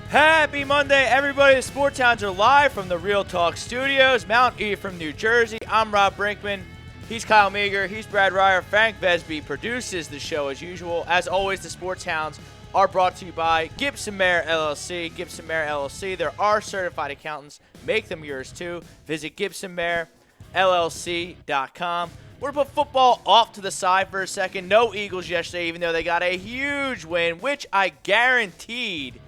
Happy Monday, everybody. The Sports Hounds are live from the Real Talk Studios, Mount E from New Jersey. I'm Rob Brinkman. He's Kyle Meager. He's Brad Ryer. Frank Vesby produces the show as usual. As always, the Sports Hounds are brought to you by Gibson Mayer LLC. Gibson Mayer LLC. There are certified accountants. Make them yours too. Visit GibsonMayerLLC.com. We're going to put football off to the side for a second. No Eagles yesterday, even though they got a huge win, which I guaranteed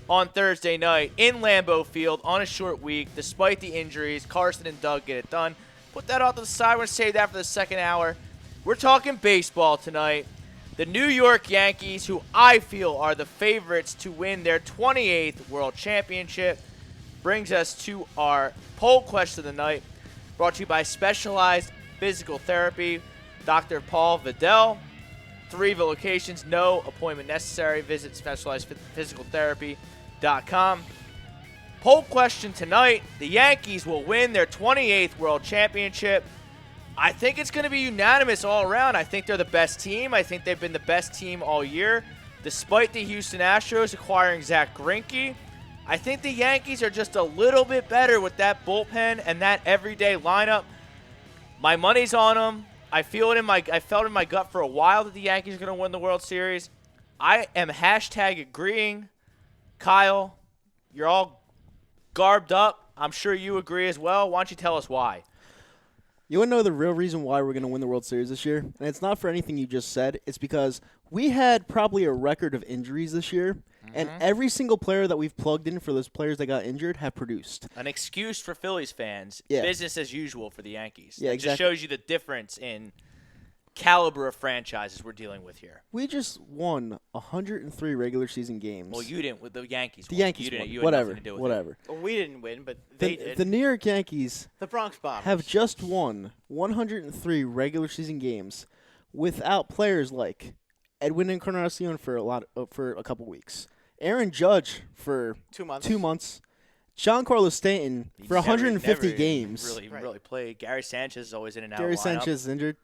on Thursday night in Lambeau Field on a short week, despite the injuries. Carson and Doug get it done. Put that off to the side. We're going to save that for the second hour. We're talking baseball tonight. The New York Yankees, who I feel are the favorites to win their 28th World Championship, brings us to our poll question of the night, brought to you by Specialized Physical Therapy, Dr. Paul Vidal. 3 locations, no appointment necessary. Visit specializedphysicaltherapy.com. Poll question tonight: the Yankees will win their 28th World Championship. I think it's going to be unanimous all around. I think they're the best team. I think they've been the best team all year, despite the Houston Astros acquiring Zach Greinke. I think the Yankees are just a little bit better with that bullpen and that everyday lineup. My money's on them. I felt in my gut for a while that the Yankees are going to win the World Series. I am hashtag agreeing. Kyle, you're all garbed up. I'm sure you agree as well. Why don't you tell us why? You want to know the real reason why we're going to win the World Series this year? And it's not for anything you just said. It's because we had probably a record of injuries this year, and every single player that we've plugged in for those players that got injured have produced. An excuse for Phillies fans. Yeah. Business as usual for the Yankees. Yeah, it exactly. just shows you the difference in caliber of franchises we're dealing with here. We just won 103 regular season games. Well, you didn't. With the Yankees. The won. Yankees you won. You had Whatever. nothing to do with Whatever. Well, we didn't win, but they did. The New York Yankees The Bronx Bombers have just won 103 regular season games without players like Edwin Encarnacion for a couple weeks, Aaron Judge for 2 months. 2 months, Giancarlo Stanton He for never- 150 never games. Really played. Gary Sanchez is always in and out. Gary of the lineup. Sanchez is injured.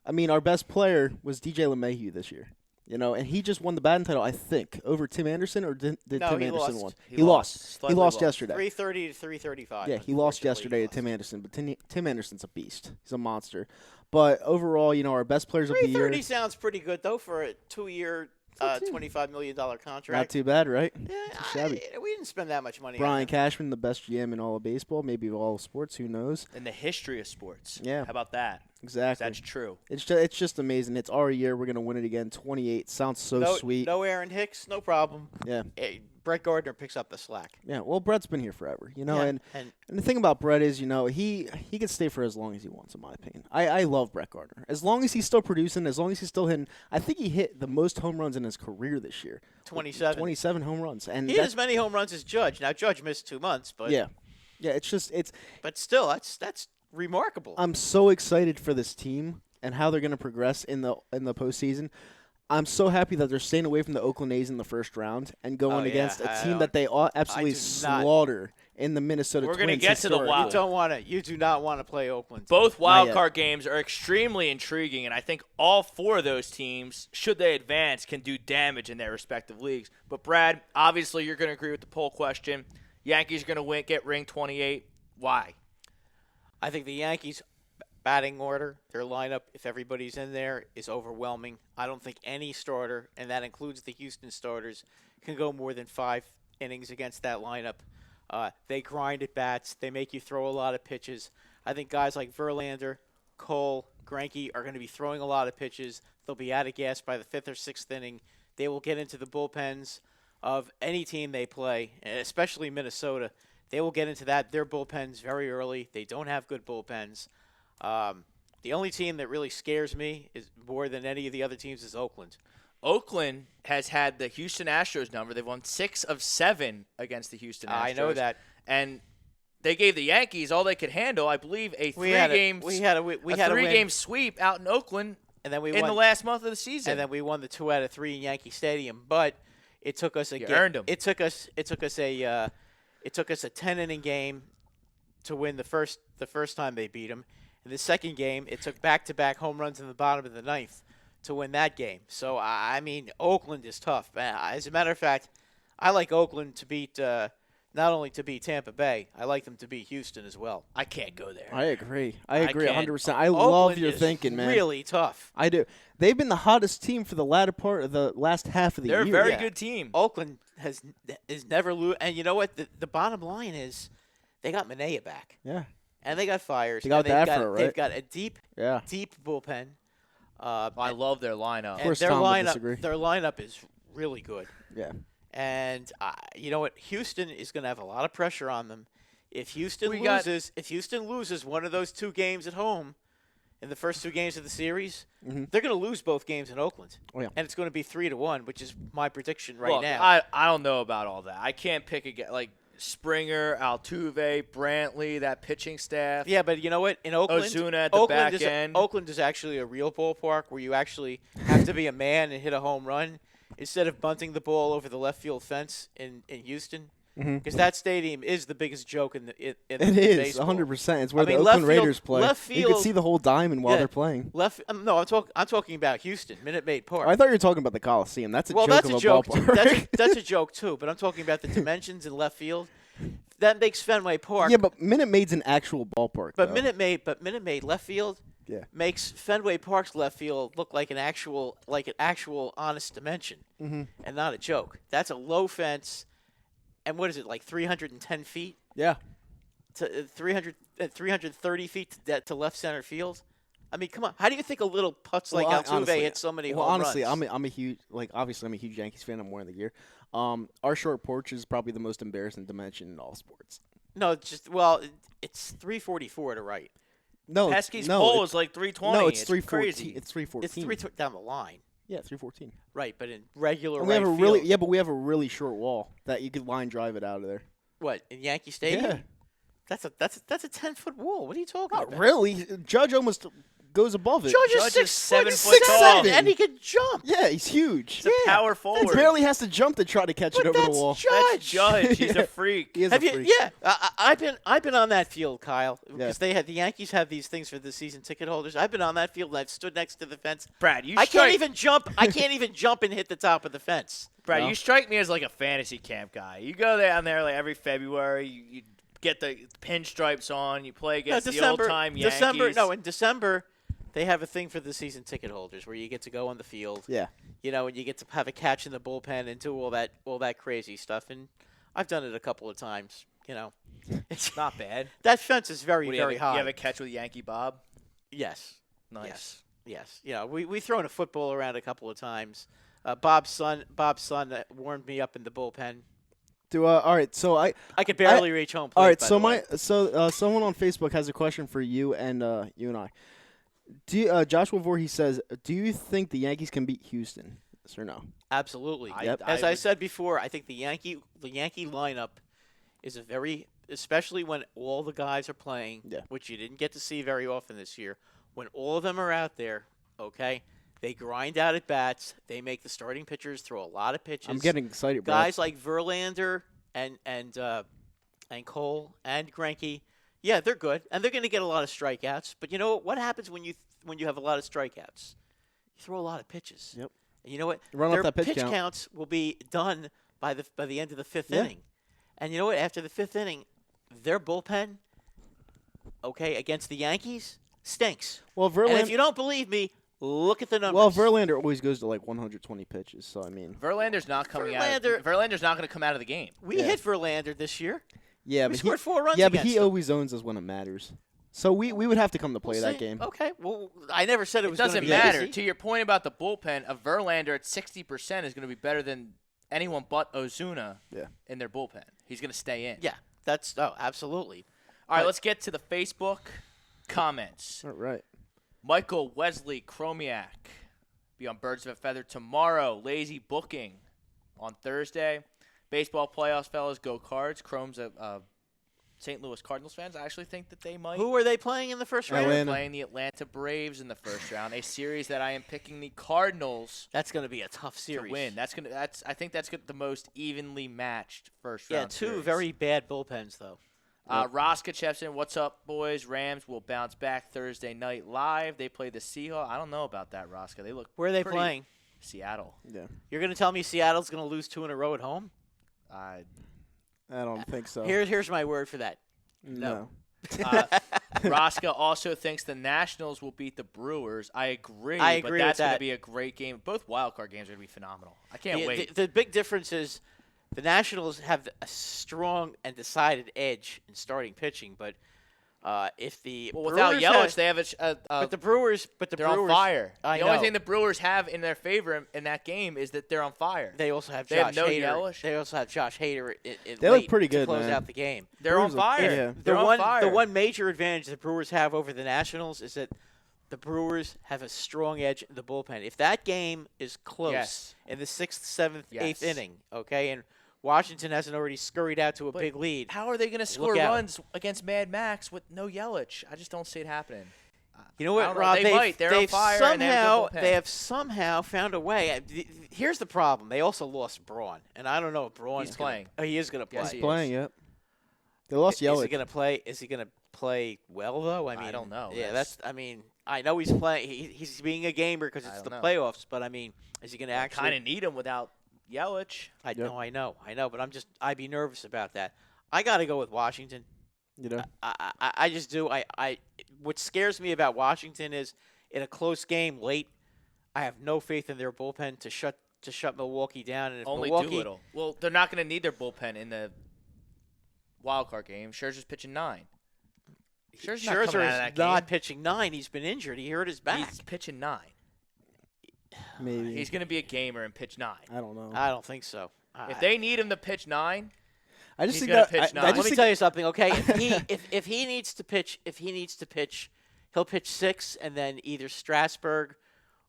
I mean, our best player was DJ LeMahieu this year. And he just won the batting title, I think, over Tim Anderson, or did No, Tim he Anderson lost. won? He lost. He Slightly lost lost. yesterday. 330 to 335. Yeah, he lost yesterday to Tim Anderson, but Tim Anderson's a beast. He's a monster. But overall, our best players of the year. 330 sounds pretty good, though, for a 2-year, $25 million contract. Not too bad, right? Yeah, Too shabby. we didn't spend that much money on Brian him. Cashman, the best GM in all of baseball, maybe of all of sports. Who knows? In the history of sports. Yeah. How about that? Exactly. That's true. It's just amazing. It's our year. We're gonna win it again. 28 sounds so sweet. No Aaron Hicks, no problem. Yeah. Hey, Brett Gardner picks up the slack. Yeah. Well, Brett's been here forever, Yeah, and the thing about Brett is, he can stay for as long as he wants, in my opinion. I love Brett Gardner. As long as he's still producing, as long as he's still hitting. I think he hit the most home runs in his career this year. 27. 27 home runs, and He had as many home runs as Judge. Now Judge missed 2 months, but yeah. but still, that's remarkable. I'm so excited for this team and how they're going to progress in the postseason. I'm so happy that they're staying away from the Oakland A's in the first round and going against a team that they absolutely slaughter in the Minnesota Twins. We're going to get to the wild. You do not want to play Oakland. Both wild card games are extremely intriguing, and I think all 4 of those teams, should they advance, can do damage in their respective leagues. But Brad, obviously you're going to agree with the poll question. Yankees are going to get ring 28. Why? I think the Yankees batting order, their lineup, if everybody's in there, is overwhelming. I don't think any starter, and that includes the Houston starters, can go more than 5 innings against that lineup. They grind at bats. They make you throw a lot of pitches. I think guys like Verlander, Cole, Greinke are going to be throwing a lot of pitches. They'll be out of gas by the 5th or 6th inning. They will get into the bullpens of any team they play, and especially Minnesota. They will get into their bullpens very early. They don't have good bullpens. The only team that really scares me is more than any of the other teams is Oakland. Oakland has had the Houston Astros number. They've won 6 of 7 against the Houston Astros. I know that. And they gave the Yankees all they could handle. I believe a 3-game sweep out in Oakland and then we in won, the last month of the season. And then we won the 2 out of 3 in Yankee Stadium. But it took us earned them. It took us a 10-inning game to win the first time they beat them. In the second game, it took back-to-back home runs in the bottom of the 9th to win that game. So, I mean, Oakland is tough. As a matter of fact, I like Oakland to beat not only to beat Tampa Bay. I like them to beat Houston as well. I can't go there. I agree. I agree can't. 100%. I Oakland love your is thinking, man. Really tough. I do. They've been the hottest team for the latter part of the last half of the They're year. a very good team. Oakland is never lose. And you know what? The bottom line is they got Manea back. Yeah. And they got Fires. They got and the effort, right? They've got a deep bullpen. I love their lineup. Of course, their Tom would lineup, disagree. Their lineup is really good. Yeah. And you know what? Houston is going to have a lot of pressure on them. If Houston loses one of those 2 games at home in the first 2 games of the series, they're going to lose both games in Oakland. Oh, yeah. And it's going to be 3-1, which is my prediction right now. I don't know about all that. I can't pick like Springer, Altuve, Brantley, that pitching staff. Yeah, but you know what? In Oakland, Ozuna at the back end. Oakland is actually a real ballpark where you actually have to be a man and hit a home run instead of bunting the ball over the left field fence in Houston. Because that stadium is the biggest joke in It is is 100%. It's where the left Oakland field- Raiders play. left You can field- see the whole diamond while they're playing. No, I'm talking about Houston, Minute Maid Park. I thought you were talking about the Coliseum. That's a joke that's of a a joke. ballpark. That's a joke too. But I'm talking about the dimensions in left field. That makes Fenway Park. Yeah, but Minute Maid's an actual ballpark. But though. Minute Maid left field makes Fenway Park's left field look like an actual honest dimension, and not a joke. That's a low fence, and what is it, like 310 feet? Yeah. To 330 feet to left center field. I mean, come on. How do you think a little putts like Altuve honestly, hit so many well, home honestly, runs? I'm a huge obviously I'm a huge Yankees fan. I'm wearing the gear. Our short porch is probably the most embarrassing dimension in all sports. No, it's 344 to right. No, Pesky's no, pole it's, is like 320. no, it's It's 314. crazy. It's 314. It's down the line. Yeah, 314. Right, but in regular And we right have a field. but we have a really short wall that you could line drive it out of there. What, in Yankee Stadium? Yeah. That's a 10-foot wall. What are you talking Not about? really. Judge almost goes above it. Judge Judge is is 7 7 foot tall. and he can jump. Yeah, he's huge. It's a power He forward. barely has to jump to try to catch it But over the that's wall. Judge. That's Judge. He's a freak. He is Have a you? freak. Yeah, I've been on that field, Kyle, because the Yankees have these things for the season ticket holders. I've been on that field and I've stood next to the fence. Brad, you I strike, can't even jump. I can't even jump and hit the top of the fence. Brad, No. you strike me as like a fantasy camp guy. You go down there like every February. You get the pinstripes on. You play against the old-time Yankees. In December, they have a thing for the season ticket holders where you get to go on the field. Yeah. You know, and you get to have a catch in the bullpen and do all that crazy stuff. And I've done it a couple of times. You know, It's not bad. that fence is very, What, do you very have a, high. You have a catch with Yankee Bob? Yes. Nice. Yes. You know, we've thrown a football around a couple of times. Bob's son warmed me up in the bullpen. All right, so I could barely reach home plate. all right, by so the way. someone on Facebook has a question for you and I. Joshua Voorhees says, "Do you think the Yankees can beat Houston? Yes or no?" Absolutely. Yep. As I would- said before, I think the Yankee lineup is especially when all the guys are playing, Yeah. which you didn't get to see very often this year. When all of them are out there, okay, they grind out at bats. They make the starting pitchers throw a lot of pitches. I'm getting excited, bro. Guys like Verlander and Cole and Greinke, yeah, they're good, and they're going to get a lot of strikeouts. But you know what happens when you have a lot of strikeouts? You throw a lot of pitches. Yep. And you know what? Run up Their that pitch count. counts will be done by the end of the fifth Yeah. inning. And you know what? After the fifth inning, their bullpen, okay, against the Yankees, stinks. Well, And Verlander. if you don't believe me, look at the numbers. Well, Verlander always goes to like 120 pitches, so I mean. Verlander's not coming out. Verlander- Verlander's not going to come out of the game. we Yeah. hit Verlander this year. Yeah, We but scored 4 runs Yeah, but against he them. always owns us when it matters. So we would have to come to play We'll that see. game. Okay. Well, I never said it It was gonna doesn't be matter. easy. To your point about the bullpen, a Verlander at 60% is going to be better than anyone but Ozuna in their bullpen. He's going to stay in. Yeah, absolutely. All right, let's get to the Facebook comments. All right. Michael Wesley Chromiak be on Birds of a Feather tomorrow. Lazy booking on Thursday. Baseball playoffs, fellas. Go Cards. Chrome's a St. Louis Cardinals fans. I actually think that they might. Who are they playing in the first round? They're Atlanta. playing the Atlanta Braves in the first round. A series that I am picking the Cardinals That's going to be a tough series. to win. I think that's the most evenly matched first Yeah, round. two series. very bad bullpens though. Roska Chepson, what's up, boys? Rams will bounce back Thursday night live. They play the Seahawks. I don't know about that, Roska. They look Where are they pretty- playing? Seattle. Yeah. You're going to tell me Seattle's going to lose 2 in a row at home? I don't think so. Here's my word for that. No. Rosca also thinks the Nationals will beat the Brewers. I agree. But that's going to be a great game. Both wildcard games are going to be phenomenal. I can't wait. The big difference is the Nationals have a strong and decided edge in starting pitching, but if the without Yelich, they have but the Brewers, they're on fire. The only thing the Brewers have in their favor in that game is that they're on fire. They also have Josh Hader. Yelich. They also have Josh Hader. They look pretty good, to close man. out the game. They're on fire. Yeah. They're on fire. The one major advantage the Brewers have over the Nationals is that the Brewers have a strong edge in the bullpen. If that game is close in the 6th, 7th, 8th inning, okay, and Washington hasn't already scurried out to a big lead. How are they going to score runs against Mad Max with no Yelich? I just don't see it happening. You know what, Rob? They might. They're on fire. They have somehow found a way. Here's the problem. They also lost Braun, and I don't know if Braun is playing. He is going to play. Yes, He's playing, yep. They lost Yelich. Is he going to play? Is he going to play well though? I don't know. Yeah, that's. I mean, I know he's playing. He's being a gamer because it's the playoffs. But I mean, is he going to actually kind of need him without Yelich? I know, but I'd be nervous about that. I got to go with Washington. You know, I just do. What scares me about Washington is in a close game late, I have no faith in their bullpen to shut Milwaukee down. And if Only Milwaukee, Doolittle. Well, they're not going to need their bullpen in the wild card game. Scherzer's pitching 9. Scherzer is not pitching 9. He's been injured. He hurt his back. He's pitching 9. maybe. He's going to be a gamer and pitch 9. I don't know. I don't think so. If they need him to pitch 9, I just he's think gonna that pitch 9. Let me tell you something, okay? If he needs to pitch, he'll pitch 6, and then either Strasburg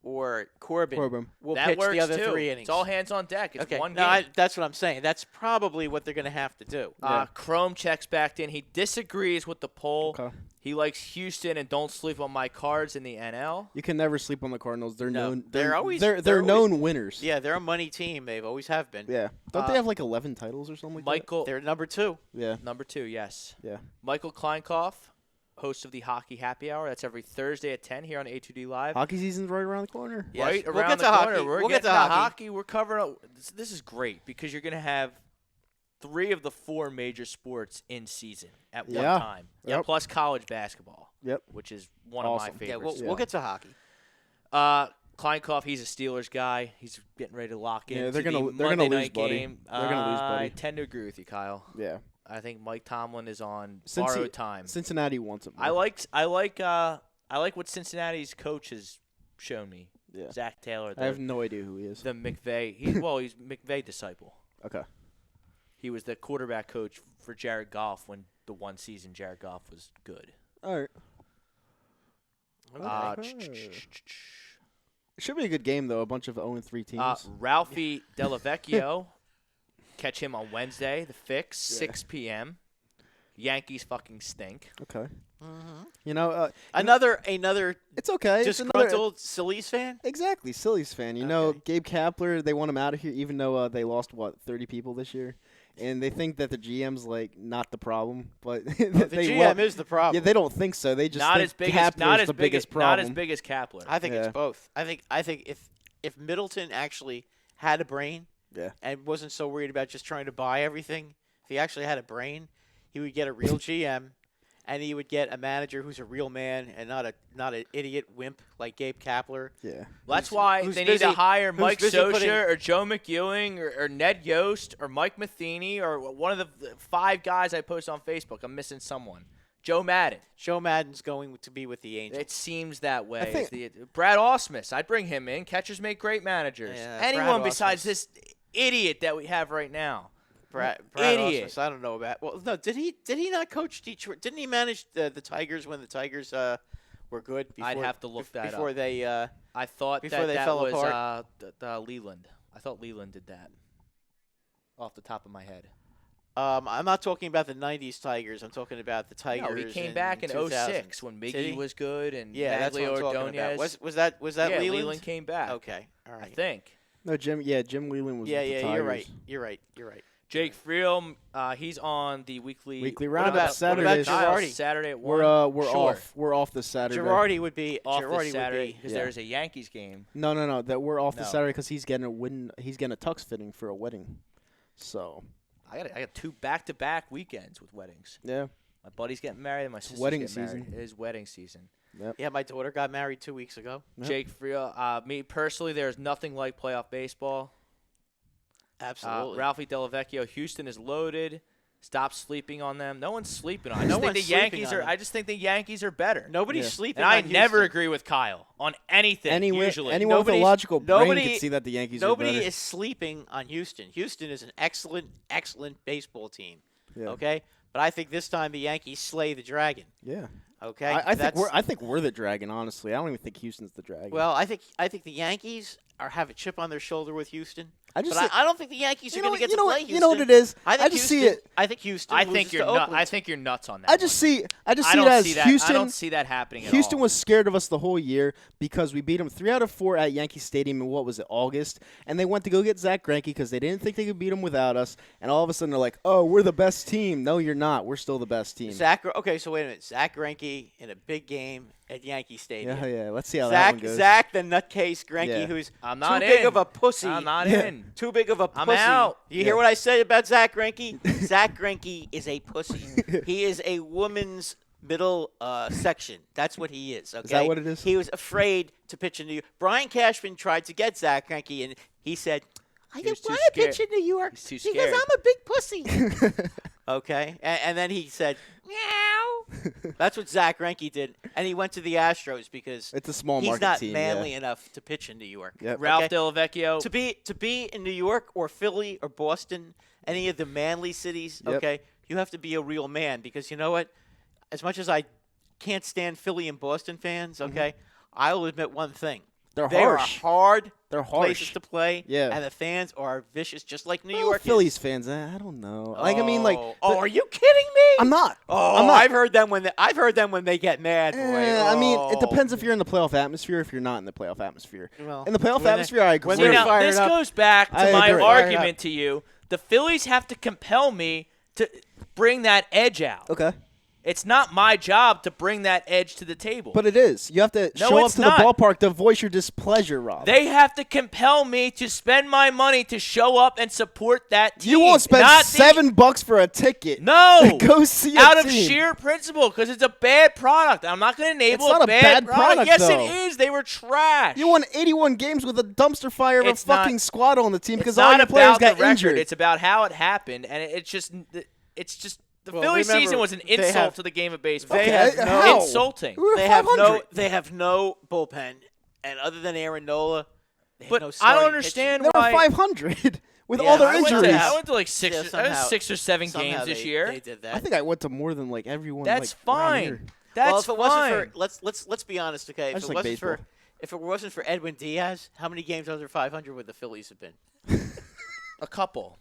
or Corbin will that pitch works the other too. 3 innings. It's all hands on deck. It's okay. one No, game. that's what I'm saying. That's probably what they're going to have to do. Chrome checks back in. He disagrees with the poll. Okay. He likes Houston and don't sleep on my cards in the NL. You can never sleep on the Cardinals. They're known. They're always known winners. Yeah, they're a money team. They've always have been. Yeah. Don't they have like 11 titles or something like Michael, They're number 2. that? Yeah. number 2, yes. Yeah. Michael Kleinkoff, host of the Hockey Happy Hour. That's every Thursday at 10 here on A2D Live. Hockey season's right around the corner. Yes. Right We'll around get the to corner. hockey. We're We'll getting get to to hockey. We're covering. This is great because you're going to have 3 of the 4 major sports in season at one time. Yep. Plus college basketball. Yep. Which is one of my favorites. We'll get to hockey. Kleinkoff, he's a Steelers guy. He's getting ready to lock in. Yeah, they're gonna Monday lose, night buddy. game. They're gonna lose, buddy. I tend to agree with you, Kyle. Yeah. I think Mike Tomlin is on borrowed time. Cincinnati wants it. I like what Cincinnati's coach has shown me. Yeah. Zach Taylor. I have no idea who he is. The McVay. He's McVay disciple. Okay. He was the quarterback coach for Jared Goff when the one season Jared Goff was good. All right. It should be a good game, though. A bunch of 0-3 teams. Ralphie Delavecchio. Catch him on Wednesday, the fix, 6 p.m. Yankees fucking stink. Okay. Mm-hmm. You know, Another it's okay. disgruntled Sillies fan. Exactly, Sillies fan. You know, Gabe Kapler, they want him out of here, even though they lost 30 people this year, and they think that the GM's like not the problem, but The GM is the problem. Yeah, they don't think so. They just Not think as big Kapler's as the biggest problem. Not as big as Kapler. I think Yeah. it's both. I think if Middleton actually had a brain, Yeah. and wasn't so worried about just trying to buy everything, if he actually had a brain, he would get a real GM, and he would get a manager who's a real man and not an idiot wimp like Gabe Kapler. Yeah. Well, that's why who's they need to busy- hire who's Mike busy Scioscia putting- or Joe McEwing or Ned Yost or Mike Matheny or one of the 5 guys I post on Facebook. I'm missing someone. Joe Madden. Joe Madden's going to be with the Angels. It seems that way. I think- Brad Ausmus. I'd bring him in. Catchers make great managers. Yeah, Anyone Brad besides Ausmus. this idiot that we have right now. Brad Idiot. Ausmus, I don't know about. Well, no, did he not coach Detroit? Didn't he manage the Tigers when the Tigers were good? Before, I'd have to look that before up. they. I thought Before they that fell was apart. Leland. I thought Leland did that off the top of my head. I'm not talking about the '90s Tigers. I'm talking about the Tigers. No, he came back in 2000. 06 when Did Miggy he? was good and Yeah, that's what I'm Maglio talking Ordonez. about. Was that yeah, Leland? Leland came back. Okay, all I right. think. No, Jim Leland was with the You're Tigers. right. You're right. Jake Friel, he's on the weekly roundup Saturdays. Saturday at 1. We're Sure. off. We're off this Saturday. Girardi would be Off Girardi this Saturday would be. because there's a Yankees game. No. That we're off No. this Saturday because he's getting a tux fitting for a wedding. So I got 2 back-to-back weekends with weddings. Yeah. My buddy's getting married and my sister's wedding getting married. season. It is wedding season. Yep. Yeah, my daughter got married 2 weeks ago. Yep. Jake Friel, me personally, there's nothing like playoff baseball. Absolutely. Ralphie Delavecchio, Houston is loaded. Stop sleeping on them. No one's sleeping on. No I one's just sleeping on them. I just think the Yankees are better. Nobody's Yeah. sleeping And I on never Houston. agree with Kyle on anything. Usually, anyone with a Nobody's- logical brain nobody- could see that the Yankees are Nobody better. is sleeping on Houston. Houston is an excellent, excellent baseball team. Yeah. Okay? But I think this time the Yankees slay the dragon. Yeah. Okay? I That's- think we're the dragon, honestly. I don't even think Houston's the dragon. Well, I think the Yankees have a chip on their shoulder with Houston. I just But think- I don't think the Yankees are going to get to know play what, Houston. you know what it is? I think just Houston, see it. I think Houston. I loses think you're to nuts. Oakland. I think you're nuts on that. I just see it I as don't see that. Houston. I don't see that happening. Houston at all. was scared of us the whole year because we beat them 3 out of 4 at Yankee Stadium in what was it, August, and they went to go get Zach Greinke because they didn't think they could beat them without us, and all of a sudden they're like, "Oh, we're the best team." No, you're not. We're still the best team. Okay, so wait a minute. Zach Greinke in a big game at Yankee Stadium. Yeah. Let's see how that one goes. Zach the nutcase Greinke, Yeah. who's I'm not too big in. of a pussy. I'm not Yeah. in. Too big of a pussy. I'm out. You hear what I said about Zach Greinke? Zach Greinke is a pussy. He is a woman's middle section. That's what he is. Okay. that what it is? He was afraid to pitch in New York. Brian Cashman tried to get Zach Greinke, and he said, "I He was didn't too want to pitch scared. in New York He's too because scared. I'm a big pussy." Okay, and then he said, "Meow." That's what Zach Greinke did, and he went to the Astros because It's a small he's market not team. manly enough to pitch in New York. Yep. Ralph Okay? Delavecchio. To be in New York or Philly or Boston, any of the manly cities, Yep. okay, you have to be a real man because you know what? As much as I can't stand Philly and Boston fans, okay, I will admit one thing. They're They are harsh. hard They're places harsh. to play, Yeah. and the fans are vicious, just like New Well, York Phillies is. fans, I don't know. Like, I mean, like, Oh, are you kidding me? I'm not. Oh, I'm not. I've heard them when they get mad. Boy. I mean, it Oh. depends if you're in the playoff atmosphere, if you're not in the playoff atmosphere. Well, In the playoff when they- atmosphere, I agree. when See, they're now, fired this up- goes back to I my agree. argument to you. The Phillies have to compel me to bring that edge out. Okay. It's not my job to bring that edge to the table. But it is. You have to No, show up it's to not. the ballpark to voice your displeasure, Rob. they have to compel me to spend my money to show up and support that team. You won't spend not $7 for a ticket. No. Go see a out of team. sheer principle because it's a bad product. I'm not going to enable It's not a bad product. product, Yes, though. it is. They were trash. You won 81 games with a dumpster fire of It's a fucking not- squad on the team It's because all not your players about the got record. injured. It's about how it happened, and it's just the Well, Philly remember, season was an they insult have- to the game of baseball. they have no- how? Insulting. We were They have 500. they have no bullpen, and other than Aaron Nola, they have But no I starting don't understand They were why. 500 with Yeah, all their I went to- injuries. I went to like six, Yeah, or, somehow- 6 or 7 somehow games this they- year. They did that. I think I went to more than like everyone. That's like, around fine. here. That's well, if it fine. wasn't for let's be honest, okay? I If just it like wasn't baseball. for if it wasn't for Edwin Diaz, how many games under 500 would the Phillies have been? A couple.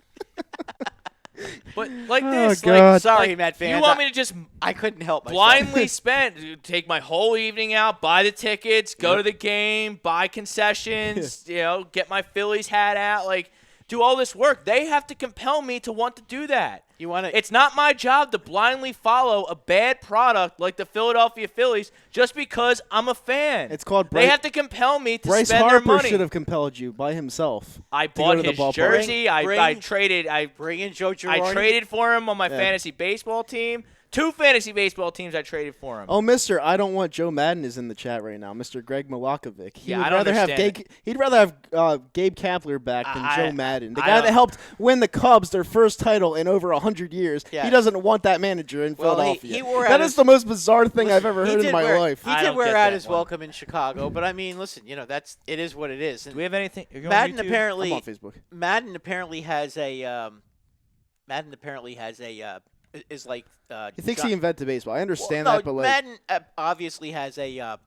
But like Oh, this, God. like, Sorry, like, Met fans. you want me to just I couldn't help myself. blindly spend, take my whole evening out, buy the tickets, go to the game, buy concessions, get my Phillies hat out, like do all this work. They have to compel me to want to do that. You want to? It's not my job to blindly follow a bad product like the Philadelphia Phillies just because I'm a fan. It's called They have to compel me to Bryce spend their Harper money. should have compelled you by himself. I to go to bought the his ballpark. jersey. I Bring- traded. bring in Joe Girardi. I traded for him on my Yeah. fantasy baseball team. 2 fantasy baseball teams I traded for him. Oh, Mister, I don't want Joe Madden is in the chat right now. Mr. Greg Milakovic. He Yeah, would I don't rather have understand he'd rather have Gabe Kapler back than I- Joe Madden, the I guy don't- that helped win the Cubs their first title in over 100 years. Yeah. He doesn't want that manager in Well, Philadelphia. he wore out That his- is the most bizarre thing Listen, I've ever he heard did in my wear- life. He I did don't wear get out that his one. welcome in Chicago, but I mean, listen, it is what it is. Do And we have anything? Are you on Madden YouTube? I'm apparently on Facebook. Madden apparently has a is like He thinks John- he invented baseball. I understand well, that, but no, like, Madden obviously has a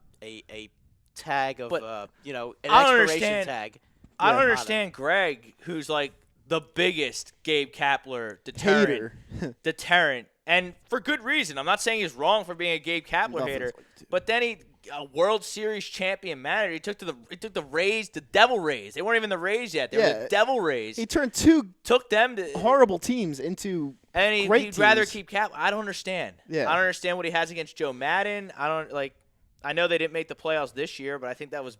tag of But an I don't expiration understand- tag. I don't on it. understand Greg, who's like the biggest Gabe Kapler deterrent. hater. Deterrent. And for good reason. I'm not saying he's wrong for being a Gabe Kapler Nothing's hater. like to. But then a World Series champion manager. He took the Rays, the Devil Rays. They weren't even the Rays yet. They were Yeah. the Devil Rays. He turned two Took them to horrible teams into and great he'd rather teams. keep Cap. I don't understand. Yeah. I don't understand what he has against Joe Madden. I know they didn't make the playoffs this year, but I think that was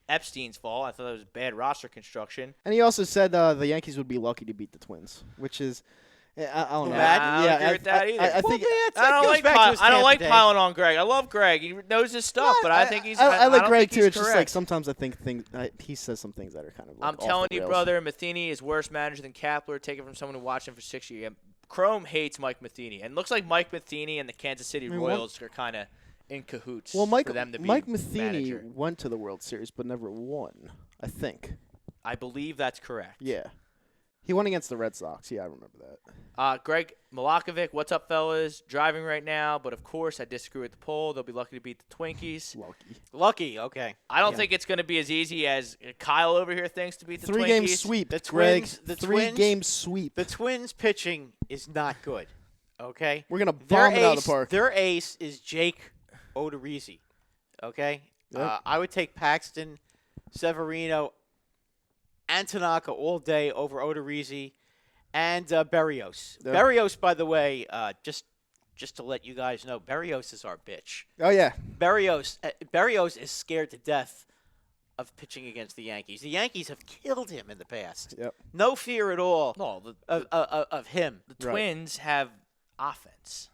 Epstein's fault. I thought it was bad roster construction. And he also said the Yankees would be lucky to beat the Twins, which is, I don't know. I don't agree with that either. I think I don't like piling on Greg. I love Greg. He knows his stuff, but I think he's. I like don't Greg think too. he's It's just correct. like sometimes I think he says some things that are kind of. Like I'm off the telling you, rails. brother, Matheny is worse manager than Kapler. Take it from someone who watched him for 6 years. Chrome hates Mike Matheny, and it looks like Mike Matheny and the Kansas City Royals are kind of in cahoots. Well, for them to be Mike Matheny manager. went to the World Series but never won. I think. I believe that's correct. Yeah. He won against the Red Sox. Yeah, I remember that. Greg Milakovic, what's up, fellas? Driving right now, but of course I disagree with the poll. They'll be lucky to beat the Twinkies. Lucky, okay. I don't think it's going to be as easy as Kyle over here thinks to beat the Twinkies. Three-game sweep. The Greg. Twins, the Three-game sweep. The Twins pitching is not good, okay? We're going to bomb it out of the park. Their ace is Jake Odorizzi, okay? Yep. I would take Paxton, Severino, and Tanaka all day over Odorizzi and Berrios. Yep. Berrios, by the way, just to let you guys know, Berrios is our bitch. Oh, yeah. Berrios is scared to death of pitching against the Yankees. The Yankees have killed him in the past. Yep. No fear at all No, of him. the Twins have offense.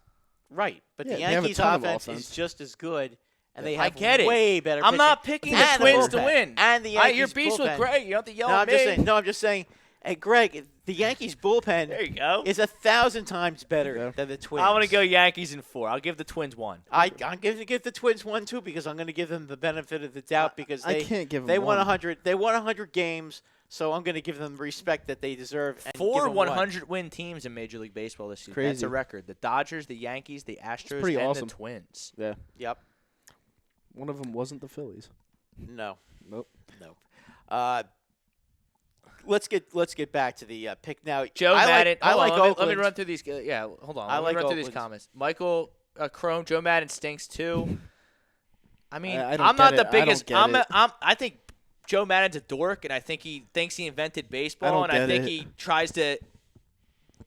Right, but Yeah, the they have a Yankees' ton of offense offense. is just as good, and they I have get it. way better I'm pitching. not picking the And Twins to bullpen. win. And the Yankees You're beast with bullpen. Greg. You don't have to yell No, at I'm me. just saying. No, I'm just saying. Hey, Greg, the Yankees bullpen There you go. is 1,000 times better Yeah. than the Twins. I'm going to go Yankees in 4. I'll give the Twins 1. I'm going to give the Twins 1 too because I'm going to give them the benefit of the doubt because I they can't give them they won one. 100. They won 100 games, so I'm going to give them the respect that they deserve. And give 4 them one. 100-win teams in Major League Baseball this season. Crazy. That's a record. The Dodgers, the Yankees, the Astros, pretty and awesome. the Twins. Yeah. Yep. One of them wasn't the Phillies. No. Nope. Let's get back to the pick now. Joe I Madden. I like let me Oakland. run through these. Yeah, hold on. I Let me like run through these Oakland's. comments. Michael Crone, Joe Madden stinks too. I mean, I don't I'm not get the it. I don't biggest. get I'm. it. I think Joe Madden's a dork, and I think he thinks he invented baseball, don't and I get think it. he tries to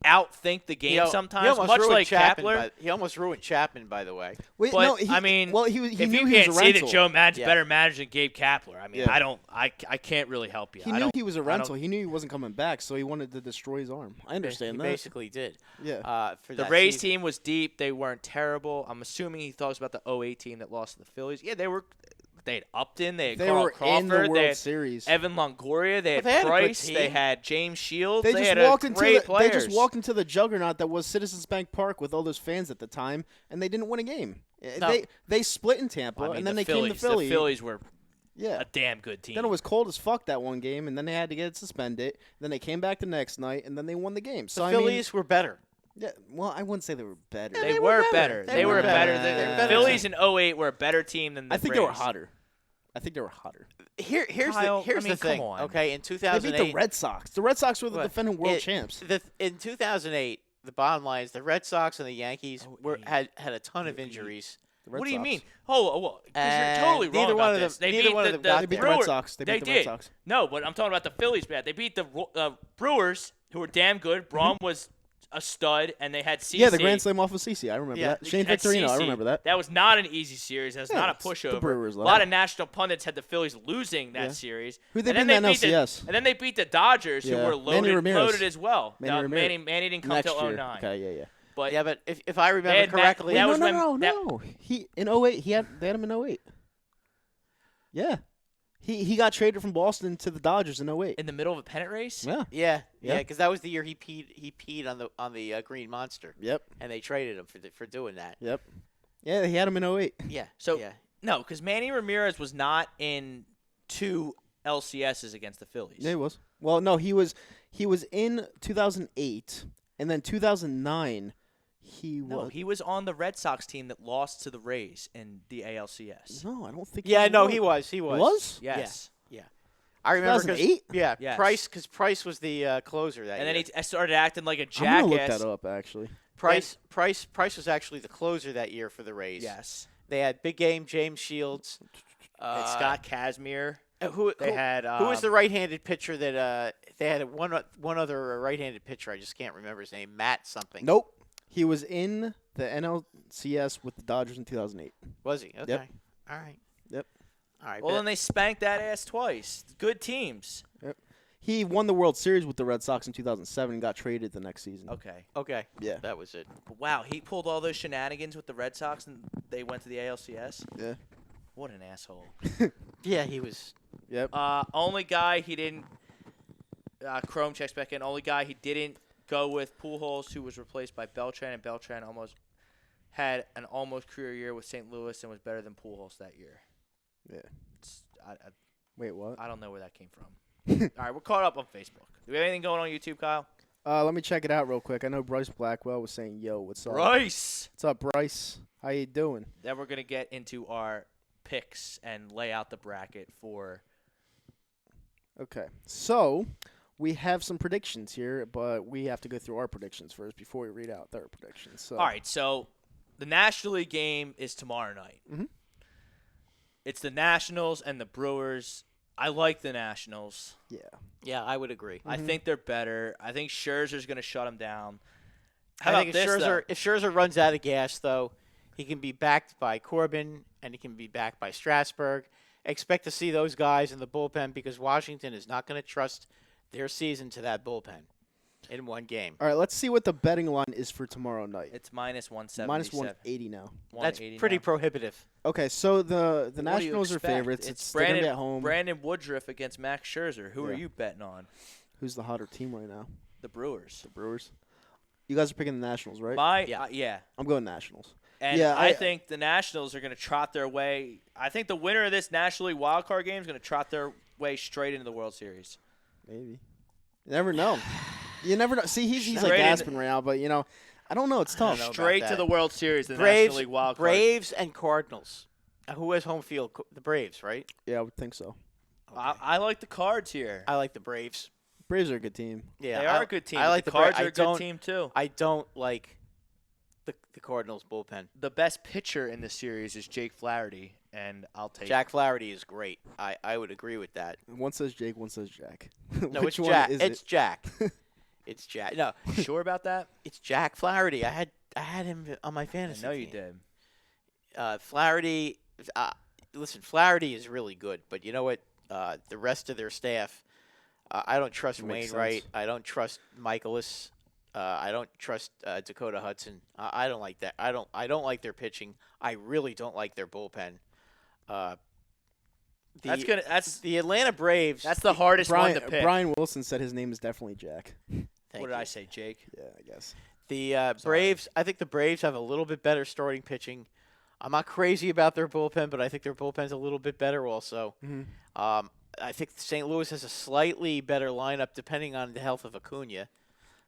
outthink the game He sometimes, almost much ruined like Chapman. Kepler. He almost ruined Chapman, by the way. Wait, But, no, I mean, he if knew you he can't was a say rental. that Joe Madden's Yeah. better manager than Gabe Kapler, I mean, Yeah. I can't really help you. He I knew don't- he was a I don't- rental. He knew he wasn't coming back, so he wanted to destroy his arm. I understand He that. basically did. Yeah. For The that Rays season. team was deep. They weren't terrible. I'm assuming he talks about the 08 team that lost to the Phillies. Yeah, they were. They had Upton. They had They Carl were Crawford. in the they World had Series. Evan Longoria. They had Well, they had a good Price. They team. had James Shields. They had just walked a into great the, players. they just walked into the juggernaut that was Citizens Bank Park with all those fans at the time, and they didn't win a game. No. They split in Tampa, I mean, and then the they came to Phillies. Philly. The Phillies were Yeah. a damn good team. Then it was cold as fuck that one game, and then they had to get it suspended. Then they came back the next night, and then they won the game. So The I Phillies were better. mean, yeah, well, I wouldn't say they were better. They were better. They were better. The They were better. Phillies in 08 were a better team than the I think Rays. they were hotter. Kyle, Here's I mean, the thing. come on. Okay, in They 2008, beat the Red Sox. The Red Sox were the Look, defending world champs. In 2008, the bottom line is the Red Sox and the Yankees had a ton of injuries. The Red What do you Sox. mean? Oh, because And you're totally wrong neither about one of this. them- They neither beat one of the, them got They beat the there. Red Brewers. Sox. They They beat the Red did. Sox. No, but I'm talking about the Phillies bad. They beat the Brewers, who were damn good. Braun was a stud, and they had CC. Yeah, the Grand Slam off of CC. I remember Yeah, that. Shane Had Victorino. I CC. remember that. That was not an easy series. That was Yeah, not a it's the pushover. Brewers A level. lot of national pundits had the Phillies losing that Yeah. series. Who they And beat in then the beat the- NLCS? And then they beat the Dodgers, Yeah. who were Manny Ramirez. loaded as well. Manny Now, Ramirez. Manny didn't come Next till year. 09. Okay, yeah. But Yeah, but if I remember had Matt- correctly, that Wait, was when- no. He in 08. They had him in 08. Yeah. He got traded from Boston to the Dodgers in 08. in the middle of a pennant race? Yeah. yeah, Yeah. because that was the year he peed on the Green Monster, Yep. and they traded him for doing that. Yep. Yeah, he had him in 08. Yeah. So yeah. no, because Manny Ramirez was not in 2 LCSs against the Phillies. Yeah, he was. Well, no, he was in 2008, and then 2009 he No, was. he was on the Red Sox team that lost to the Rays in the ALCS. No, I don't think. Yeah, no, he was. was. He was. Was? Yes. Yeah. I remember 2008? Yeah. Yes. Price was the closer that And then year. he started acting like a I'm gonna look jackass. that up actually. Price was actually the closer that year for the Rays. Yes. They had big game James Shields. And Scott Kazmir. Who had, who was the right-handed pitcher that they had one other right-handed pitcher? I just can't remember his name. Matt something. Nope. He was in the NLCS with the Dodgers in 2008. Was he? Okay. Yep. All right. Yep. All right. Well, then they spanked that ass twice. Good teams. Yep. He won the World Series with the Red Sox in 2007 and got traded the next season. Okay. Yeah. That was it. But wow, he pulled all those shenanigans with the Red Sox and they went to the ALCS? Yeah. What an asshole. Yeah, he was. Yep. Only guy he didn't Chrome checks back in. Only guy he didn't go with Pujols, who was replaced by Beltran, and Beltran had an almost career year with St. Louis and was better than Pujols that year. Yeah. I Wait, what? don't know where that came from. All right, we're caught up on Facebook. Do we have anything going on YouTube, Kyle? Let me check it out real quick. I know Bryce Blackwell was saying, "Yo, what's up?" Bryce. What's up, Bryce? How you doing? Then we're gonna get into our picks and lay out the bracket for. Okay, so we have some predictions here, but we have to go through our predictions first before we read out their predictions. So. All right, so the National League game is tomorrow night. Mhm. It's the Nationals and the Brewers. I like the Nationals. Yeah. Yeah, I would agree. I think they're better. I think Scherzer's going to shut them down. I How think about this, though? if Scherzer runs out of gas, though, he can be backed by Corbin and he can be backed by Strasburg. Expect to see those guys in the bullpen because Washington is not going to trust their season to that bullpen in one game. All right, let's see what the betting line is for tomorrow night. It's minus 177. Minus 180 now. That's 180 pretty now. prohibitive. Okay, so the What do you Nationals are expect? favorites. It's they're gonna Brandon, be at home. Brandon Woodruff against Max Scherzer. Who are Yeah. you betting on? Who's the hotter team right now? The Brewers. The Brewers. You guys are picking the Nationals, right? Yeah. I'm going Nationals. And Yeah, I think the Nationals are going to trot their way. I think the winner of this National League wildcard game is going to trot their way straight into the World Series. Maybe. You never know. You never know. See, he's like Straight gasping right now, but I don't know. It's tough. know. Straight about to that. the World Series, the Braves, National League wildcard. Braves and Cardinals. Who has home field? The Braves, right? Yeah, I would think so. I like the Cards here. I like the Braves. Braves are a good team. Yeah, They are a good team. I but like the the Bra- Cards I are a good don't- team too. I don't like the Cardinals bullpen. The best pitcher in this series is Jake Flaherty, and I'll take Jack Flaherty is great. I would agree with that. One says Jake, one says Jack. No, Which it's one Jack. is It's it? Jack. It's Jack. No, Sure about that? it's Jack Flaherty. I had him on my I fantasy. know you team. did. Flaherty. Listen, Flaherty is really good, but you know what? The rest of their staff, I don't trust Makes Wainwright. sense. I don't trust Michaelis. I don't trust Dakota Hudson. I don't like that. I don't like their pitching. I really don't like their bullpen. That's The Atlanta Braves. that's the hardest one to pick. Brian Wilson said his name is definitely Jack. Thank What did you. I say, Jake? Yeah, I guess. The Braves. I think the Braves have a little bit better starting pitching. I'm not crazy about their bullpen, but I think their bullpen's a little bit better also. Mhm. I think St. Louis has a slightly better lineup depending on the health of Acuna.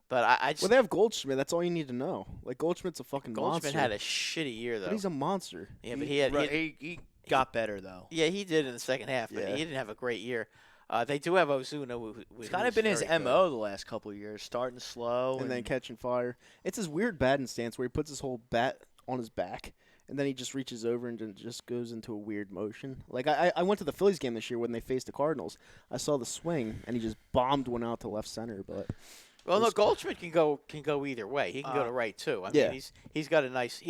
But I just Well, they have Goldschmidt. That's all you need to know. Like Goldschmidt's a fucking Goldschmidt monster. had a shitty year though. But he's a monster. Yeah, but he had. He got better though. Yeah, he did in the second half, but Yeah. he didn't have a great year. They do have Ozuna. It's kind of been his MO the last couple of years, starting slow And then catching fire. It's his weird batting stance where he puts his whole bat on his back, and then he just reaches over and just goes into a weird motion. Like I went to the Phillies game this year when they faced the Cardinals. I saw the swing, and he just bombed one out to left center. But Well, no, Goldschmidt can go either way. He can go to right too. I yeah. mean, he's got a nice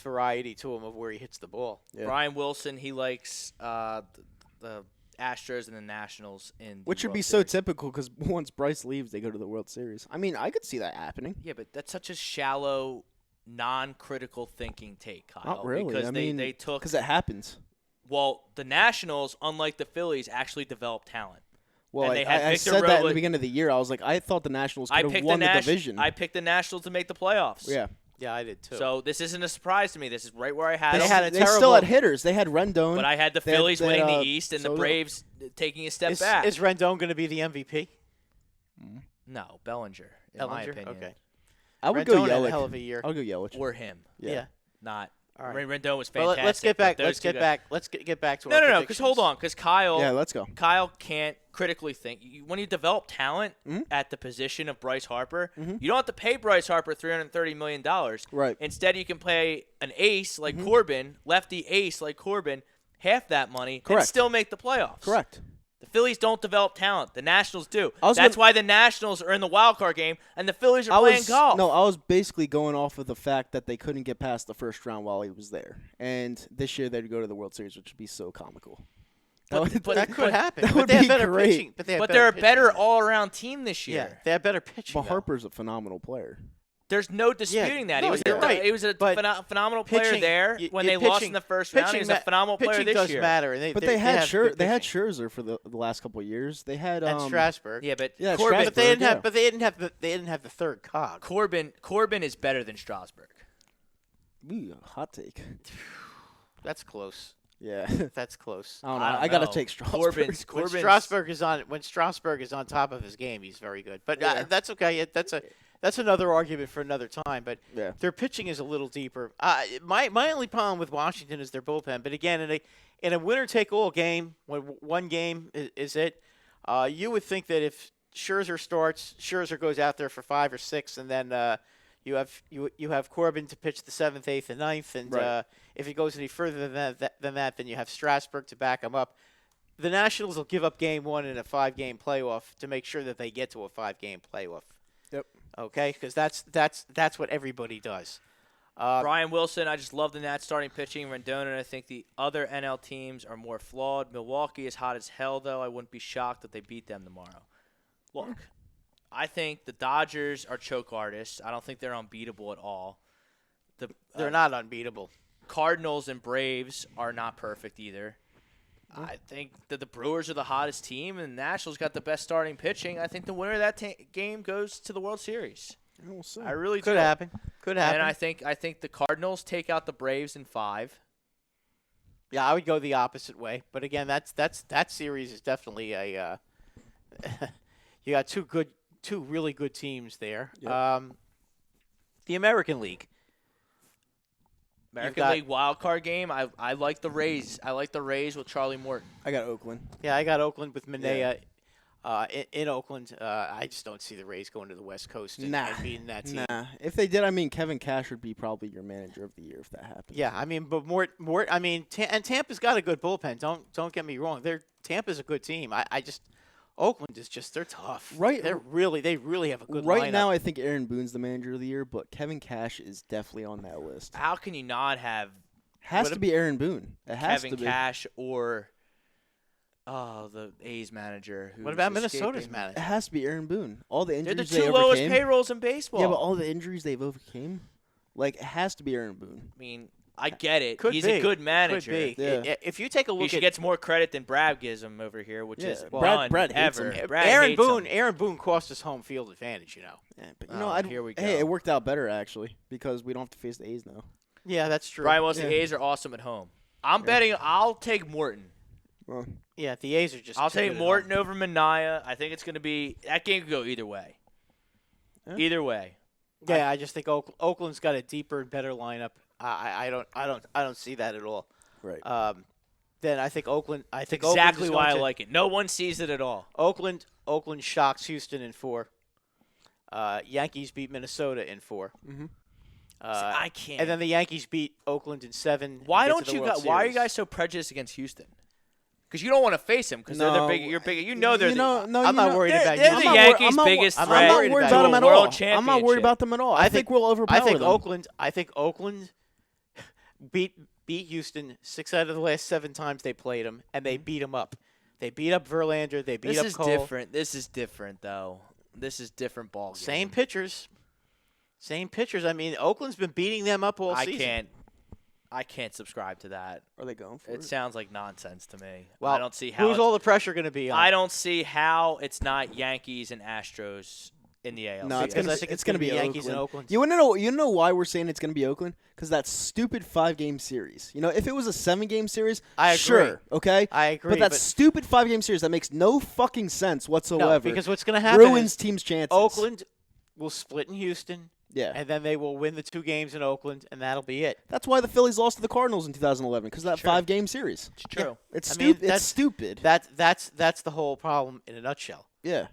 variety to him of where he hits the ball. Yeah. Brian Wilson, he likes the Astros and the Nationals in the which would World be so Series. typical because once Bryce leaves, they go to the World Series. I mean, I could see that happening. Yeah, but that's such a shallow, non-critical thinking take, Kyle. Not really. Because I they mean, took because it happens. the Nationals, unlike the Phillies, actually developed talent. Well, And they had I Victor said that in Robles- the beginning of the year. I was like, I thought the Nationals I could have picked won the Nash- division. I picked the Nationals to make the playoffs. Yeah. Yeah, I did too. So this isn't a surprise to me. This is right where I had They them. had a They terrible. still had hitters. They had Rendon. But I had the They had- Phillies they had, winning the East and the Soto. Braves taking a step is, back. is Rendon going to be the MVP? No, Bellinger, in my Bellinger? opinion. Okay. I would Rendon go had a Yelich. hell of a year. I'll go Yelich. Or him. Yeah. Not. All right. Rendon was Well, fantastic. let's get but back. those Let's two get guys- back. Let's get back to No, our no, because predictions. hold on, because Yeah, let's go. Kyle can't critically think. When you develop talent Mhm. at the position of Bryce Harper, Mhm. you don't have to pay Bryce Harper $330 million. Right. Instead, you can pay an ace like Corbin, lefty ace like Corbin, half that money, and Correct. still make the playoffs. Correct. The Phillies don't develop talent. The Nationals do. I was That's gonna- why the Nationals are in the wild card game, and the Phillies are playing golf. No, I was basically going off of the fact that they couldn't get past the first round while he was there. And this year they'd go to the World Series, which would be so comical. But That could happen. that But would they have be better great. pitching. But they're a pitching, better though. all-around team this year. Yeah, they have better pitching. But though. Harper's a phenomenal player. There's no disputing that. no, He was you're right. He was a But phenomenal player pitching- there when they lost in the first round. He was a phenomenal player pitching this does year. matter. And But they had have good they had pitching. Scherzer for the last couple of years. They had and Strasburg. Yeah, but Yeah, Corbin, But they didn't yeah. have. But they didn't have the third cog. Corbin is better than Strasburg. Ooh, hot take. That's close. Yeah. That's close. I don't know. I don't I got to know. take Strasburg. When Strasburg is on top of his game, he's very good. But Yeah. that's okay. That's another argument for another time. But Yeah. their pitching is a little deeper. My only problem with Washington is their bullpen. But again, in a winner-take-all game, when one game is it, you would think that if Scherzer starts, Scherzer goes out there for 5 or 6, and then you have Corbin to pitch the 7th, 8th, and 9th, and Right. if he goes any further than that, then you have Strasburg to back him up. The Nationals will give up game 1 in a 5-game playoff to make sure that they get to a 5-game playoff. Yep. Okay, because that's what everybody does. Brian Wilson, I just love the Nats starting pitching. Rendon, and I think the other NL teams are more flawed. Milwaukee is hot as hell, though. I wouldn't be shocked if they beat them tomorrow. Look, I think the Dodgers are choke artists. I don't think they're unbeatable at all. They're not unbeatable. Cardinals and Braves are not perfect either. I think that the Brewers are the hottest team, and the Nationals got the best starting pitching. I think the winner of that game goes to the World Series. We'll see. I really Could do. happen. Could happen. And I think the Cardinals take out the Braves in 5. Yeah, I would go the opposite way. But again, that series is definitely a. You got two really good teams there. Yep. The American League. American League wild card game. I like the Rays. I like the Rays with Charlie Morton. I got Oakland. Yeah, I got Oakland with Minea. In Oakland, I just don't see the Rays going to the West Coast and beating that team. Nah. If they did, I mean, Kevin Cash would be probably your manager of the year if that happened. Yeah, I mean, but I mean, and Tampa's got a good bullpen. Don't get me wrong. Tampa's a good team. I just Oakland is just they're tough. Right. They really have a good Right lineup. now, I think Aaron Boone's the manager of the year, but Kevin Cash is definitely on that list. How can you not have Has to be Aaron Boone. It has Kevin to be. Cash or the A's manager? What about who's Minnesota's escaping? It manager? has to be Aaron Boone. All the They're the injuries they two lowest overcame. payrolls in baseball. Yeah, but all the injuries they've overcame, like, it has to be Aaron Boone. I mean, I get it. Could He's be. a good manager. Could be. Yeah. If you take a He look should at get more credit than Brad gives him over here, which is Brad none hates ever. him. Brad Aaron hates Boone, him. Aaron Boone cost us home field advantage. You know. Yeah, but Here we go. Hey, it worked out better actually because we don't have to face the A's now. Yeah, that's true. Brian Wilson, the Yeah. A's are awesome at home. I'm betting. I'll take Morton. Well, Yeah, the A's are just. I'll too take good at Morton home. over Minaya. I think it's going to be that game could go either way. Yeah. Either way. Yeah, I just think Oakland's got a deeper and better lineup. I don't see that at all. right. Then I think Oakland. I think Exactly Oakland is why I going to- like it. No one sees it at all. Oakland shocks Houston in 4. Yankees beat Minnesota in 4. Mm-hmm. I can't. And then the Yankees beat Oakland in 7. and Why get to don't the you World guys? Why are you Series. guys so prejudiced against Houston? Because you don't want to face them. Because they're No, the big. You're big. You know they're you know, no, I'm you not know- worried they're, about they're you. the I'm not wor- Yankees' I'm not- biggest I'm threat. not I'm not worried worried about about you. them at World all. I'm not championship. worried about them at all. I think we'll overpower I think them. Oakland beat Houston 6 out of the last 7 times they played them, and they beat them up. They beat up Verlander. They beat This up is Cole. different. This is different, though. This is different ball. Game. Same pitchers. I mean, Oakland's been beating them up all season. I can't subscribe to that. Are they going for It it? sounds like nonsense to me. Well, I don't see how. Who's all the pressure going to be on? I don't see how it's not Yankees and Astros in the ALCS. No, it's Because gonna I think it's gonna be Yankees Oakland. and Oakland. You wanna know why we're saying it's gonna be Oakland? Because that stupid 5-game series. You know, if it was a 7-game series, I agree. sure, okay. I agree, But that but- stupid 5-game series that makes no fucking sense No, whatsoever. because what's going to happen ruins is teams' chances. Oakland will split in Houston, Yeah. and then they will win the 2 games in Oakland, and that'll be it. That's why the Phillies lost to the Cardinals in 2011 because of that Sure. 5-game series. True. It's I mean, stupid. It's stupid. That's the whole problem in a nutshell. Yeah.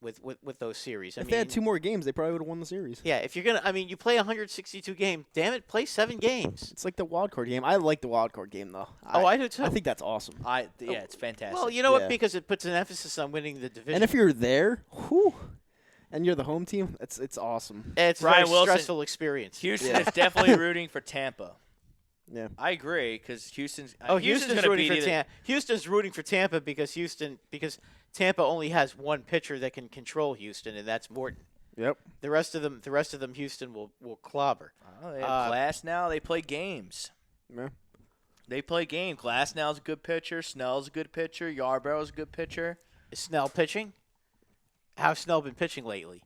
with those series. If they had 2 more games, they probably would have won the series. Yeah, if you're gonna, you play 162 games. Damn it, play 7 games. It's like the wild card game. I like the wild card game though. I do too. I think that's awesome. It's fantastic. Well, you know what? Yeah. Because it puts an emphasis on winning the division. And if you're there, whew, and you're the home team, it's awesome. it's a Brian very Wilson, stressful experience. Houston is definitely rooting for Tampa. Yeah. I agree because Houston's Houston's gonna rooting beat for either- Tampa. Houston's rooting for Tampa because Tampa only has one pitcher that can control Houston, and that's Morton. Yep. The rest of them, Houston will clobber. Oh, they have Glass now. They play games. Yeah. They play game. Glass now's a good pitcher. Snell's a good pitcher. Yarborough's a good pitcher. Is Snell pitching? How's Snell been pitching lately?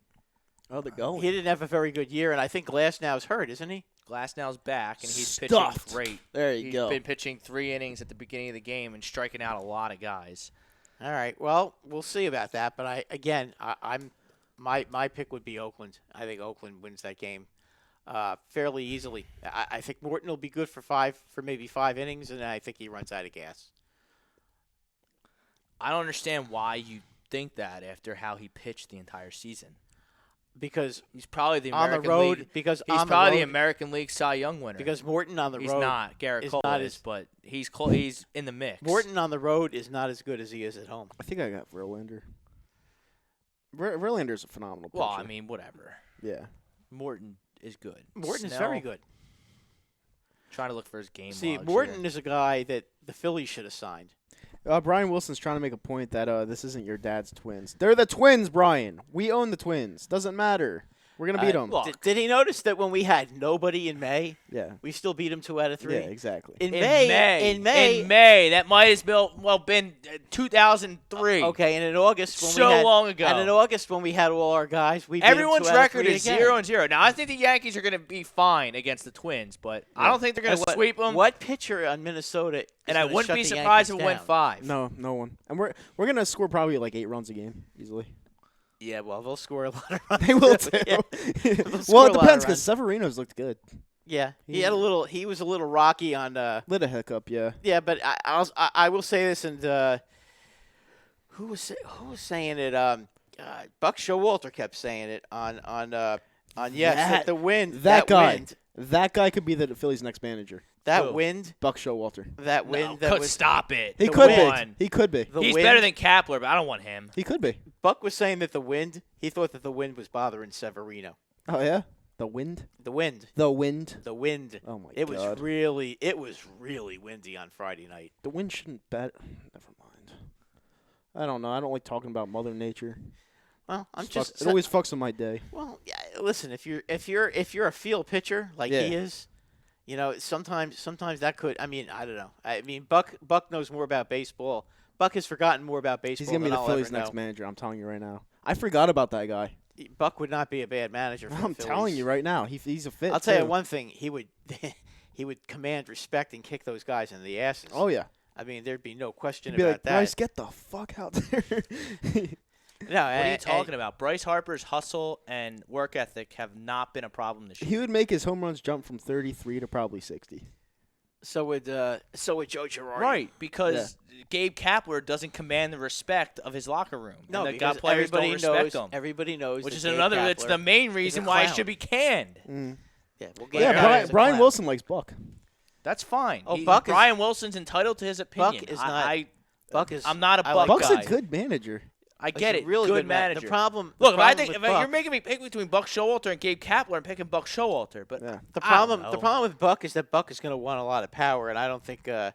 Oh, they're going. He didn't have a very good year, and I think Glasnow's hurt, isn't he? Glasnow's back, and he's Stuffed. pitching great. There you He's go. been pitching 3 innings at the beginning of the game and striking out a lot of guys. All right. Well, we'll see about that. But my pick would be Oakland. I think Oakland wins that game fairly easily. I think Morton will be good for maybe 5 innings, and I think he runs out of gas. I don't understand why you think that after how he pitched the entire season. Because He's probably the on American the road, League. because He's on probably the the road, American League Cy Young winner. because Morton on the he's road not. Garrett is Cole not is, as- but he's in the mix. Morton on the road is not as good as he is at home. I think I got Verlander. Verlander's a phenomenal pitcher. Well, I mean, whatever. yeah. Morton is good. Morton is Snell, very good. Trying to look for his game. See, logs Morton here. is a guy that the Phillies should have signed. Brian Wilson's trying to make a point that this isn't your dad's twins. They're the twins, Brian. We own the twins. Doesn't matter. We're going to beat them. well, Did he notice that when we had nobody in May, yeah. we still beat them 2 out of 3? Yeah, exactly. In May, that might as been 2003. Okay, and in August when So we had, long ago. And in August when we had all our guys, we beat 'em Everyone's 2 out of record 3 is again. 0-0. Now I think the Yankees are going to be fine against the Twins, but I don't think they're going And to sweep them. What pitcher on Minnesota? Is And I gonna wouldn't shut be the surprised if Yankees it went down? 5. No one. And we're going to score probably like 8 runs a game easily. Yeah, well, they'll score a lot of runs. They will too. Yeah. Well, score a it lot of depends because runs. Severino's looked good. Yeah, he had a little. He was a little rocky on. Lit a hiccup, yeah. Yeah, but I will say this, and who was saying it? Buck Showalter kept saying it on that the wind. That guy. Wind, That guy could be the Phillies' next manager. that Who? wind. Buck Showalter. That wind. That was. Stop it. He The could wind. be. He could be. The He's wind. better than Kapler, but I don't want him. He could be. Buck was saying that the wind. He thought that the wind was bothering Severino. Oh yeah. The wind. The wind. The wind. The wind. Oh my It god. was really windy on Friday night. The wind shouldn't bet. Never mind. I don't know. I don't like talking about Mother Nature. Well, I'm It just. it always fucks with my day. Well, yeah, listen. If you're a field pitcher like Yeah. he is, you know, sometimes that could. I mean, I don't know. I mean, Buck knows more about baseball. Buck has forgotten more about baseball. He's gonna be than the I'll Phillies' ever next know. manager. I'm telling you right now. I forgot about that guy. Buck would not be a bad manager. For I'm the telling Phillies. you right now. He's a fit. I'll tell you too. one thing. He would he would command respect and kick those guys in the asses. Oh yeah. I mean, there'd be no question He'd be about like, that. Bryce, get the fuck out there. No, What are you talking about? Bryce Harper's hustle and work ethic have not been a problem this year. He would make his home runs jump from 33 to probably 60. So would Joe Girardi. Right, because Gabe Kapler doesn't command the respect of his locker room. No, and the because players don't everybody respect knows. him. Everybody knows. Which that is Gabe another. It's Kapler the main is a reason why it clown. should be canned. Yeah, well, Yeah, Gabe Kapler is a Brian clown. Wilson likes Buck. That's fine. Oh, Buck is- Brian Wilson's entitled to his opinion. Buck is not. Buck is. I'm not a I Buck like Buck's guy. a good manager. I get He's it. a really good man- manager. The problem. Look, the problem if with you're Buck- making me pick between Buck Showalter and Gabe Kapler, I'm picking Buck Showalter. But Yeah. The I problem, don't the know. problem with Buck is that Buck is going to want a lot of power, and I don't think that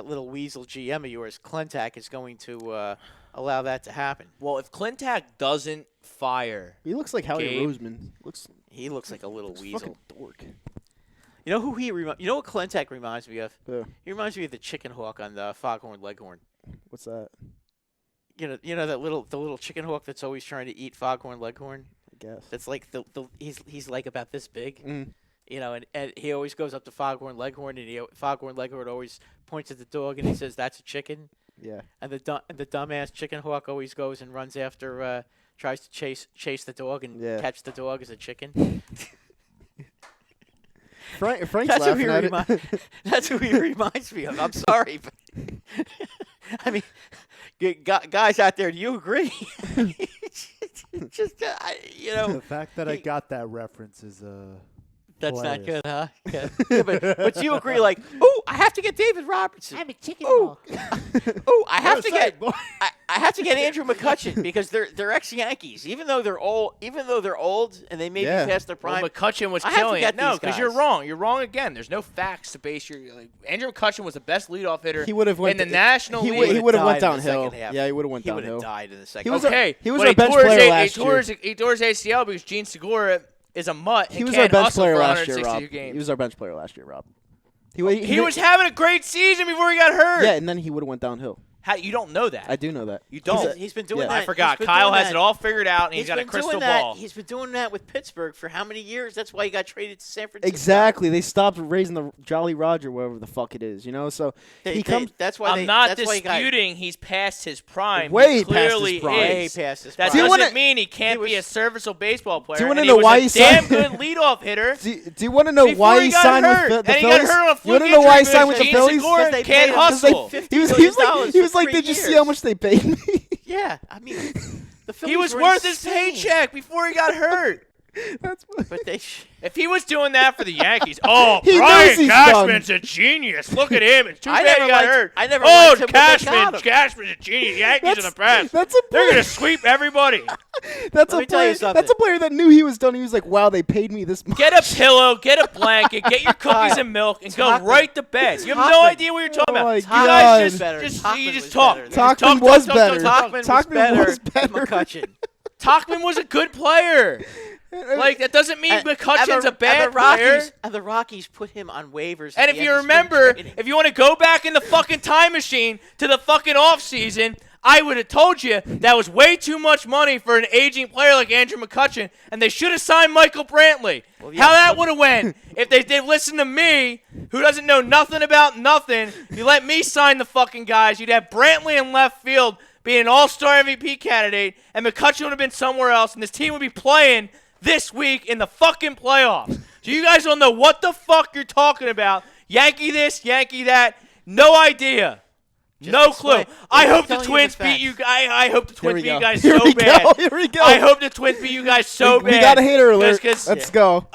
little weasel GM of yours, Clentak, is going to allow that to happen. Well, if Clintac doesn't fire, He looks like Howie Gabe. Roseman. He looks like a little weasel. Fucking dork. You know who you know what Clentak reminds me of? Yeah. He reminds me of the chicken hawk on the Foghorn Leghorn. What's that? You know the little chicken hawk that's always trying to eat Foghorn Leghorn. I guess. That's like he's like about this big. Mm. You know, and he always goes up to Foghorn Leghorn, and Foghorn Leghorn always points at the dog, and he says, "That's a chicken." Yeah. And the dumbass chicken hawk always goes and runs after, tries to chase the dog and Yeah. catch the dog as a chicken. Frank's That's who, laughing at it. that's who he reminds me of. I'm sorry, but I mean, Guys out there, do you agree? The fact that I got that reference is That's hilarious. not good, huh? Yeah, but you agree, like, oh, I have to get David Robertson. I'm a chicken ball. Oh, I have to get I have to get Andrew McCutchen because they're ex-Yankees. Even though they're old, and they may be past their prime. Well, McCutchen was I have to killing get it. No, these because you're guys. wrong. You're wrong again. There's no facts to base your Andrew McCutchen was the best leadoff hitter He would have went in the National He League. would have went died in the downhill. second half. Yeah, he would have went He would downhill. have died in the second. He was half. Okay, he was but our bench tore his player A- last year. He tore his ACL because Gene Segura is a mutt and He was can't our bench hustle player for last year, 162 Rob. games. He was our bench player last year, Rob. He was having a great season before he got hurt. Yeah, and then he would have went downhill. How, you don't know that. I do know that. You don't. He's been doing Yeah. that. I forgot. He's been Kyle doing has that. it all figured out, and he's got a been crystal doing that. ball. He's been doing that with Pittsburgh for how many years? That's why he got traded to San Francisco. Exactly. They stopped raising the Jolly Roger, whatever the fuck it is, So he comes. That's why I'm not that's why he got disputing he's past his prime. Way He past his clearly prime. way is. past his That prime. doesn't mean he can't be a serviceable baseball player. Do you wanna and know he why was he a damn signed- good leadoff hitter? Do you want to know Before why he he got signed hurt, with the and he Phillies? got hurt on a You fluke want to know why he injury signed with the because Phillies? Segura They can't paid him hustle. He was $50 like, for did you 3 see how much they paid me? Yeah, I mean, the Phillies He was were worth his insane. paycheck before he got hurt. That's what. But they. If he was doing that for the Yankees, oh, He knows Brian he's Cashman's a genius. Look at him. It's too I bad never he got liked- hurt. I never oh, liked him when they got him. Cashman's a genius. Yankees in the press. That's a They're player. going to sweep everybody. That's Let a me tell you player. something. That's a player that knew he was done. He was like, "Wow, they paid me this much." Get a pillow, get a blanket, get your cookies Kyle, and milk, and Talkman- go right to bed. You have no Talkman- idea what you're talking Oh about. my You God. guys Better. just Talkman you just was talk. better. You just Talkman talk, was talk, better. talk, Talkman talk. was better better. than McCutchen. Talkman was a good player. Like, that doesn't mean McCutchen's a bad and the Rockies, player. And the Rockies put him on waivers. And at if the you end of spring remember, training. if you want to go back in the fucking time machine to the fucking offseason, I would have told you that was way too much money for an aging player like Andrew McCutchen, and they should have signed Michael Brantley. Well, yeah. How that would have went if they did listen to me, who doesn't know nothing about nothing. You let me sign the fucking guys. You'd have Brantley in left field being an all-star MVP candidate, and McCutchen would have been somewhere else, and this team would be playing this week in the fucking playoffs. So you guys don't know what the fuck you're talking about. Yankee this, Yankee that. No idea. No explain. clue. I hope the telling you Twins the beat facts. you. I hope the Twins we beat go. you guys Here so we bad. go. Here we go. I hope the Twins beat you guys so bad. We got a hater alert. 'Cause- Let's go.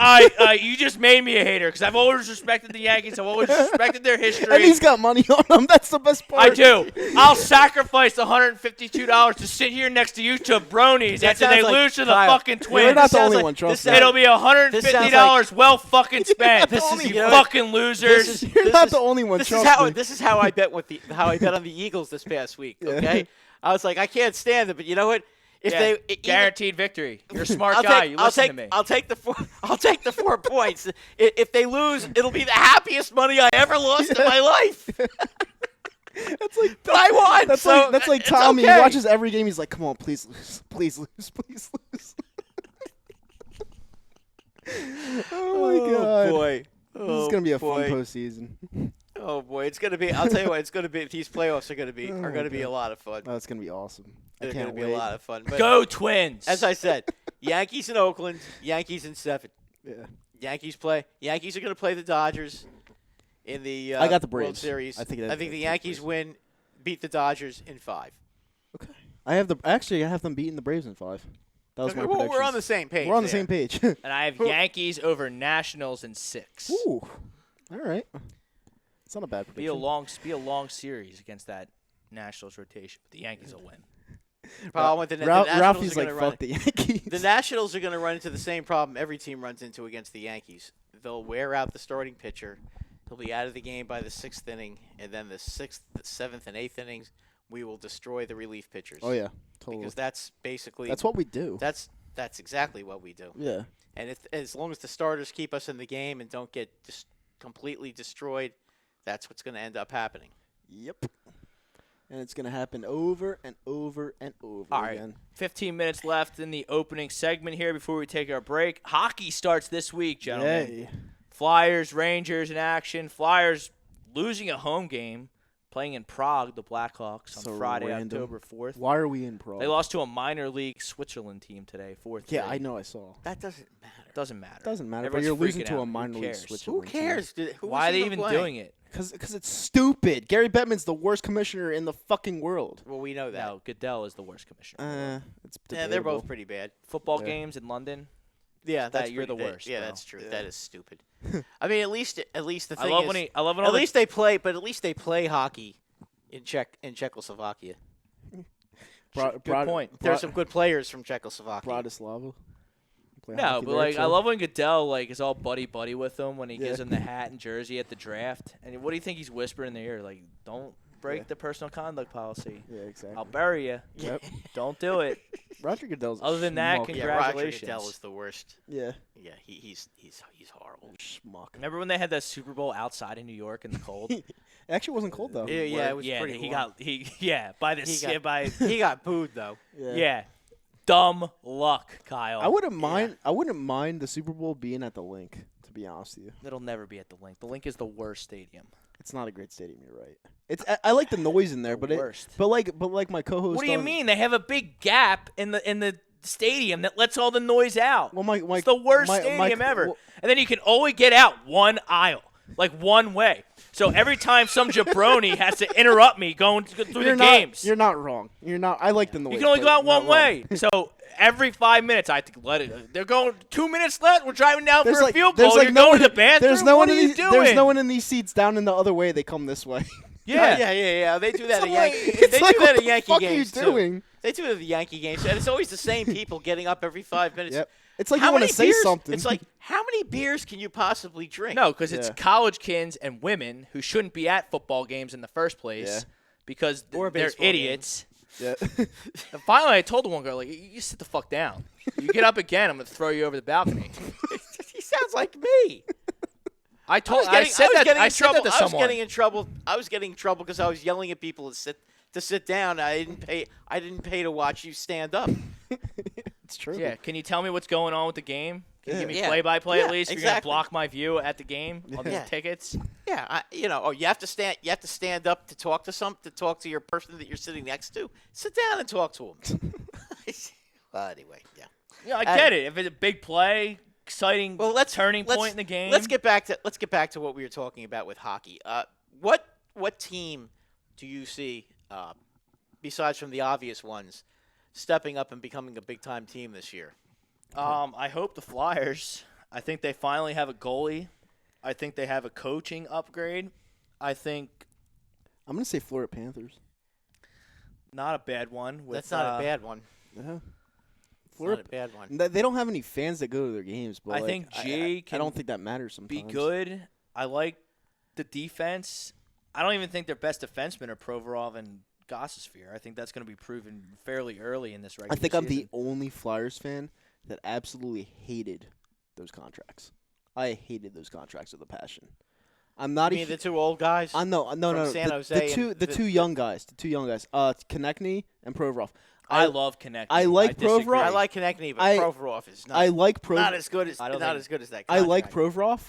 you just made me a hater because I've always respected the Yankees. I've always respected their history. And he's got money on him. That's the best part. I do. I'll sacrifice the $152 to sit here next to you jabronis That after they sounds like lose to the Kyle. fucking We're Twins. not the sounds only like- one. Trust this me. sounds- It'll be $150 well fucking spent. This is- you you know what? fucking losers. You're not the only one. This Trust is how me. this is how I bet on the Eagles this past week. Okay, I was like, I can't stand it, but you know what? If Yeah, they even- guaranteed victory. You're a smart I'll guy. take, You I'll listen take, to me. I'll take the 4. I'll take the 4 points. If they lose, it'll be the happiest money I ever lost in my life. That's like. But I won. That's so like it's Tommy. okay. He watches every game. He's like, "Come on, please lose, please lose, please lose." Oh my god, boy. this is gonna be a boy. fun postseason. Oh boy, it's gonna be. I'll tell you what, it's gonna be. These playoffs are gonna be Oh my a God. lot of fun. Oh, it's gonna be awesome. I They're can't gonna wait. be a lot of fun. But Go Twins. as I said, Yankees in Oakland, Yankees in 7. Yeah. Yankees are going to play the Dodgers in the I got the World Braves. Series. I think the that's Yankees beat the Dodgers in 5. Okay. I have them beating the Braves in 5. That was my Well, prediction. we're on the same page. We're on the there. same page. And I have Yankees over Nationals in 6. Ooh. All right. It's not a bad Be a prediction. long series against that Nationals rotation, but the Yankees will win. Problem with the Nationals Ralphie's are like, gonna run fuck the Yankees. The Nationals are going to run into the same problem every team runs into against the Yankees. They'll wear out the starting pitcher. He'll be out of the game by the 6th inning, and then the 6th, the 7th, and 8th innings, we will destroy the relief pitchers. Oh yeah, totally. Because that's basically That's what we do. that's exactly what we do. Yeah. And as long as the starters keep us in the game and don't get completely destroyed, that's what's going to end up happening. Yep. And it's gonna happen over and over and over All right, again. 15 minutes left in the opening segment here before we take our break. Hockey starts this week, gentlemen. Yay. Flyers, Rangers in action. Flyers losing a home game playing in Prague, the Blackhawks, on So Friday, random. October 4th. Why are we in Prague? They lost to a minor league Switzerland team today, 4-3. Yeah, I know. I saw. That doesn't matter. Doesn't matter. Doesn't matter. Everyone's but you're losing freaking to out. a Who minor league cares? Switzerland. Who cares? Why are they even doing it? Because it's stupid. Gary Bettman's the worst commissioner in the fucking world. Well, we know that. No, Goodell is the worst commissioner. It's Yeah, they're debatable. both pretty bad. Football Yeah. games in London. Yeah, that's you're the pretty- worst, Yeah, bro. that's true. Yeah. That is stupid. I mean, at least the thing I love is, when I love when at all the least they play, but at least they play hockey in Czechoslovakia. Good point. There's some good players from Czechoslovakia. Bratislava. Play No, hockey but there, like I too. love when Goodell is all buddy with him when he gives Yeah. him the hat and jersey at the draft. And what do you think he's whispering in their ear? Like, don't break Yeah. the personal conduct policy. Yeah, exactly. I'll bury you. Yep. Don't do it. Roger Goodell's. a Other than that, schmuck. Yeah, Roger Congratulations. Goodell is the worst. Yeah. Yeah, he's horrible. Schmuck. Remember when they had that Super Bowl outside in New York in the cold? It actually wasn't cold though. Yeah, it was yeah, pretty he warm. got by the He skin got- by He got booed though. yeah. Dumb luck, Kyle. I wouldn't mind. I wouldn't mind the Super Bowl being at the Link. To be honest with you, It'll never be at the Link. The Link is the worst stadium. it's not a great stadium. You're right. It's. I like the noise in there, but worst. but like my co-host. What do you on- mean? They have a big gap in the stadium that lets all the noise out. Well, my It's the worst stadium ever. And then you can only get out one aisle, like one way. So every time some jabroni has to interrupt me going through the games, You're not wrong. You're not. I like the noise. you can only but go out you're not one wrong. way. So every 5 minutes, I have to let it. They're going 2 minutes left. We're driving down There's for like a field there's goal. like You're no going one. to the bathroom. There's no what one are in you these. doing? There's no one in these seats down in the other way. They come this way. Yeah. Yeah. They do that at It's like- Yankee. it's They like, do that what at Yankee the fuck games are you too. doing? They do it at the Yankee games, and it's always the same people getting up every 5 minutes. Yep. It's like How you want many to say beers? something. It's like, how many beers can you possibly drink? No, because it's Yeah. college kids and women who shouldn't be at football games in the first place Yeah. because Or they're baseball idiots. yeah. And finally, I told the one girl, like, you sit the fuck down. You get up again, I'm going to throw you over the balcony. He sounds like me. I I was said that getting I in said trouble. that to I was someone. getting in trouble. I was getting in trouble because I was yelling at people to sit down. I didn't pay to watch you stand up. It's true. Yeah, can you tell me what's going on with the game? Can you give me Yeah. play-by-play at Yeah, least? If you're going to exactly. block my view at the game on these Yeah. tickets? Yeah, you have to stand. You have to stand up to talk to your person that you're sitting next to. Sit down and talk to him. Well, anyway, yeah. Yeah, I get it. If it's a big play, exciting Well, turning point in the game. Let's get back to what we were talking about with hockey. What team do you see besides from the obvious ones stepping up and becoming a big time team this year? I hope the Flyers. I think they finally have a goalie. I think they have a coaching upgrade. I think I'm gonna say Florida Panthers. not a bad one. With, That's not a bad one. Yeah. It's not a bad one. They don't have any fans that go to their games, but I like, think G I can don't think that matters be sometimes. good. I like the defense. I don't even think their best defensemen are Provorov and Gossesphere. I think that's going to be proven fairly early in this regular I think I'm season. the only Flyers fan that absolutely hated those contracts. I hated those contracts with a passion. I'm not You mean even. the two old guys? No. from San the, Jose the and two the young guys. The two young guys. Konechny and Provorov. I love Konechny. I like disagree. Provorov. I like Konechny, but I- Provorov is not. I like Provorov. not as good as I don't not think- as good as that. I like contract. Provorov,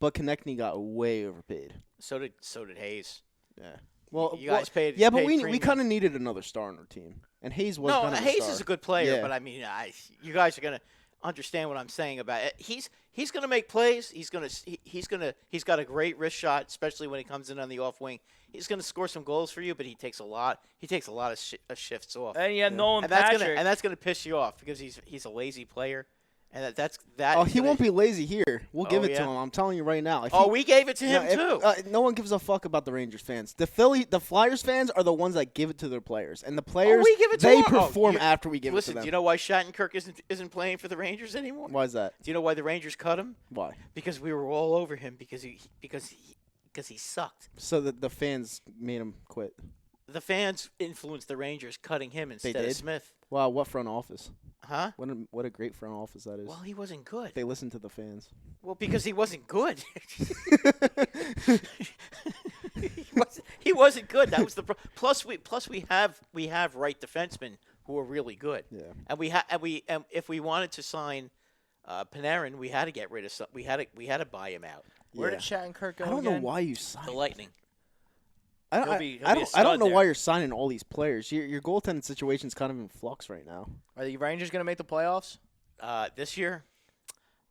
but Konechny got way overpaid. So did Hayes. Yeah. Well, You guys paid. Yeah, but paid we premium. kind of needed another star on our team, and Hayes was No, kind of Hayes star. is a good player, Yeah. but I mean, you guys are gonna understand what I'm saying about it. He's gonna make plays. He's got a great wrist shot, especially when he comes in on the off wing. He's gonna score some goals for you, but he takes a lot of shifts off, And you have Nolan and that's Patrick. gonna piss you off because he's a lazy player, and that's that. Oh, is he gonna- won't be lazy here. We'll give Oh, it to yeah? him. I'm telling you right now. If Oh, he- we gave it to him too. No one gives a fuck about the Rangers fans. The Flyers fans are the ones that give it to their players, and the players we give it to they our- perform you- after we give Listen, it to them. do you know why Shattenkirk isn't playing for the Rangers anymore? Why is that? Do you know why the Rangers cut him? Why? Because we were all over him because he sucked. So that the fans made him quit. The fans influenced the Rangers cutting him instead of did? Smith. Wow, what front office? Huh? What a great front office that is. Well, he wasn't good. They listen to the fans. Well, because he wasn't good. he wasn't good. That was the plus we have right defensemen who are really good. Yeah. And if we wanted to sign Panarin, we had to get rid of some. We had to buy him out. Where Yeah. did Shattenkirk go I don't know again? why you signed. The Lightning. I He'll don't, be I a don't, I stud don't know there. why you're signing all these players. Your goaltending situation's kind of in flux right now. Are the Rangers going to make the playoffs? This year,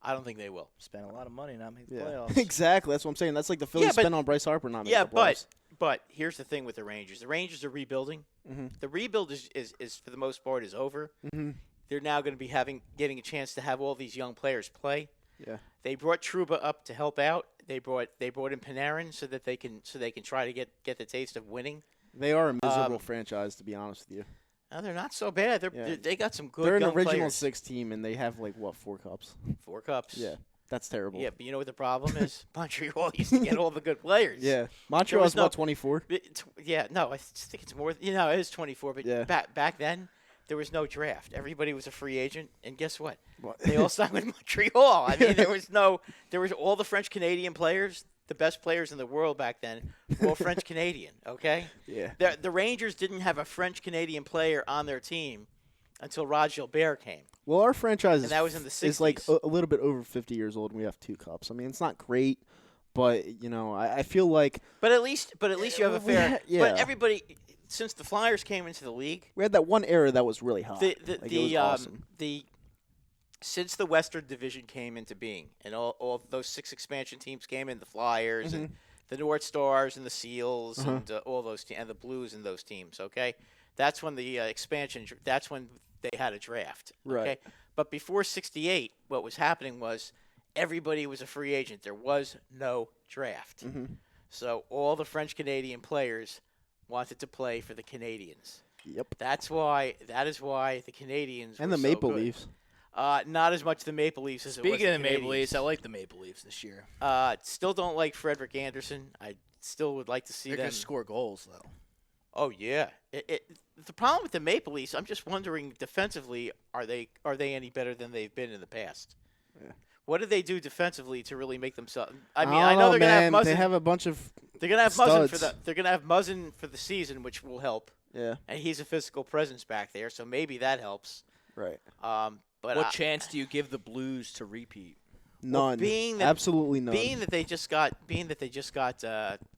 I don't think they will. Spend a lot of money not make the Yeah, playoffs. exactly. That's what I'm saying. That's like the Phillies but- spend on Bryce Harper not making Yeah, the playoffs. but here's the thing with the Rangers. The Rangers are rebuilding. Mhm. The rebuild is for the most part is over. Mhm. They're now going to be getting a chance to have all these young players play. Yeah. They brought Trouba up to help out. They brought in Panarin so that they can try to get the taste of winning. They are a miserable franchise, to be honest with you. No, they're not so bad. Yeah. They got some good. They're an young original players. 6 team, and they have like what 4 cups. 4 cups. Yeah, that's terrible. Yeah, but you know what the problem is? Montreal used to get all the good players. Yeah, Montreal's no- about 24. Yeah, no, I think it's more. You know, it is 24. But Yeah. back then, there was no draft. Everybody was a free agent, and guess what? What? They all signed with Montreal. I mean, there was all the French Canadian players, the best players in the world back then, were all French Canadian. Okay. Yeah. The Rangers didn't have a French Canadian player on their team until Rod Gilbert came. Well, our franchise And that was in the is like 60s. a little bit over 50 years old, and we have 2 cups. I mean, it's not great, but you know, I feel like But at least you have a we fair. had- yeah. But everybody, since the Flyers came into the league, we had that one era that was really hot. Like, it was awesome. Since the Western Division came into being, and all those 6 expansion teams came in, the Flyers and the North Stars and the Seals and all those and the Blues and those teams. Okay, that's when the expansion. That's when they had a draft. Right. Okay, but before '68, what was happening was everybody was a free agent. There was no draft, so all the French Canadian players wanted to play for the Canadians. Yep. That is why the Canadians And were the so Maple good. Leafs. Not as much the Maple Leafs as it was Speaking the of the Maple Canadiens. Leafs, I like the Maple Leafs this year. Still don't like Frederick Anderson. I still would like to see They're them. going to score goals, though. Oh yeah. The problem with the Maple Leafs, I'm just wondering defensively, are they any better than they've been in the past? Yeah. What did they do defensively to really make themselves? I mean, don't I know they're gonna man. have Muzzin. They have a bunch of They're gonna have Muzzin studs. they're gonna have Muzzin for the season, which will help. yeah, And he's a physical presence back there, so maybe that helps. right. But What chance do you give the Blues to repeat? None. being that- Absolutely none. being that they just got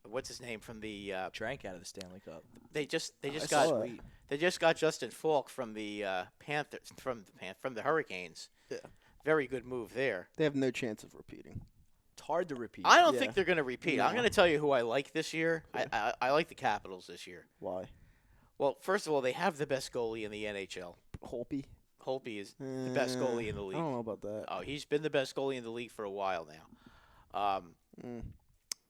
what's his name from the Drank out of the Stanley Cup. they just I got saw that. they just got Justin Falk from the Panthers from the Hurricanes. Yeah. Very good move there. They have no chance of repeating. It's hard to repeat. I don't Yeah. think they're going to repeat. I'm No. going to tell you who I like this year. Yeah. I like the Capitals this year. Why? Well, first of all, they have the best goalie in the NHL. Holpe. Holtby is the best goalie in the league. I don't know about that. Oh, he's been the best goalie in the league for a while now. Mm.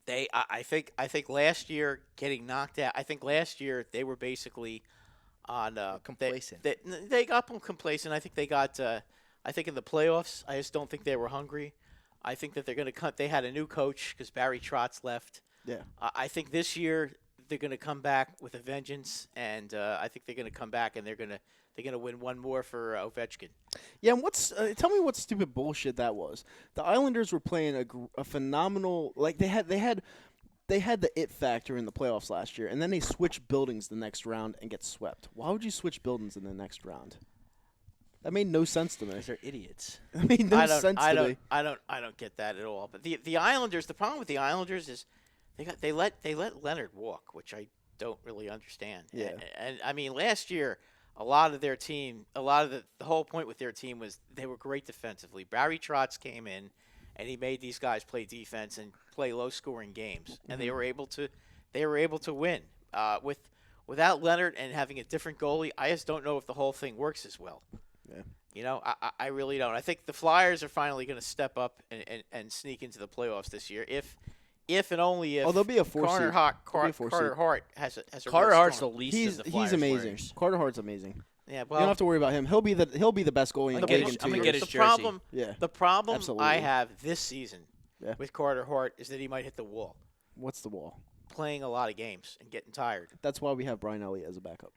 I think last year getting knocked out. I think last year they were basically on Complacent. They got complacent. I think they got. I think in the playoffs, I just don't think they were hungry. I think that they're going to cut. They had a new coach because Barry Trotz left. Yeah. I think this year they're going to come back with a vengeance, and I think they're going to come back and they're going to win one more for Ovechkin. Yeah, and tell me what stupid bullshit that was. The Islanders were playing a phenomenal, like they had the it factor in the playoffs last year, and then they switched buildings the next round and get swept. Why would you switch buildings in the next round? That made no sense to me. Because they're idiots. That made no sense to me. I don't get that at all. But the Islanders, the problem with the Islanders is they let Leonard walk, which I don't really understand. Yeah. And I mean, last year, a lot of their team, the whole point with their team was they were great defensively. Barry Trotz came in, and he made these guys play defense and play low-scoring games, and they were able to win. Without Leonard and having a different goalie, I just don't know if the whole thing works as well. Yeah. You know, I really don't. I think the Flyers are finally going to step up and sneak into the playoffs this year, if and only if. Oh, they'll be a 4 Carter seed. Hart, They'll be a 4 Carter seed. Hart has a Carter real Hart's the strong- least of the Flyers He's amazing. players. Carter Hart's amazing. Yeah, You well, don't have to worry about him. He'll be the best goalie in the league in 2 I'm gonna years. get his the jersey. problem. Yeah. The problem Absolutely. I have this season Yeah. with Carter Hart is that he might hit the wall, What's the wall? playing a lot of games and getting tired. That's why we have Brian Elliott as a backup.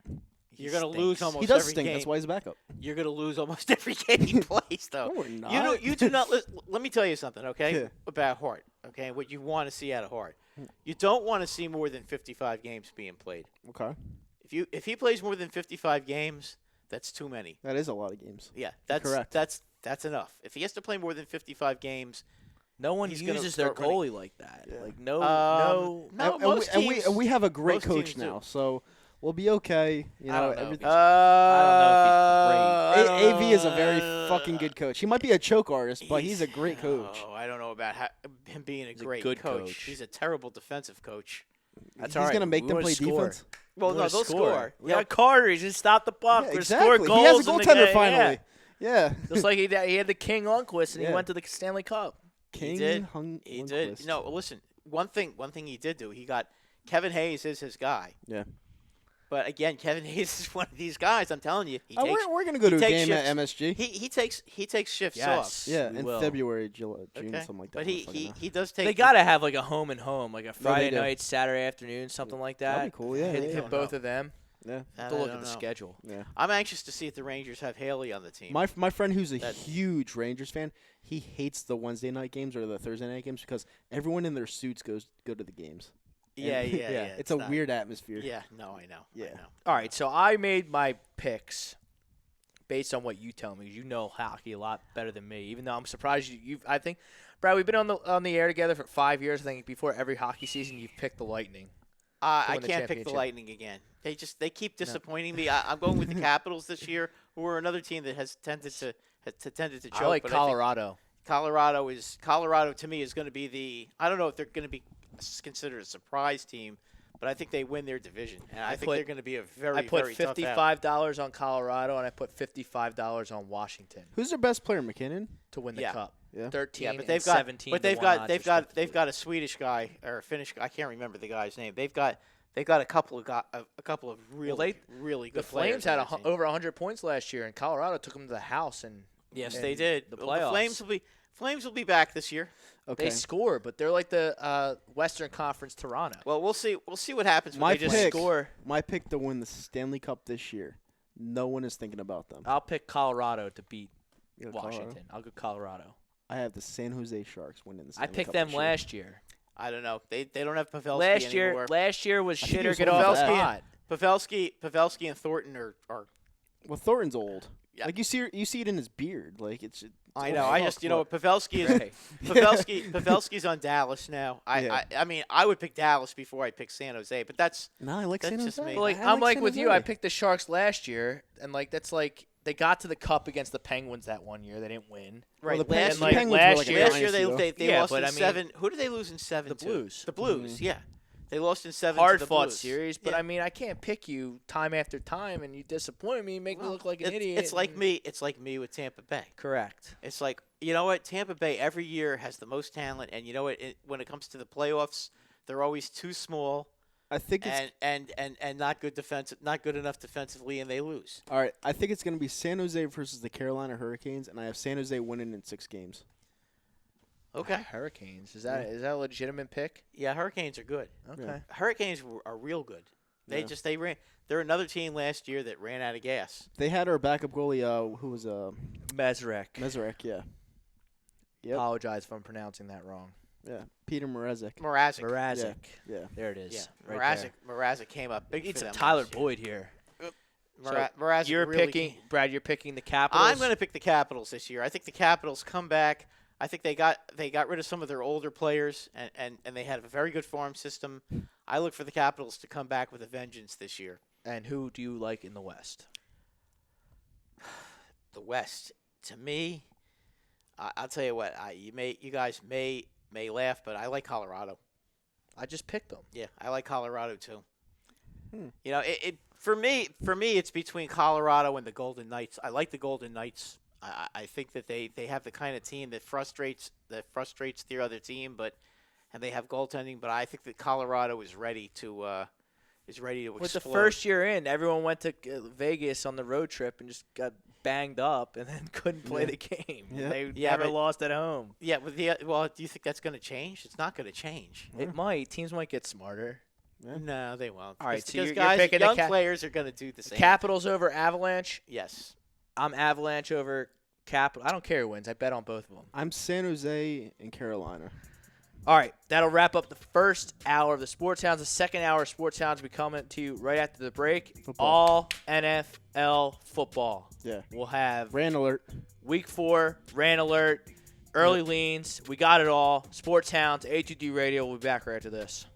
You're going to lose stinks. almost He does every stink. game. That's why he's a backup. You're going to lose almost every game he plays, though. No, we're not. You do not. Let me tell you something, okay? Yeah. About Hart, okay? What you want to see out of Hart, you don't want to see more than 55 games being played. Okay. If he plays more than 55 games, that's too many. That is a lot of games. Yeah, that's Correct. That's enough. If he has to play more than 55 games, No one He's gonna uses their start winning. goalie like that. Yeah. Like no. No, most teams. we have a great most coach teams do. now, so we'll be okay. You I know, don't know if everything. he's- I don't know if he's AV is a very fucking good coach. He might be a choke artist, but he's a great coach. Oh, I don't know about him being a He's a great good coach. coach. He's a terrible defensive coach. That's He's all right. gonna make We them wanna play score. defense. Well, We no, wanna they'll score. We got Carter. He's just stop the puck. Yeah, We're exactly. score goals. He has a in the goaltender game. finally. Yeah. Just like he had the King Lundqvist, and Yeah. he went to the Stanley Cup. King did. Hung He Lundqvist. did. No, listen. One thing he did do. He got Kevin Hayes is his guy. Yeah. But again, Kevin Hayes is one of these guys. I'm telling you, he Oh, takes we're gonna go to a takes game at shifts. MSG. he takes shifts Yes. off. Yeah, we in will. February, June, Okay. something like that. But I don't fucking know. he does take. They got to have like a home and home, like a Friday do. night, Saturday afternoon, something like that. That'd be cool. Yeah, Hit, yeah, hit yeah. both of them. Yeah. That To I look don't at the know. schedule. Yeah. I'm anxious to see if the Rangers have Haley on the team. My friend who's a That- huge Rangers fan, he hates the Wednesday night games or the Thursday night games because everyone in their suits go to the games. yeah, And- yeah. It's a not- weird atmosphere. Yeah, no, I know. Yeah. I know. All right, so I made my picks based on what you tell me. You know hockey a lot better than me, even though I'm surprised you. I think, Brad, we've been on the air together for 5 years. I think before every hockey season, you've picked the Lightning. I win the can't pick the championship. Lightning again. They keep disappointing me. I'm going with the Capitals this year, who are another team that has tended to choke. I like but Colorado. Colorado to me is going to be the. I don't know if they're going to be considered a surprise team, but I think they win their division, and I think put- they're going to be a very I put very tough out. $55 on Colorado, and I put $55 on Washington Who's their best player, McKinnon? to win the Yeah. cup. Yeah. 13 Yeah, but and they've got 17 but to they've 1 got odds they've got respectively. a Swedish guy or a Finnish. I can't remember the guy's name. They've got a couple of really really good The Flames players on had their team. over 100 points last year, and Colorado took them to the house, and Yes, in they did. The Well, playoffs. Flames will be back this year. Okay. They score, but they're like the Western Conference Toronto. Well, we'll see. We'll see what happens. When My they just pick. score. My pick to win the Stanley Cup this year. No one is thinking about them. I'll pick Colorado to beat You got Colorado? Washington. I'll go Colorado. I have the San Jose Sharks winning the I Stanley picked Cup them this year. last year. I don't know. They don't have Pavelski Last anymore. year was I think he shitter was get one of off the the best. pot. Pavelski and Thornton are Well, Thornton's old. Yeah. Like you see it in his beard. Like it's I old know. as I fuck, just what but- Pavelski is. Hey, Pavelski's on Dallas now. Yeah. I mean I would pick Dallas before I pick San Jose, but that's No, I like That's San just Jose. me. well, like I I'm like San with you. Jose. I picked the Sharks last year, and like that's like they got to the Cup against the Penguins that one year. They didn't win. right. the last Penguins- year, Penguins were last like a year- last year dynasty, though. they Yeah, lost but in I mean- 7. Who did they lose in 7 The to? Blues. The Blues. Yeah. They lost in 7 to Hard the fought Blues. series, but Yeah. I mean I can't pick you time after time, and you disappoint me, make me look like an idiot. It's like and- me. It's like me with Tampa Bay. Correct. It's like, you know what? Tampa Bay every year has the most talent, and you know what? When it comes to the playoffs, they're always too small I think it's and not good enough defensively, and they lose. all right. I think it's going to be San Jose versus the Carolina Hurricanes, and I have San Jose winning in 6 games. Okay. Hurricanes. Is that a legitimate pick? Yeah, Hurricanes are good. Okay. Hurricanes are real good. They Yeah. just they're another team last year that ran out of gas. They had our backup goalie, who was Mezrek. Mezarek. Yeah, Yep. Apologize if I'm pronouncing that wrong. yeah. Peter Mrazek. Mrazek. Mrazek. Yeah. There it is. Yeah. Right Mrazek came up big Need for some them Tyler last year. Boyd here. Mrazek You're really picking, came- Brad. You're picking the Capitals. I'm going to pick the Capitals this year. I think the Capitals come back. I think they got rid of some of their older players, and they had a very good farm system. I look for the Capitals to come back with a vengeance this year. And who do you like in the West? The West, to me, I'll tell you what. You guys may laugh, but I like Colorado. I just picked them. Yeah, I like Colorado too. Hmm. You know, for me, it's between Colorado and the Golden Knights. I like the Golden Knights. I think that they have the kind of team that frustrates the other team, and they have goaltending. But I think that Colorado is ready to explode. With the first year in, everyone went to Vegas on the road trip and just got banged up and then couldn't play the game. Yeah. They Yeah, never but- lost at home. Yeah, but do you think that's going to change? It's not going to change. It might. Teams might get smarter. Yeah. No, they won't. All right, Because so you're guys, picking the young players are going to do the same. Capitals over Avalanche. Yes. I'm Avalanche over Capital. I don't care who wins. I bet on both of them. I'm San Jose and Carolina. All right, that'll wrap up the first hour of the Sports Hounds. The second hour of Sports Hounds will be coming to you right after the break. Football. All NFL football. Yeah. We'll have Rand alert. Week 4, Ran Alert, early leans. We got it all. Sports Hounds, A2D Radio. We'll be back right after this.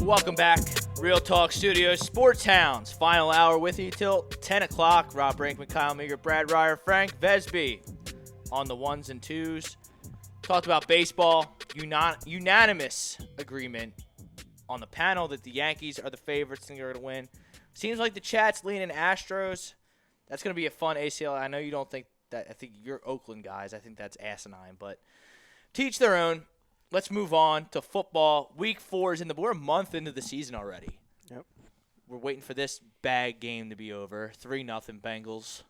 Welcome back. Real Talk Studios, Sports Hounds. Final hour with you till 10 o'clock. Rob Brinkman, Kyle Meager, Brad Ryer, Frank Vesby on the ones and twos. Talked about baseball. Unanimous agreement on the panel that the Yankees are the favorites and they're going to win. Seems like the chat's leaning Astros. That's going to be a fun ACL. I know you don't think that. I think you're Oakland guys. I think that's asinine, but teach their own. Let's move on to football. Week 4 is we're a month into the season already. Yep. We're waiting for this bag game to be over. 3-0 Bengals.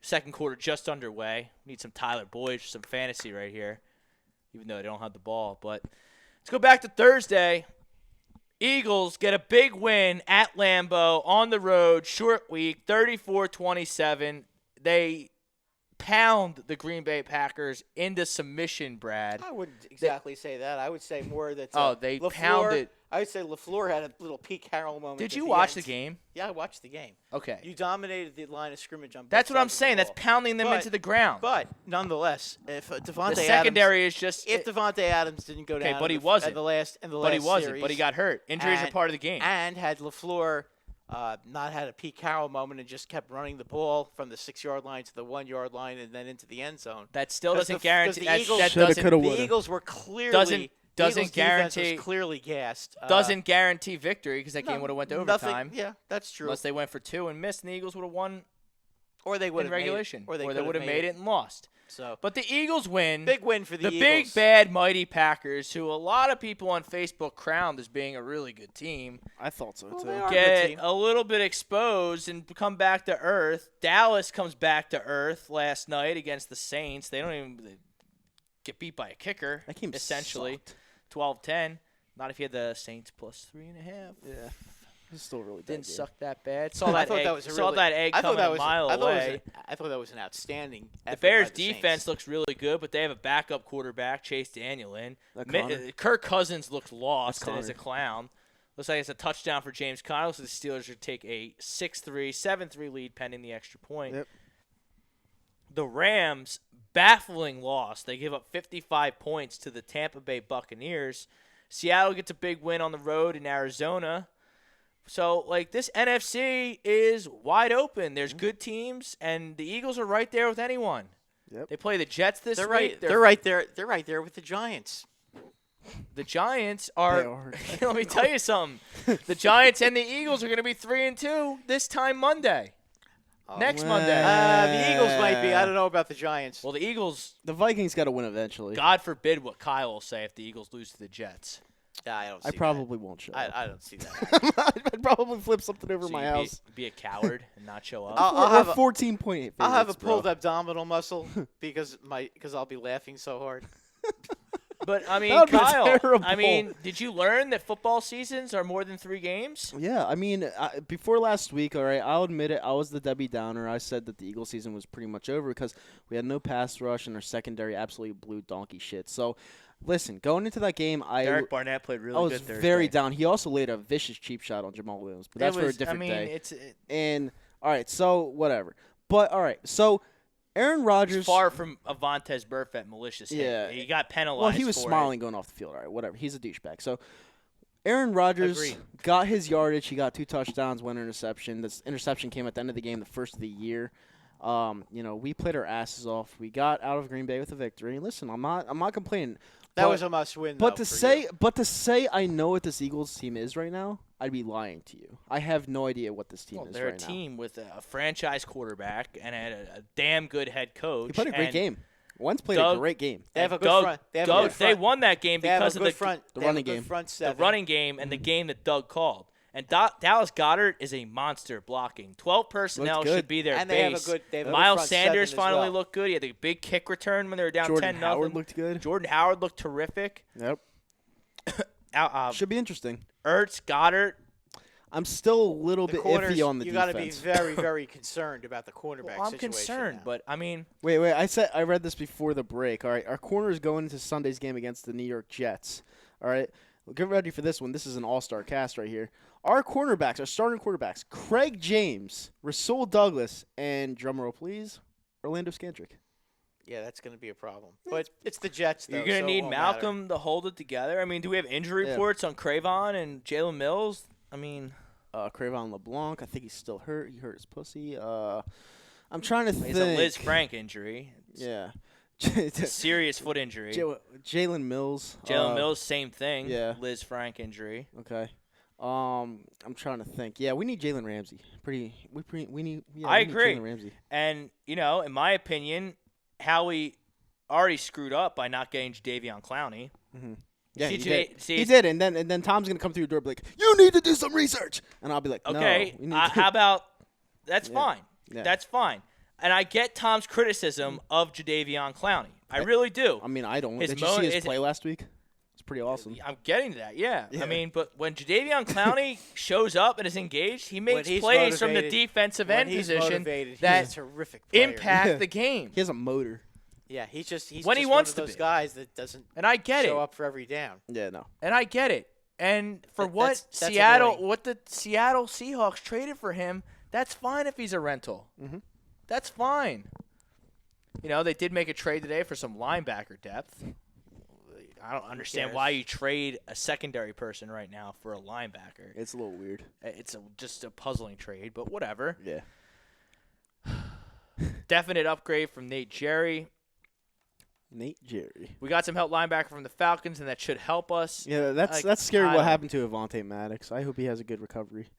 Second quarter just underway. Need some Tyler Boyd for some fantasy right here, even though they don't have the ball. But let's go back to Thursday. Eagles get a big win at Lambeau on the road, short week, 34-27. They pound the Green Bay Packers into submission, Brad. I wouldn't exactly say that. I would say more that they pounded. I would say LaFleur had a little Pete Carroll moment. Did at you the watch end. the game? Yeah, I watched the game. Okay. You dominated the line of scrimmage on both That's what I'm sides of the saying. That's ball. pounding them into the ground. But nonetheless, if Devontae The secondary is just. if Devontae Adams didn't go down, but he in wasn't. the last But he wasn't. series, But he got hurt. Injuries are part of the game. And had LaFleur not had a Pete Carroll moment and just kept running the ball from the 6-yard line to the 1-yard line and then into the end zone. That still 'Cause doesn't the guarantee. Eagles- That Shoulda, doesn't. coulda, The woulda. Eagles were clearly Doesn't the Eagles' defense guarantee- was clearly gassed. Doesn't guarantee victory because that No, game would have went to nothing- overtime. Yeah, that's true. Unless they went for 2 and missed, and the Eagles would have won or they would in have regulation, made it, or they would have made it and lost. So But the Eagles win. big win for the the Eagles. big bad mighty Packers, who a lot of people on Facebook crowned as being a really good team, I thought so, Well, too. they are. a good get team. a little bit exposed and come back to earth. Dallas comes back to earth last night against the Saints. They don't even get beat by a kicker. That game essentially sucked. 12-10. Not if you had the Saints plus 3.5. Yeah. It's still really bad Didn't game. suck that bad. Saw I that thought egg. that was a saw really- that egg I thought coming that a was mile away. I thought that was an outstanding The effort Bears' by the defense Saints. looks really good, but they have a backup quarterback, Chase Daniel, in. Connor. Kirk Cousins looks lost That's and is a Connor. clown. Looks like it's a touchdown for James Conner, so the Steelers should take a 6-3, 7-3 lead pending the extra point. Yep. The Rams, baffling loss. They give up 55 points to the Tampa Bay Buccaneers. Seattle gets a big win on the road in Arizona. So, this NFC is wide open. There's good teams, and the Eagles are right there with anyone. Yep. They play the Jets this They're week. right. They're right there. They're right there with the Giants. The Giants They are. are. Let me tell you something. The Giants and the Eagles are going to be 3-2 this time Monday. Next Monday. The Eagles might be. I don't know about the Giants. Well, the Eagles, The Vikings got to win eventually. God forbid what Kyle will say if the Eagles lose to the Jets. I don't. See I probably won't show That. up. I don't see that. I'd probably flip something over So my you'd house. be a coward and not show up. I'll We're have a- 14.8 I'll have a favorites, bro. pulled abdominal muscle because I'll be laughing so hard. But, I mean, That would be Kyle, terrible. I mean, did you learn that football seasons are more than 3 games? Yeah, I mean, before last week, all right, I'll admit it, I was the Debbie Downer. I said that the Eagle season was pretty much over because we had no pass rush and our secondary absolutely blew donkey shit. So, listen, going into that game, Derek Barnett played really I was good Thursday. very down. He also laid a vicious cheap shot on Jamal Williams, but that's for a different day. And, all right, so whatever. But, all right, so Aaron Rodgers. It's far from Avantez Burfict malicious hit. Yeah. He got penalized Well, he was for smiling going off the field. All right, whatever. He's a douchebag. So, Aaron Rodgers Agreed. got his yardage. He got 2 touchdowns, 1 interception. This interception came at the end of the game, the first of the year. We played our asses off. We got out of Green Bay with a victory. Listen, I'm not complaining. That But- was a must-win. But though, to for say, you. I know what this Eagles team is right now, I'd be lying to you. I have no idea what this team is they're right a now. team with a franchise quarterback and a damn good head coach. He played a great and game. Wentz played Doug- a great game. They have a good Doug- front. They have Doug- a good front. They won that game They have because a of good the front. the They have a running good game. Front the seven. running game and the game that Doug called. And Dallas Goddard is a monster blocking. 12 personnel Looked good. should be their And they have a base. good- they have a good Miles front Sanders seven as finally well. looked good. He had the big kick return when they were down Jordan 10-0. Howard looked good. Jordan Howard looked terrific. Yep. Should be interesting. Ertz, Goddard. I'm still a little The bit corners, iffy on the you defense. got to be very, very concerned about the cornerback Well, I'm situation concerned, now. but I mean, Wait. I read this before the break. All right, our corners going into Sunday's game against the New York Jets. All right, well, get ready for this one. This is an all-star cast right here. Our cornerbacks, our starting quarterbacks, Craig James, Rasul Douglas, and drumroll please, Orlando Scandrick. Yeah, that's going to be a problem. But it's the Jets, though. You're going so to it need won't Malcolm to hold it together. I mean, do we have injury reports on Cravon and Jalen Mills? I mean, Cravon LeBlanc, I think he's still hurt. He hurt his pussy. I'm trying to think. it's a Liz Frank injury. Yeah. It's a serious foot injury. Jalen Mills. Jalen Mills, same thing. Yeah. Liz Frank injury. Okay. I'm trying to think. Yeah, we need Jalen Ramsey. We need. Yeah, I we need agree. Jalen Ramsey. And, in my opinion, Howie already screwed up by not getting Jadeveon Clowney. Mm-hmm. Yeah, he did. did, and then Tom's gonna come through the door and be like, "You need to do some research," and I'll be like, okay, "No." how about that's Yeah. fine. Yeah. That's fine. And I get Tom's criticism of Jadeveon Clowney. I really do. I mean, I don't. His Did you see his play last week? It's pretty awesome. I'm getting to that, yeah. Yeah. I mean, but when Jadeveon Clowney shows up and is engaged, he makes he's plays from the motivated- defensive When end he's position motivated, that he's a terrific player. impact Yeah. the game. He has a motor. Yeah, he's When he just wants one to of those be. guys that doesn't And I get show it. up for every down. Yeah, no. And I get it. And for That- what that's Seattle, annoying. what the Seattle Seahawks traded for him, that's fine if he's a rental. Mhm. That's fine. They did make a trade today for some linebacker depth. I don't understand cares? why you trade a secondary person right now for a linebacker. It's a little weird. It's just a puzzling trade, but whatever. Yeah. Definite upgrade from Nate Jerry. Nate Jerry. We got some help linebacker from the Falcons, and that should help us. Yeah, that's Like, scary. I What don't- happened to Avonte Maddox? I hope he has a good recovery.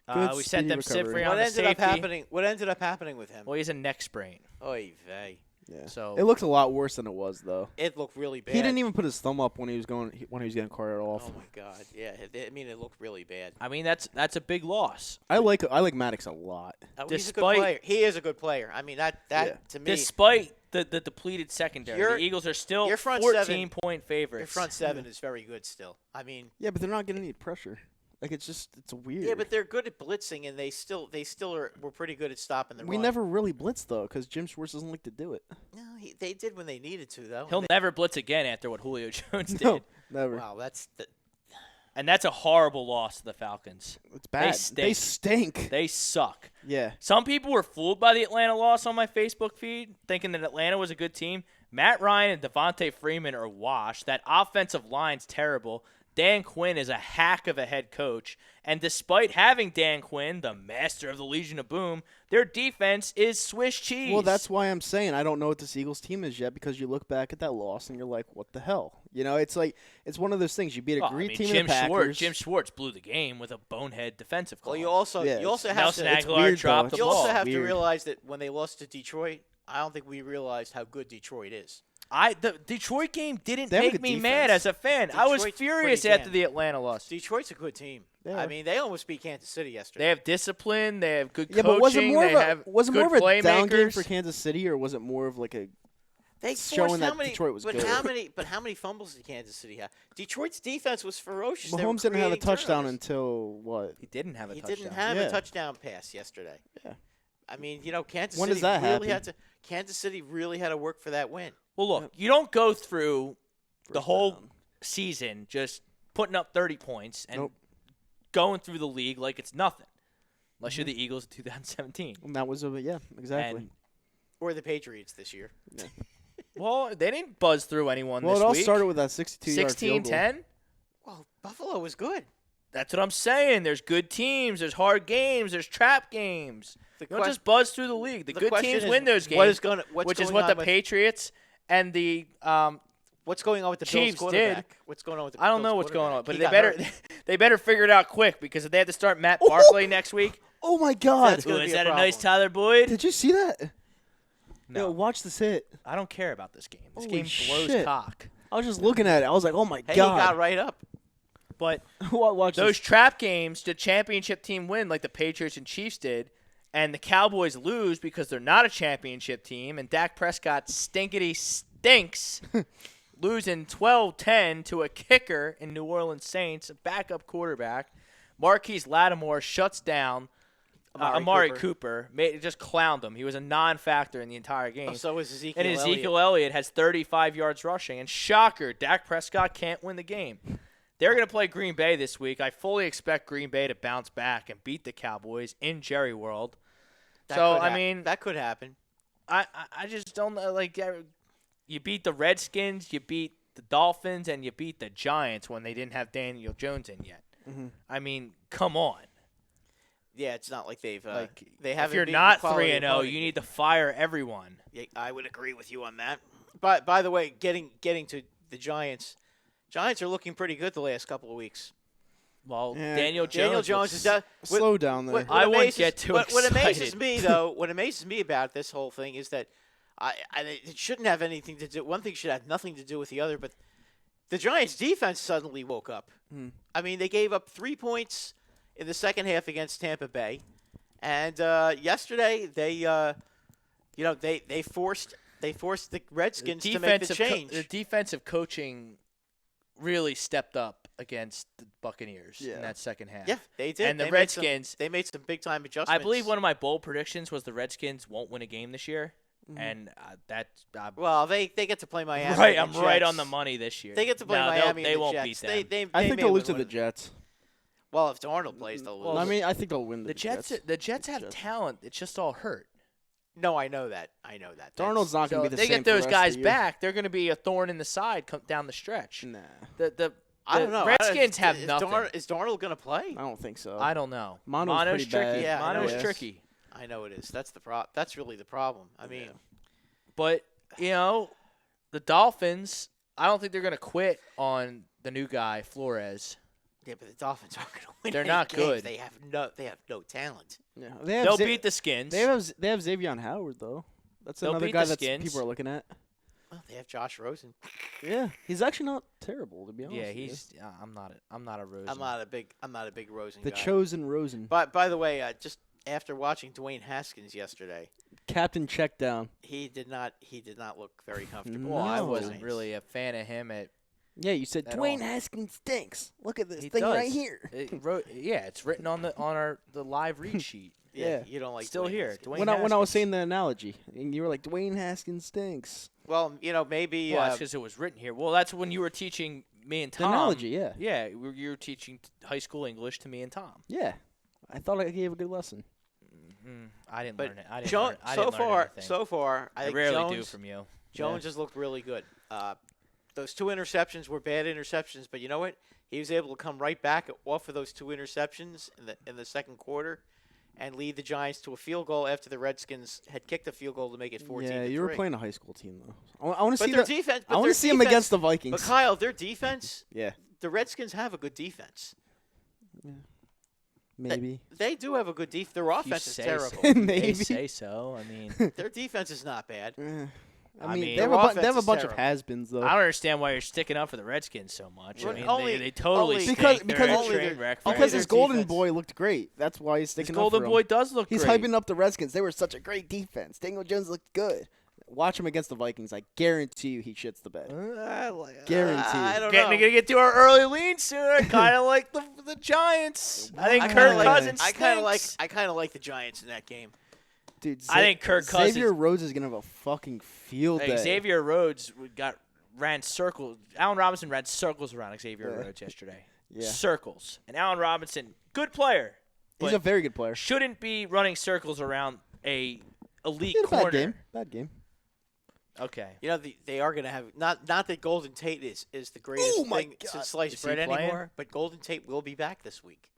We sent speedy them recovery. Sifri on What the ended up safety. happening? What ended up happening with him? Well, he's a neck sprain. Oy vey. Yeah. So It looked a lot worse than it was, though. It looked really bad. He didn't even put his thumb up when he was getting carted off. Oh my God! Yeah, it looked really bad. I mean, that's a big loss. I like Maddox a lot. He's a good Despite- player. He is a good player. I mean, that Yeah. to me, Despite the depleted secondary, Your- the Eagles are still your front 14-point favorites. your front seven is very good still. I mean, Yeah, but they're not going to need pressure. Like it's weird. yeah, but they're good at blitzing, and they still were pretty good at stopping the we run. never really blitz though, because Jim Schwartz doesn't like to do it. No, they did when they needed to, though. He'll never blitz again after what Julio Jones did. No, never. Wow, And that's a horrible loss to the Falcons. It's bad. stink. They stink. They suck. Yeah. Some people were fooled by the Atlanta loss on my Facebook feed, thinking that Atlanta was a good team. Matt Ryan and Devontae Freeman are washed. That offensive line's terrible. Dan Quinn is a hack of a head coach. And despite having Dan Quinn, the master of the Legion of Boom, their defense is Swiss cheese. Well, that's why I'm saying I don't know what this Eagles team is yet, because you look back at that loss and you're like, what the hell? It's like it's one of those things. You beat a Well, great I mean, team Jim in the Packers. Jim Schwartz blew the game with a bonehead defensive call. well, you also Yeah, have Nelson to Aguilar weird, dropped though. the you ball. also have to Weird. realize that when they lost to Detroit, I don't think we realized how good Detroit is. The Detroit game didn't They have a make good me defense. mad as a fan. I was Detroit's furious pretty after damn- the Atlanta loss. Detroit's a good team. Yeah. I mean, they almost beat Kansas City yesterday. They have discipline. They have good Yeah, coaching. but was it more they of have a good more of a down game playmakers. for Kansas City, or was it more of like a They showing forced that how many, Detroit was but good? how many fumbles did Kansas City have? Detroit's defense was ferocious. They were Mahomes didn't have a creating touchdown turnovers. until what? He didn't have a He touchdown. didn't have Yeah. a touchdown pass yesterday. Yeah. I mean, Kansas When City does that really happen? Kansas City really had to work for that win. Well, look, you don't go through the First whole down. season just putting up 30 points and Nope. going through the league like it's nothing, unless you're the Eagles in 2017. And that was exactly. And, Or the Patriots this year. well, they didn't buzz through anyone Well, this it all week. started with that 62-yard field goal. 16-10. Well, Buffalo was good. That's what I'm saying. There's good teams. There's hard games. There's trap games. The You don't que- just buzz through the league. The good question teams is, win those games, What is going? What's which is going what on the with, Patriots and the What's going on with the Chiefs Bills did. quarterback? What's going on with the I don't Bills know what's going on, quarterback? but He they got better hurt. they better figure it out quick, because if they have to start Matt Barkley next week, Oh my God! That's gonna ooh, is be a that a nice problem. Tyler Boyd? Did you see that? No. Yo, watch this hit. I don't care about this game. This Holy game blows shit. cock. I was just looking at it. I was like, oh my Hey, God! he got right up. But Watch those this. trap games, the championship team win like the Patriots and Chiefs did, and the Cowboys lose because they're not a championship team, and Dak Prescott stinkity stinks, losing 12-10 to a kicker in New Orleans Saints, a backup quarterback. Marquise Lattimore shuts down Amari Cooper. Just clowned him. He was a non-factor in the entire game. Oh, so was Ezekiel And Elliott. Ezekiel Elliott has 35 yards rushing. And shocker, Dak Prescott can't win the game. They're going to play Green Bay this week. I fully expect Green Bay to bounce back and beat the Cowboys in Jerry World. That So, could I hap- mean, that could happen. I just don't know. Like, you beat the Redskins, you beat the Dolphins, and you beat the Giants when they didn't have Daniel Jones in yet. Mm-hmm. I mean, come on. Yeah, it's not like they If haven't. you're beaten not the quality 3-0, you opponent. need to fire everyone. Yeah, I would agree with you on that. But by the way, getting to the Giants are looking pretty good the last couple of weeks. Well, Yeah. Daniel Daniel Jones Jones looks- is Slow down there. I wouldn't get too what amazes excited. me though, what amazes me about this whole thing is that it shouldn't have anything to do. One thing should have nothing to do with the other, but the Giants' defense suddenly woke up. I mean, they gave up 3 points in the second half against Tampa Bay, and yesterday they forced the Redskins to make the change. The defensive coaching really stepped up against the Buccaneers in Yeah. that second half. Yeah, they did. And the They Redskins, they made some big time adjustments. I believe one of my bold predictions was the Redskins won't win a game this year, and that's Well, they get to play Miami. right. and I'm the right Jets. on the money this year. They get to play No, Miami. They and the won't Jets. beat them. They I think may they'll win lose to one. the Jets. Well, if Darnold plays, they'll lose. I mean, I think they'll win the Jets. The Jets have Jets. talent. It's just all hurt. no, I know that. Darnold's not So going to if be the they same get for the those rest guys of the year. back, they're going to be a thorn in the side down the stretch. Nah, I don't know. Redskins have is nothing. Is Darnold going to play? I don't think so. I don't know. Mono's pretty tricky. bad. Yeah, I know Mono's it is. tricky. I know it is. That's the That's really the problem. I mean, But, the Dolphins, I don't think they're going to quit on the new guy, Flores. yeah, but the Dolphins aren't going to win. They're any not games. good. They have no talent. Yeah. They'll beat the Skins. They have Xavier Howard though. That's They'll another beat guy the that Skins. people are looking at. Well, they have Josh Rosen. Yeah, he's actually not terrible to be honest. Yeah, with you. he's. I'm not a Rosen. I'm not a big Rosen the guy. chosen Rosen. But by the way, just after watching Dwayne Haskins yesterday, Captain check down. he did not look very comfortable. Well, I No. wasn't really a fan of him at. Yeah, you said At Dwayne all. Haskins stinks. Look at this He thing does. right here. Yeah, it's written on the live read sheet. Yeah. You don't like Still Dwayne here. Haskins. Dwayne When I was Haskins. saying the analogy, and you were like, Dwayne Haskins stinks. Well, maybe. Well, that's because it was written here. Well, that's when you were teaching me and The Tom. analogy, yeah. Yeah, you were teaching high school English to me and Tom. Yeah. I thought I gave a good lesson. I didn't But learn it. I didn't Jo- learn, I so didn't learn far, anything. so far, I I think rarely Jones, do from you. Jones has looked really good. Those 2 interceptions were bad interceptions, but you know what? He was able to come right back off of those 2 interceptions in the second quarter and lead the Giants to a field goal after the Redskins had kicked a field goal to make it 14 Yeah, to you were 3. playing a high school team though. I want to But see their that. defense. I want to see them against the But Vikings. Kyle, their defense. Yeah, The Redskins have a good defense. maybe. They do have a good defense. Their If you offense is say terrible. So. Maybe. They say so. I mean, Their defense is not bad. I I mean, mean, they have their a, they offense have a is bunch of terrible. has-beens though. I don't understand why you're sticking up for the Redskins so much. I Well, mean, only- they totally only- stink. Because- They're because a only train their- wreck. only because their his golden defense. boy looked great. That's why he's His sticking golden up for boy him. does look He's great. hyping up the Redskins. They were such a great defense. Daniel Jones looked good. Watch him against the Vikings. I guarantee you he shits the bed. Guaranteed. I don't We're know. gonna get to our early lean soon. I kind of like the Giants. I think Kirk Cousins I kind of stinks. like the Giants in that game. Dude, I think Kirk Cousins- Xavier Rhodes is gonna have a fucking field Hey, day. Xavier Rhodes ran circles. Allen Robinson ran circles around Xavier Yeah. Rhodes yesterday. Yeah. Circles. And Allen Robinson, good player, He's but a very good player. shouldn't be running circles around a elite He had a corner. bad game. Bad game. Okay. You know they are going to have not that Golden Tate is the greatest Oh my thing God. since sliced Is he bread playing? anymore, but Golden Tate will be back this week.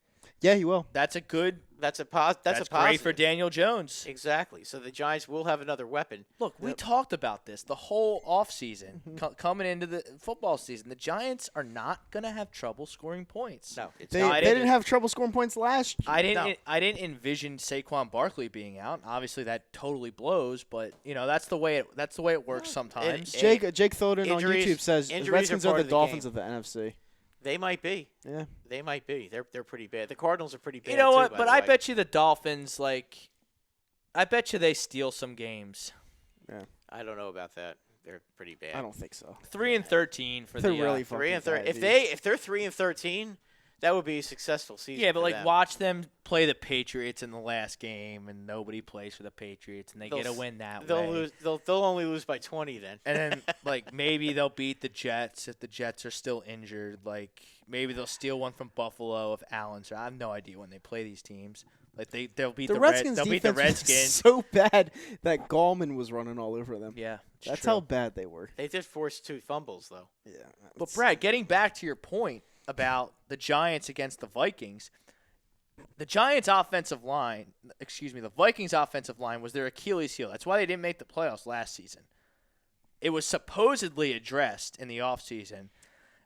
Yeah, he will. That's a good. That's a a That's positive. great for Daniel Jones. Exactly. So the Giants will have another weapon. Look, we talked about this the whole offseason coming into the football season. The Giants are not going to have trouble scoring points. No, it's They, No, I they didn't- didn't have trouble scoring points last year. No. I didn't envision Saquon Barkley being out. Obviously, that totally blows, but that's the way it works sometimes. It- Jake Thoden on injuries- YouTube says the injuries are Redskins are part the of the Dolphins game. of the NFC. They might be. Yeah. They might be. They're pretty bad. The Cardinals are pretty bad. You know too, what? by But the I way. bet you the Dolphins, I bet you they steal some games. I don't know about that. They're pretty bad. I don't think so. 3-13 for They're the. really 3 and fucking 13. bad, If they're 3 and 13, that would be a successful season. Yeah, but for them. watch them play the Patriots in the last game, and nobody plays for the Patriots, and they They'll get a s- win that They'll way. lose. They'll only lose by 20 then. And then, maybe they'll beat the Jets if the Jets are still injured. Maybe they'll steal one from Buffalo if Allen's. I have no idea when they play these teams. Like they'll beat The the Redskins they'll beat the defense was Redskins. so bad that Gallman was running all over them. Yeah, That's true. how bad they were. They did force 2 fumbles, though. Yeah. But Brad, getting back to your point about the Giants against the Vikings, the Vikings offensive line was their Achilles heel. That's why they didn't make the playoffs last season. It was supposedly addressed in the offseason,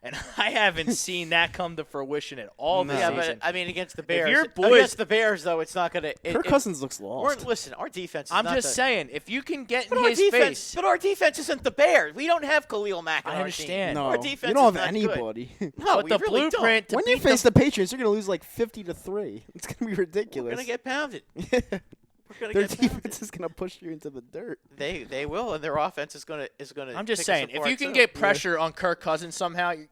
and I haven't seen that come to fruition at all this Yeah, season. but I mean, against the Bears. your boys- Against the Bears, though, it's not going to. Kirk Cousins looks lost. Listen, our defense. Is I'm not just saying, if you can get But in our his defense, face, but our defense isn't the Bears. We don't have Khalil Mack on I our understand. team. No, Our defense you don't is have not good. anybody. No, but we the really blueprint to when you beat face the Patriots, you're going to lose like 50-3. It's going to be ridiculous. We're going to get pounded. Yeah. We're going Their to get pounded. defense is going to push you into the dirt. They will, and their offense is going to. I'm just saying, if you can get pressure on Kirk Cousins somehow, you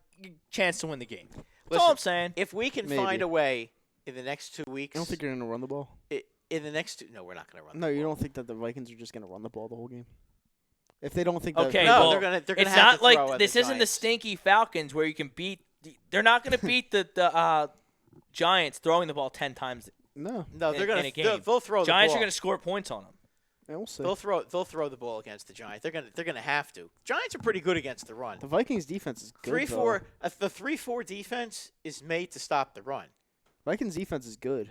chance to win the game. That's all I'm saying. If we can Maybe. find a way in the next 2 weeks, I don't think you're going to run the ball. in the next 2. No, we're not going to run. No, the you ball. don't think that the Vikings are just going to run the ball the whole game? If they don't think that Okay, No, well, they're gonna it's have not to throw like at this the isn't the Giants. stinky Falcons where you can beat. They're not going to beat the Giants throwing the ball 10 times. No. No, they're in going a to. game. They'll throw Giants the are ball. going to score points on them. Yeah, we'll see. They'll throw the ball against the Giants. They're gonna have to. Giants are pretty good against the run. The Vikings defense is good. 3-4. The 3-4 defense is made to stop the run. Vikings defense is good.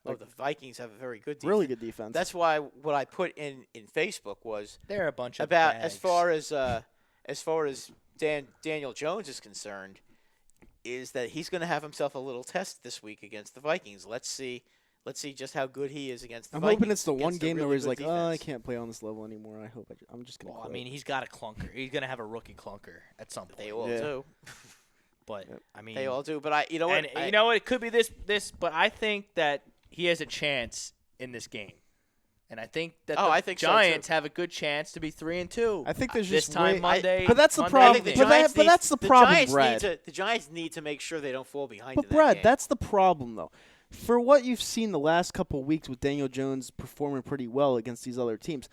Oh, the Vikings have a very good defense. Really good defense. That's why what I put in Facebook was They're a bunch of about bags. as far as Daniel Jones is concerned, is that he's going to have himself a little test this week against the Vikings. Let's see just how good he is against the I'm Vikings. hoping it's the one against a game really where he's good like, oh, I defense. can't play on this level anymore. I'm just going to Well, I quit. mean, he's got a clunker. He's going to have a rookie clunker at some point. They all Yeah. do. But I mean, They all do. But you know what? and you know what? It could be this. But I think that he has a chance in this game, and I think that the I think so, too. Giants have a good chance to be 3-2. I think there's this just time way- Monday. But that's the Monday problem. I think the evening. Giants but need- that's the problem, Giants Brad. the Giants need to make sure they don't fall behind. But in that Brad, game. that's the problem, though. For what you've seen the last couple of weeks with Daniel Jones performing pretty well against these other teams,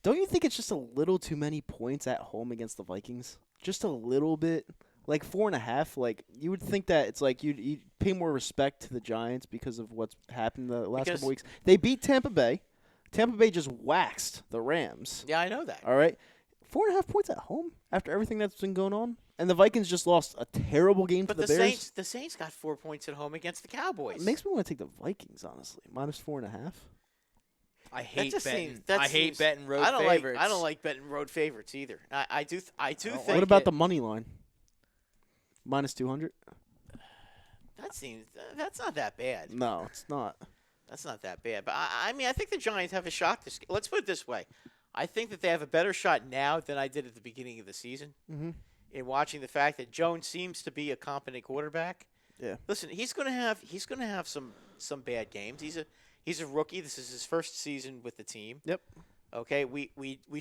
don't you think it's just a little too many points at home against the Vikings? Just a little bit? Like 4.5? Like, you would think that it's like you'd pay more respect to the Giants because of what's happened the last couple of weeks. They beat Tampa Bay. Tampa Bay just waxed the Rams. Yeah, I know that. All right? 4.5 points at home after everything that's been going on? And the Vikings just lost a terrible game But to the the Bears. Saints got 4 points at home against the Cowboys. It makes me want to take the Vikings, honestly. Minus 4.5. I hate just betting. seems- that I hate seems- betting road I don't favorites. I don't like betting road favorites either. I do think. What about that- the money line? Minus 200? That's not that bad. No, it's not. That's not that bad. But I mean, I think the Giants have a shot. Let's put it this way: I think that they have a better shot now than I did at the beginning of the season. Mm-hmm. In watching the fact that Jones seems to be a competent quarterback. Yeah. Listen, he's going to have some bad games. He's a rookie. This is his first season with the team. Yep. Okay, we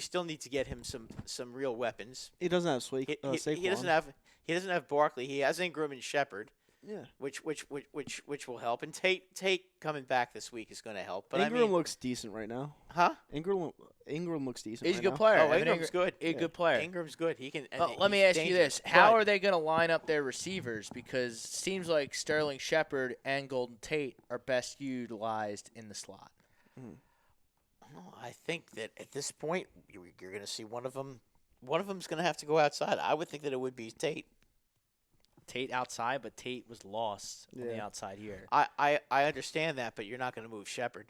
still need to get him some real weapons. He doesn't have Saquon. He doesn't have Barkley. He has Ingram and Shepard, Yeah. which will help. And Tate coming back this week is going to help. But Ingram I mean, looks decent right now. huh? Ingram looks decent. He's a right good now. player. Oh, Evan Ingram's good. He's a good player. Ingram's good. He can. Let me he's ask you dangerous. this: How But are they going to line up their receivers? Because it seems like Sterling Shepard and Golden Tate are best utilized in the slot. Well, I think that at this point you're going to see one of them. One of them's going to have to go outside. I would think that it would be Tate. Tate outside, but Tate was lost on the Yeah. outside here. I understand that, but you're not going to move Shepard.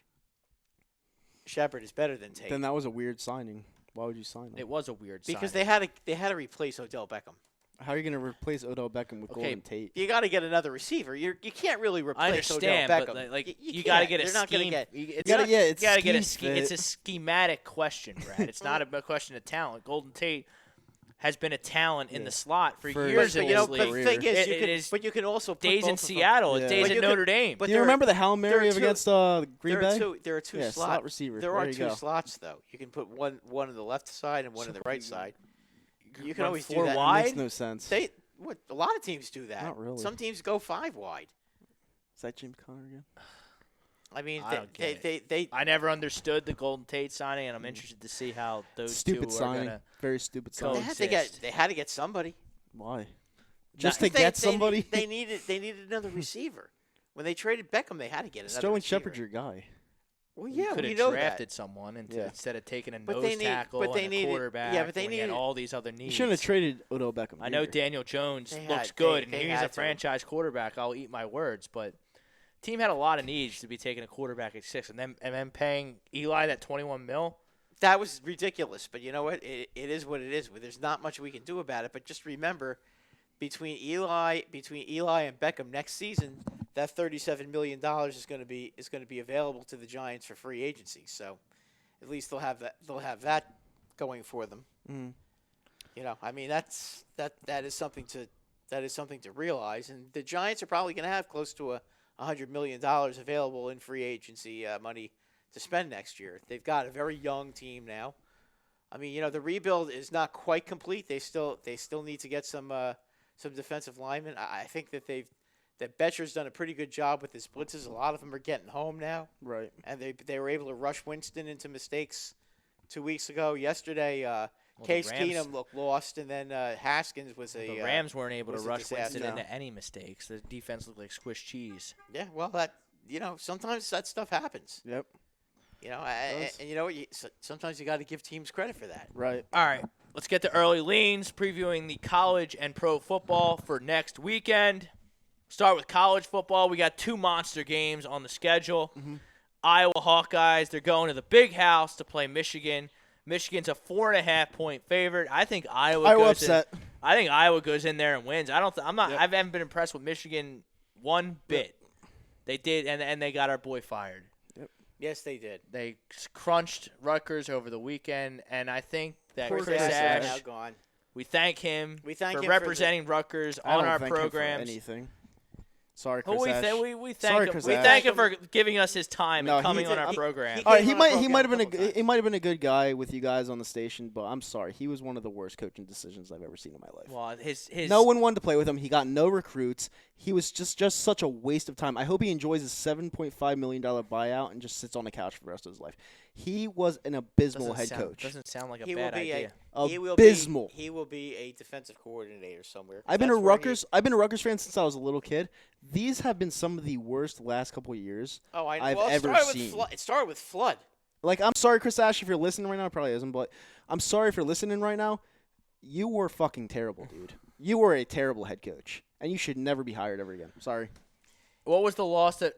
Shepard is better than Tate Then that was a weird signing. Why would you sign him? It was a weird because signing. they had to replace Odell Beckham. How are you going to replace Odell Beckham with Okay, Golden Tate? You got to get another receiver. You can't really I replace understand, Odell but Beckham. you got to can't. get a They're not gonna scheme. get. It's gotta- not- yeah, it's you gotta get a scheme It's fit. a schematic question, Brad. It's not a question of talent. Golden Tate has been a talent in the slot for For years his in But, this but the league. thing is, It- you it can, is but you can also put days both in of them- Seattle, Yeah. days But in you could- Notre Dame. but Do you there are- remember the Hail there Mary are two- against Green there Bay? There are two Yeah, slots. slot receiver. There There are you two go. slots though. You can put one on the left side and one on the right side. You can run always do four that. wide? Makes no sense. A lot of teams do that. Not really. Some teams go 5 wide. Is that James Conner again? I mean, I don't get they I never understood the Golden Tate signing, and I'm interested to see how those Stupid two are signing. going to. Very stupid they signing. had to coexist. get somebody. Why? Just to They- get they- somebody? They needed another receiver. When they traded Beckham, they had to get another Sterling receiver. Shepard's your guy. Well, You yeah, could we have know drafted that. someone Yeah. instead of taking a But nose they need- tackle but they and needed- a quarterback. yeah, but they when he had needed- all these other You needs. shouldn't have traded Odell Beckham. I know either. Daniel Jones They looks had- good, they and he's had a to. franchise quarterback. I'll eat my words, but team had a lot of needs to be taking a quarterback at 6, and then paying Eli that $21 million. That was ridiculous, but you know what? It is what it is. There's not much we can do about it. But just remember, between Eli and Beckham next season, that $37 million is going to be available to the Giants for free agency. So at least they'll have that going for them. Mhm. You know, I mean that is something to realize. And the Giants are probably going to have close to $100 million available in free agency money to spend next year. They've got a very young team now. I mean, you know, the rebuild is not quite complete. They still need to get some defensive linemen. I think that Betcher's done a pretty good job with his blitzes. A lot of them are getting home now, Right. and they were able to rush Winston into mistakes 2 weeks ago. Yesterday, Case the Rams- Keenum looked lost, and then Haskins was The Rams weren't able to was a rush disaster. Winston No. into any mistakes. The defense looked like Swiss cheese. Yeah, well, sometimes that stuff happens. Yep. You know, does. and you know what? Sometimes you got to give teams credit for that. Right. All right, let's get to early leans, previewing the college and pro football for next weekend. Start with college football. We got 2 monster games on the schedule. Iowa Hawkeyes, they're going to the Big House to play Michigan. Michigan's a 4.5-point favorite. I think Iowa goes in there and wins. I haven't been impressed with Michigan one bit. They did, and they got our boy fired. Yes, they did. They crunched Rutgers over the weekend, and I think that Poor Chris Chris Ash, now gone. we thank him We thank for him representing Rutgers I on don't our thank him for programs. anything. Sorry, Chris Well, Ash. we Sorry, thank him. Chris We Ash. thank him for giving us his time No, and coming he on did- our he- program. he- All right, came he on might our he might have program been a couple he might have been a good guy with you guys on the station, but I'm sorry, he was one of the worst coaching decisions I've ever seen in my life. Well, his No one wanted to play with him. He got no recruits. He was just such a waste of time. I hope he enjoys his $7.5 million buyout and just sits on the couch for the rest of his life. He was an abysmal head coach. Doesn't sound like a He will bad be idea. Abysmal. He will be a defensive coordinator somewhere. I've been That's a where Rutgers. I've been a Rutgers fan since I was a little kid. These have been some of the worst last couple of years I've ever seen. It started with Flood. Like, I'm sorry, Chris Ash, if you're listening right now. Probably isn't, but I'm sorry if you're listening right now. You were fucking terrible, dude. You were a terrible head coach, and you should never be hired ever again. Sorry. What was the loss that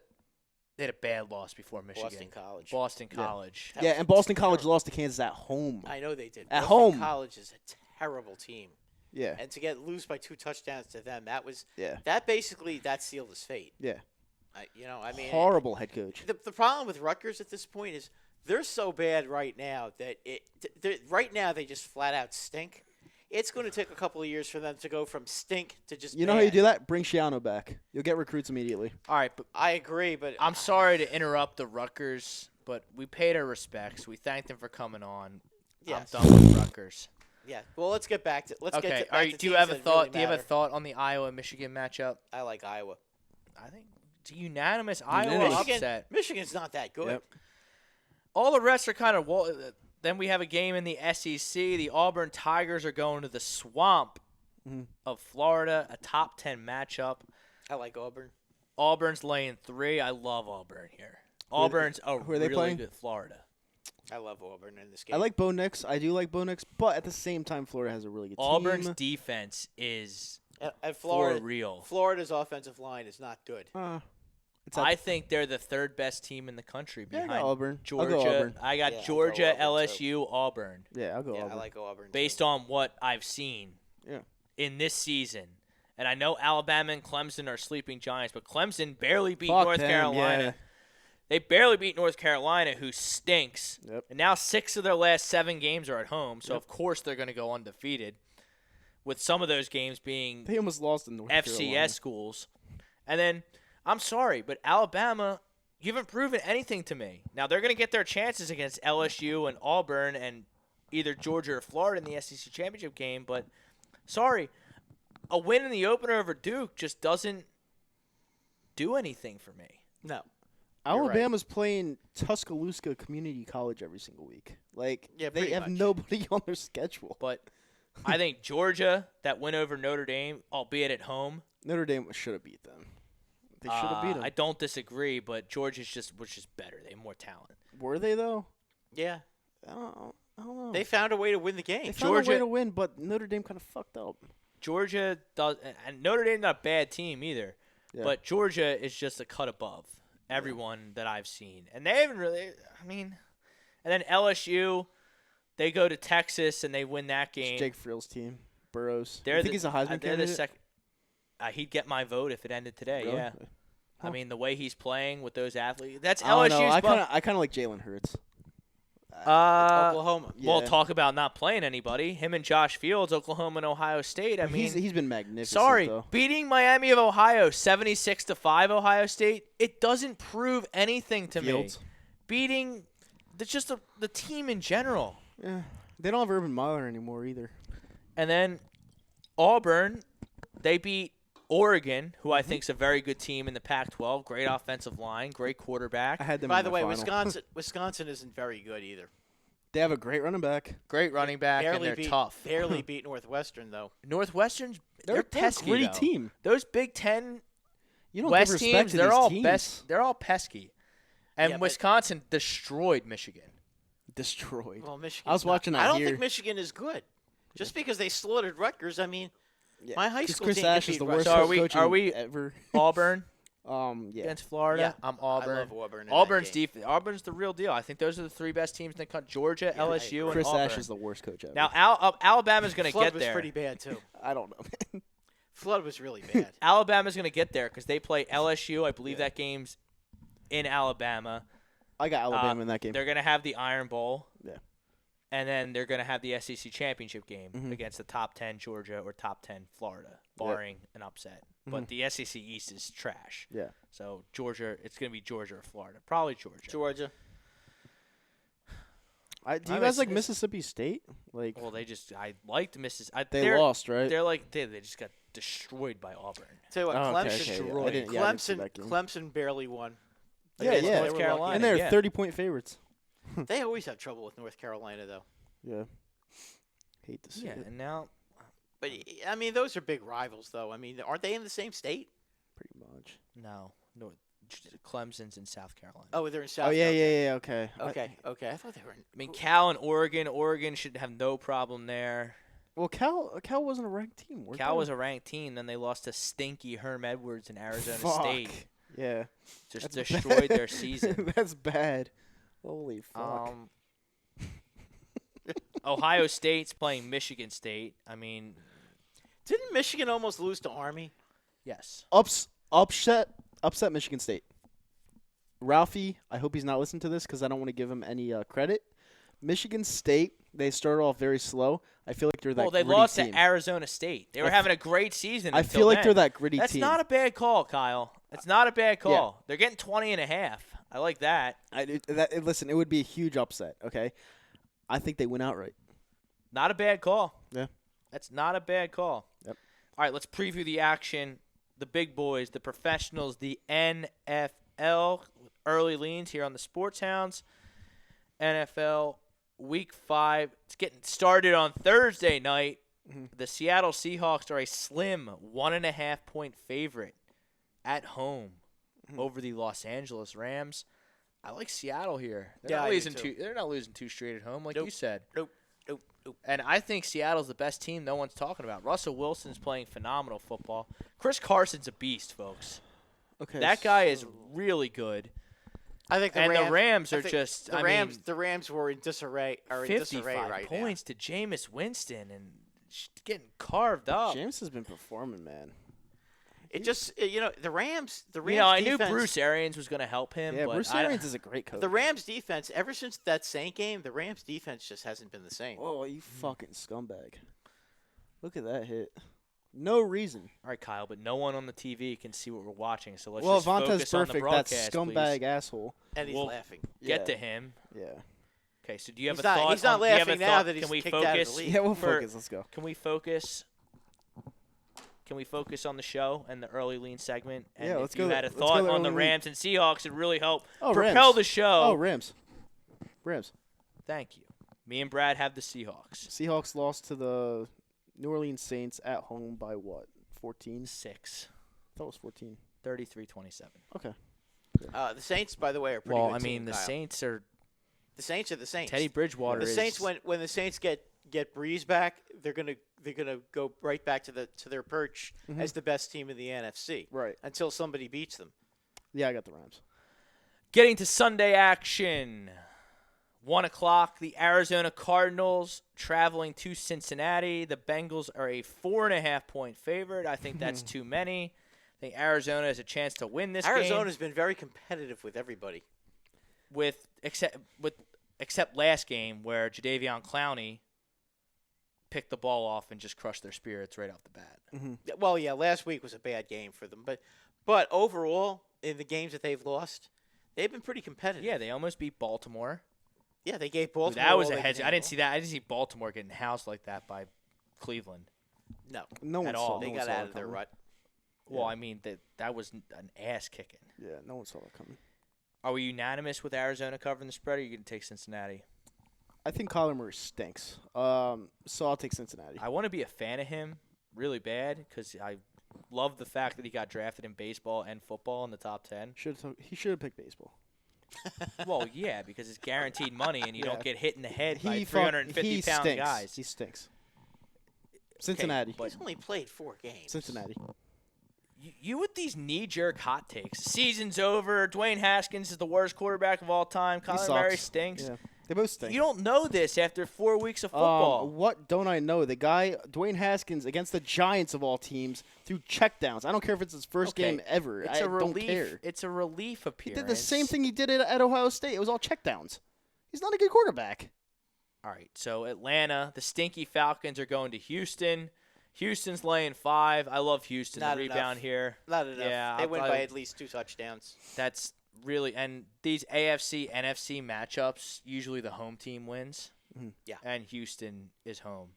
they had a bad loss before Michigan? Boston College. Yeah. College. That Yeah, was and Boston College terrible. lost to Kansas at home. I know they did. At Boston home. College is a terrible team, Yeah, and to lose by 2 touchdowns to them, that sealed his fate. yeah. I mean, Horrible head coach. The problem with Rutgers at this point is they're so bad right now that right now they just flat out stink. It's going to take a couple of years for them to go from stink to just. You know how you do that? Bring Shiano back. You'll get recruits immediately. All right, but I agree, but I'm sorry to interrupt the Rutgers, but we paid our respects. We thanked them for coming on. Yes. I'm done with Rutgers. yeah. Well, let's get back to Okay. Get All back right. to Do you teams have a that thought? really Do you have a matter. thought on the Iowa Michigan matchup? I like Iowa. I think it's a unanimous Iowa Unanimous. upset. Michigan's not that good. Yep. All the rest are kind of. Then we have a game in the SEC. The Auburn Tigers are going to the swamp of Florida, a top 10 matchup. I like Auburn. Auburn's laying 3. I love Auburn here. Who are they- Auburn's who are they really playing? good Florida. I love Auburn in this game. I like Bo Nix. I do like Bo Nix, but at the same time, Florida has a really good Auburn's team. defense is and for real. Florida's offensive line is not good. It's I think they're the 3rd best team in the country Yeah, I behind got Auburn. I'll Georgia. go Auburn. I got Yeah, I'll go Georgia, Auburn, too. LSU, Auburn. Yeah, I'll go Yeah, Auburn. I like Auburn. Based too. on what I've seen Yeah. in this season. And I know Alabama and Clemson are sleeping giants, but Clemson barely beat Fuck North them, Carolina. yeah. They barely beat North Carolina, who stinks. Yep. And now 6 of their last 7 games are at home, so of course they're going to go undefeated, with some of those games being They almost lost in North FCS Carolina. schools. And then, I'm sorry, but Alabama, you haven't proven anything to me. Now, they're going to get their chances against LSU and Auburn and either Georgia or Florida in the SEC championship game, but sorry, a win in the opener over Duke just doesn't do anything for me. No. Alabama's playing Tuscaloosa Community College every single week. Like, Yeah, they pretty have much. nobody on their schedule. But I think Georgia, that win over Notre Dame, albeit at home, Notre Dame should have beat them. They should have beat him. I don't disagree, but Georgia's was just better. They have more talent. Were they though? Yeah. I don't know. They found a way to win the They game. found a way Georgia- to win, but Notre Dame kind of fucked up. Georgia does, and Notre Dame's not a bad team either, Yeah. but Georgia is just a cut above everyone that I've seen, and they haven't really. I mean, and then LSU, they go to Texas and they win that game. It's Jake Frill's team. Burrows. They're I think he's a Heisman they're the candidate. second. He'd get my vote if it ended today. Really? Yeah. Huh. I mean, the way he's playing with those athletes. That's I don't know. LSU's. I kind of like Jalen Hurts. Oklahoma. Well, Yeah. talk about not playing anybody. Him and Josh Fields, Oklahoma and Ohio State. I mean, he's been magnificent. sorry, though. beating Miami of Ohio 76-5 Ohio State, it doesn't prove anything to Fields. me. Beating the team in general. Yeah. They don't have Urban Meyer anymore either. And then Auburn, they beat Oregon, who I Mm-hmm. think is a very good team in the Pac-12. Great offensive line, great quarterback. I had them. By in the way, final. Wisconsin isn't very good either. They have a great running back. Great running back, and Barely they're beat, tough. Barely beat Northwestern though. Northwestern's They're pesky, a gritty though. team. Those Big Ten You don't West give respect teams, to they're these all teams. They're all pesky. And Yeah, but- Wisconsin destroyed Michigan. Destroyed. Well, Michigan. I was watching that I don't here. think Michigan is good. Just because they slaughtered Rutgers, I mean, Yeah. my high 'Cause school Chris team Ash can is the beat worst So are Rutgers. we- coach ever. Auburn Yeah. against Florida. Yeah. I'm Auburn. I love Auburn. in that Auburn's game. Auburn's the real deal. I think those are the three best teams in the country: Georgia, Yeah, I LSU, and Chris Auburn. Ash is the worst coach ever. Now Alabama's going to Flood get was there. pretty bad too. I don't know, man. Flood was really bad. Alabama's going to get there because they play LSU. I believe that game's in Alabama. I got Alabama in that game. They're going to have the Iron Bowl. Yeah. And then they're going to have the SEC championship game Mhm. against the top 10 Georgia or top 10 Florida, barring an upset. But the SEC East is trash. Yeah. So Georgia, it's going to be Georgia or Florida. Probably Georgia. Georgia. Do you I'm guys like it's- Mississippi State? Like Well, I liked Mississippi. they lost, right? They're like they just got destroyed by Auburn. Tell you what, Oh, okay, Clemson. okay, yeah. I didn't see that game. Clemson barely won. Yeah, Against yeah. North North Carolina. Carolina. and they're yeah. 30-point favorites. They always have trouble with North Carolina, though. Yeah. Hate to see Yeah, it. and now But I mean, those are big rivals, though. I mean, aren't they in the same state? Pretty much. no, Clemson's in South Carolina. Oh, they're in South. Oh yeah, Carolina. yeah, yeah. Okay. Okay. I thought they were in. I mean, Cal and Oregon. Oregon should have no problem there. Well, Cal wasn't a ranked team. weren't Cal they? was a ranked team. Then they lost to stinky Herm Edwards in Arizona Fuck. State. Yeah. Just That's destroyed bad. their season. That's bad. Holy fuck. Ohio State's playing Michigan State. I mean, Didn't Michigan almost lose to Army? yes. Upset Michigan State. Ralphie, I hope he's not listening to this because I don't want to give him any credit. Michigan State, they started off very slow. I feel like they're that Well, they gritty lost team. to Arizona State. They were having a great season. I until feel like then. they're that gritty That's team. not a bad call, Kyle. It's not a bad call. They're getting 20.5. I like that. Listen, it would be a huge upset, okay? I think they win outright. Not a bad call. Yeah. That's not a bad call. Yep. All right, let's preview the action. The big boys, the professionals, the NFL. Early leans here on the Sports Hounds. NFL Week 5. It's getting started on Thursday night. Mhm. The Seattle Seahawks are a slim 1.5-point favorite at home over the Los Angeles Rams. I like Seattle here. Yeah, I do losing too. They're not losing two straight at home, like Nope. you said. Nope. And I think Seattle's the best team no one's talking about. Russell Wilson's playing phenomenal football. Chris Carson's a beast, folks. Okay. That guy is really good. I think the And Rams, the Rams I are think just, the I Rams. mean, The Rams were in disarray. Are in 55 disarray right now. points to Jameis Winston and getting carved up. James has been performing, man. It just the Rams. The Rams. You know, I knew defense, Bruce Arians was going to help him. Yeah, but Bruce I- Arians is a great coach. The Rams defense. Ever since that Saint game, the Rams defense just hasn't been the same. Whoa, you fucking scumbag. Look at that hit. No reason. All right, Kyle, but no one on the TV can see what we're watching, so let's Well, just Vontaze focus on the perfect. That broadcast, scumbag please. asshole. And he's Well, laughing. Get Yeah. to him. Yeah. Okay, so do you have He's a not- thought? he's not do you have a laughing now thought? that he's Can we kicked out of the focus? league. Yeah, we'll for- focus. Let's go. Can we focus? Can we focus on the show and the early lean segment? And Yeah, if let's you go had a let's go thought the on the early lean. Rams and Seahawks, it'd really help Oh, propel Rams. the show. Oh, Rams. Rams. Thank you. Me and Brad have the Seahawks. Seahawks lost to the New Orleans Saints at home by what? 14? 6. I thought it was 14. 33-27. Okay. The Saints, by the way, are a pretty Well, good I mean, team, the Kyle. Saints are The Saints are the Saints. Teddy Bridgewater The is Saints, when the Saints get Breeze back, they're gonna go right back to their perch as the best team in the NFC. Right. Until somebody beats them. Yeah, I got the Rams. Getting to Sunday action. 1 o'clock, the Arizona Cardinals traveling to Cincinnati. The Bengals are a 4.5-point favorite. I think that's too many. I think Arizona has a chance to win this game. Arizona's been very competitive with everybody. Except last game where Jadeveon Clowney picked the ball off and just crushed their spirits right off the bat. Well, yeah, last week was a bad game for them, but overall in the games that they've lost, they've been pretty competitive. Yeah, they almost beat Baltimore. Yeah, they gave Baltimore. That was all a they hedge. could I didn't handle. see that. I didn't see Baltimore getting housed like that by Cleveland. No, No one At saw. all. they no one got saw out that of their coming. rut. Well, I mean that was an ass kicking. Yeah, no one saw that coming. Are we unanimous with Arizona covering the spread, or are you going to take Cincinnati? I think Kyler Murray stinks. So I'll take Cincinnati. I want to be a fan of him really bad because I love the fact that he got drafted in baseball and football in the top 10. He should have picked baseball. Well, yeah, because it's guaranteed money and you don't get hit in the head by He 350-pound stinks. guys. He stinks. Cincinnati. but- He's only played 4 games. Cincinnati. You with these knee-jerk hot takes. Season's over. Dwayne Haskins is the worst quarterback of all time. He Kyler sucks. Murray stinks. Yeah. They both stink. You don't know this after 4 weeks of football. What don't I know? The guy, Dwayne Haskins, against the Giants of all teams, threw checkdowns. I don't care if it's his first game ever. It's I a relief. don't care. It's a relief He appearance. did the same thing he did at Ohio State. It was all checkdowns. He's not a good quarterback. All right, so Atlanta, the stinky Falcons are going to Houston. Houston's laying 5. I love Houston. Not the rebound enough. here. Not enough. Yeah, They win by at least 2 touchdowns. That's really – and these AFC, NFC matchups, usually the home team wins. Yeah. And Houston is home.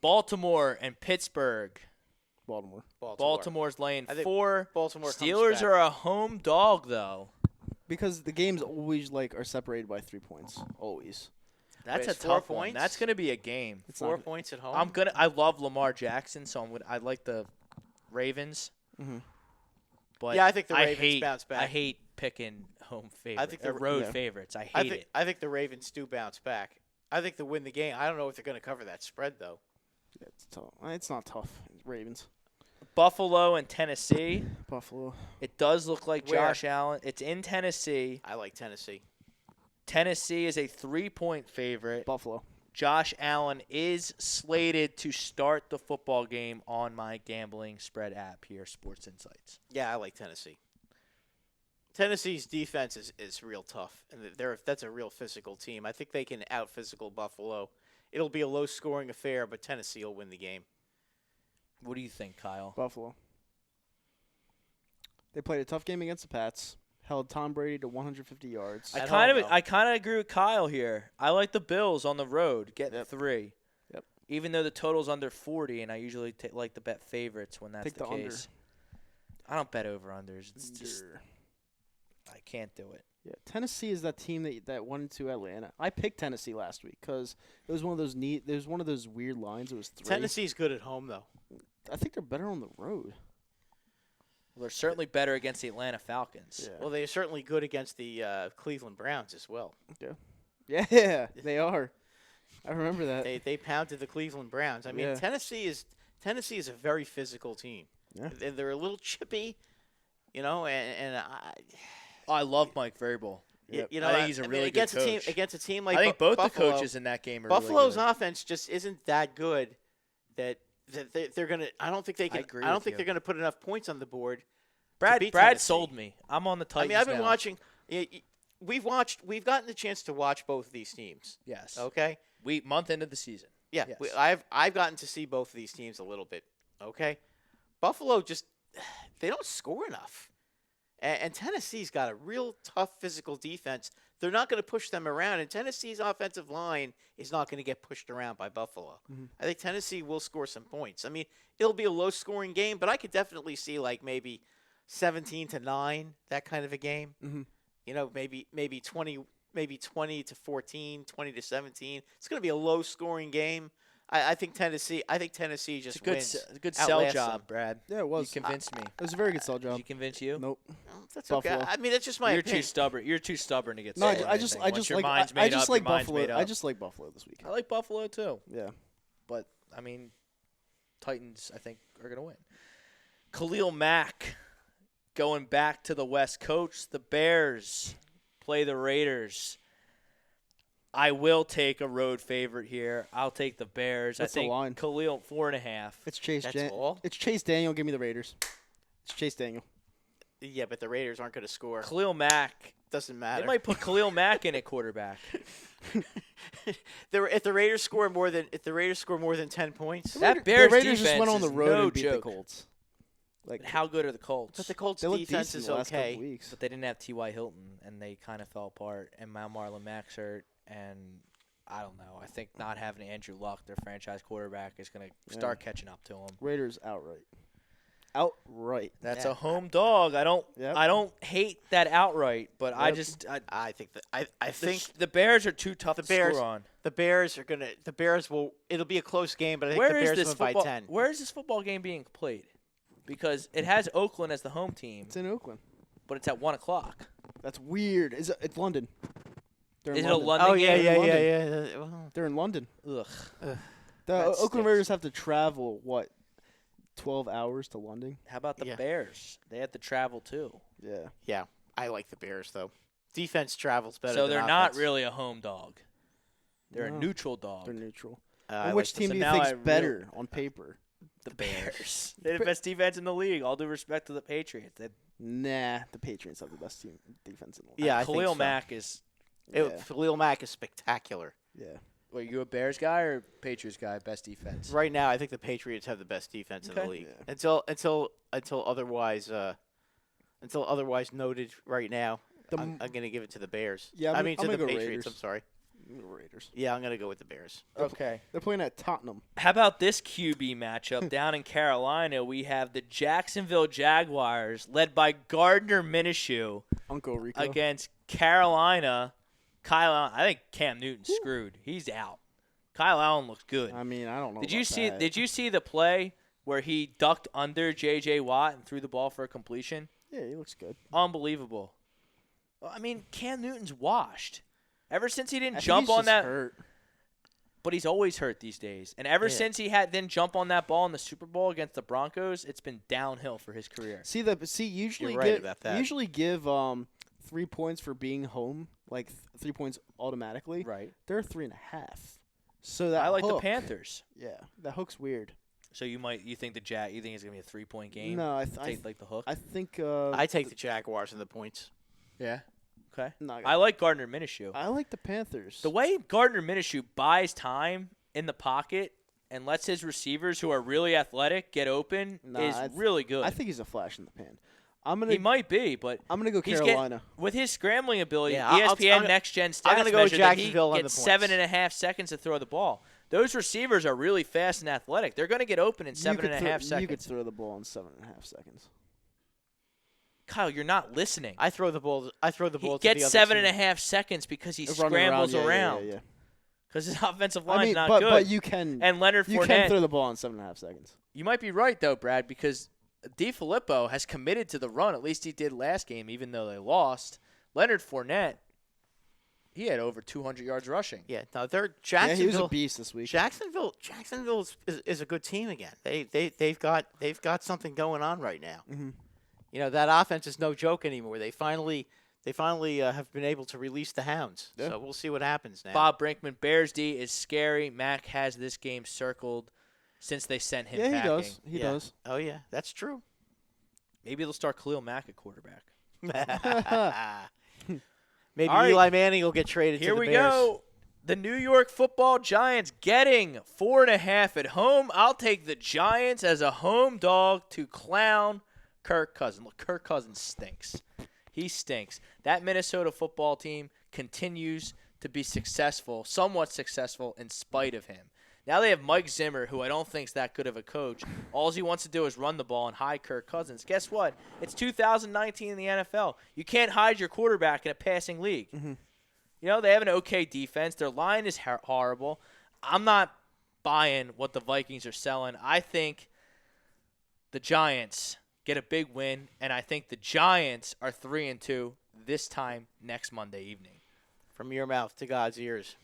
Baltimore and Pittsburgh. Baltimore. Baltimore's laying I think 4. Baltimore comes Steelers back. are a home dog, though. Because the games always are separated by 3 points. Always. That's Wait, a 4 tough one. points? That's going to be a game. It's 4 not- points at home. I love Lamar Jackson, so I like the Ravens. But Yeah, I think the Ravens hate, bounce back. I hate picking home favorites. think the- road yeah. favorites. I I hate think it. I think the Ravens do bounce back. I think they'll win the game. I don't know if they're going to cover that spread though. Yeah, it's tough. It's not tough. Ravens. Buffalo and Tennessee. Buffalo. It does look like Where? Josh Allen. It's in Tennessee. I like Tennessee. Tennessee is a 3-point favorite. Buffalo. Josh Allen is slated to start the football game on my gambling spread app here, Sports Insights. Yeah, I like Tennessee. Tennessee's defense is real tough, and that's a real physical team. I think they can out-physical Buffalo. It'll be a low-scoring affair, but Tennessee will win the game. What do you think, Kyle? Buffalo. They played a tough game against the Pats. Held Tom Brady to 150 yards. At I home, though. kind of agree with Kyle here. I like the Bills on the road getting 3. Yep. Even though the total's under 40, and I usually like to bet favorites when that's Take the the under. case. I don't bet over-unders. It's just I can't do it. Yeah, Tennessee is that team that went into Atlanta. I picked Tennessee last week because it was one of those There was one of those weird lines. It was 3. Tennessee's good at home, though. I think they're better on the road. Well, they're certainly better against the Atlanta Falcons. Yeah. Well, they're certainly good against the Cleveland Browns as well. Yeah, they are. I remember that. They pounded the Cleveland Browns. I mean, Yeah. Tennessee is a very physical team. Yeah. They're a little chippy, and I love Mike Vrabel. I think he's a really good coach. Against a team like I think both Buffalo, the coaches in that game are Buffalo's really good. offense just isn't that good that they're gonna. I don't think they can. agree I don't with think you. they're gonna put enough points on the board. Brad beat Brad Tennessee. sold me. I'm on the I Titans mean, I've been now. watching. We've gotten the chance to watch both of these teams. Yes. Okay. Month into the season. Yeah, Yes. I've gotten to see both of these teams a little bit. Okay, Buffalo just they don't score enough, and Tennessee's got a real tough physical defense. They're not going to push them around, and Tennessee's offensive line is not going to get pushed around by Buffalo. I think Tennessee will score some points. I mean, it'll be a low-scoring game, but I could definitely see like maybe 17-9, that kind of a game. You know, maybe 20 to 14, 20 to 17. It's going to be a low-scoring game. I think Tennessee just wins. It's a good sell outlasts job, them. Brad. Yeah, it was. You convinced me. It was a very good sell Did job. he convince you? Nope. That's Buffalo. okay. I mean, that's just my You're opinion. too stubborn. You're too stubborn to get No, sold. I just Once your like mind's I made just up, like your mind's Buffalo. made up. I just like Buffalo this week. I like Buffalo too. Yeah. But I mean, Titans I think are gonna win. Khalil Mack going back to the West Coast. The Bears play the Raiders. I will take a road favorite here. I'll take the Bears. What's I think the line? Khalil 4.5. It's Chase. That's all? It's Chase Daniel. Give me the Raiders. It's Chase Daniel. Yeah, but the Raiders aren't going to score. Khalil Mack. Doesn't They matter. might put Khalil Mack in at quarterback. If the Raiders score more than 10 points, That Bears the Raiders just defense went on the is road no and beat joke. the Colts. Like How good are the Colts? but the Colts they look defense decent is the last okay. couple weeks. But they didn't have T.Y. Hilton, and they kind of fell apart. And now Marlon Mack's hurt, and I don't know. I think not having Andrew Luck, their franchise quarterback, is going to start catching up to them. Raiders outright. Outright. That's Yeah. a home dog. I don't hate that outright, but I Yep. just I think that I think the Bears are too tough the to Bears score on. the Bears will. It'll be a close game, but I think Where the is Bears this win by football? 10. Where is this football game being played? Because it has Oakland as the home team, It's in Oakland. but it's at 1:00. That's weird. It's London. They're in Is it a London. London Oh yeah, game? yeah, London. yeah, yeah. Well, They're in London. Ugh. The That Oakland stinks. Raiders have to travel 12 hours to London. How about the Yeah. Bears? They have to travel too. Yeah. yeah, I like the Bears though. Defense travels better. So than they're not offense. really a home dog. They're No. a neutral dog. They're neutral. I And like which the- team so do you now think's I really- better on paper? The Bears. They're the best defense in the league. All due respect to the Patriots. Nah, the Patriots have the best team defense in the league. Yeah, I think Khalil so. Mack is. Yeah. Khalil Mack is spectacular. Yeah. Wait, you a Bears guy or Patriots guy? Best defense. Right now, I think the Patriots have the best defense in the Okay. league. Yeah. Until otherwise noted. Right now, The I'm going to give it to the Bears. Yeah, I mean I'm to the gonna go Patriots. Raiders. I'm sorry. Raiders. Yeah, I'm going to go with the Bears. Okay. They're playing at Tottenham. How about this QB matchup down in Carolina? We have the Jacksonville Jaguars, led by Gardner Minshew, Uncle Rico. against Carolina. Kyle Allen. I think Cam Newton's screwed. He's out. Kyle Allen looks good. I mean, I don't know. Did you about see? that. Did you see the play where he ducked under J.J. Watt and threw the ball for a completion? Yeah, he looks good. Unbelievable. Well, I mean, Cam Newton's washed. Ever since he didn't I think jump he's on just that, hurt. but he's always hurt these days. And ever Yeah. since he didn't jump on that ball in the Super Bowl against the Broncos, it's been downhill for his career. Usually You're right about that. Usually give 3 points for being home, like 3 points automatically. Right. They're 3.5. So that I like the hook- Panthers. Yeah, that hook's weird. So you think it's gonna be a 3-point game? No, I Take like the hook. I think I take the Jaguars and the points. Yeah. Okay. no, I like Gardner Minshew. I like the Panthers. The way Gardner Minshew buys time in the pocket and lets his receivers who are really athletic get open is really good. I think he's a flash in the pan. I'm he gonna might be, but I'm gonna go he's Carolina. with his scrambling ability, Yeah, I'll- ESPN I'm- Next Gen stats I'm gonna go measure that he Jacksonville on the gets points. 7.5 seconds to throw the ball. Those receivers are really fast and athletic. They're going to get open in 7.5 You could seconds. throw the ball in 7.5 seconds. Kyle, you're not listening. I throw the ball. He to the other gets team. 7.5 seconds because he Running scrambles around. Yeah. Because his offensive line's I mean, not but good. but you can and Leonard you Fournette. can throw the ball in 7.5 seconds. You might be right, though, Brad, because DiFilippo has committed to the run. At least he did last game, even though they lost. Leonard Fournette, he had over 200 yards rushing. Yeah, no, they're Yeah, he was Jacksonville. a beast this week. Jacksonville is a good team again. They've got something going on right now. Mm-hmm. You know, that offense is no joke anymore. They finally have been able to release the Hounds. Yeah. So we'll see what happens now. Bob Brinkman, Bears D is scary. Mac has this game circled since they sent him Yeah, packing. he does. He Yeah. does. Oh yeah, that's true. Maybe they'll start Khalil Mack at quarterback. Maybe All right. Eli Manning will get traded Here to the we Bears. go. The New York Football Giants getting 4.5 at home. I'll take the Giants as a home dog to clown Kirk Cousins. Look, Kirk Cousins stinks. He stinks. That Minnesota football team continues to be successful, somewhat successful in spite of him. Now they have Mike Zimmer, who I don't think is that good of a coach. All he wants to do is run the ball and hide Kirk Cousins. Guess what? It's 2019 in the NFL. You can't hide your quarterback in a passing league. Mm-hmm. You know, they have an okay defense. Their line is horrible. I'm not buying what the Vikings are selling. I think the Giants get a big win, and I think the Giants are 3-2 this time next Monday evening. From your mouth to God's ears.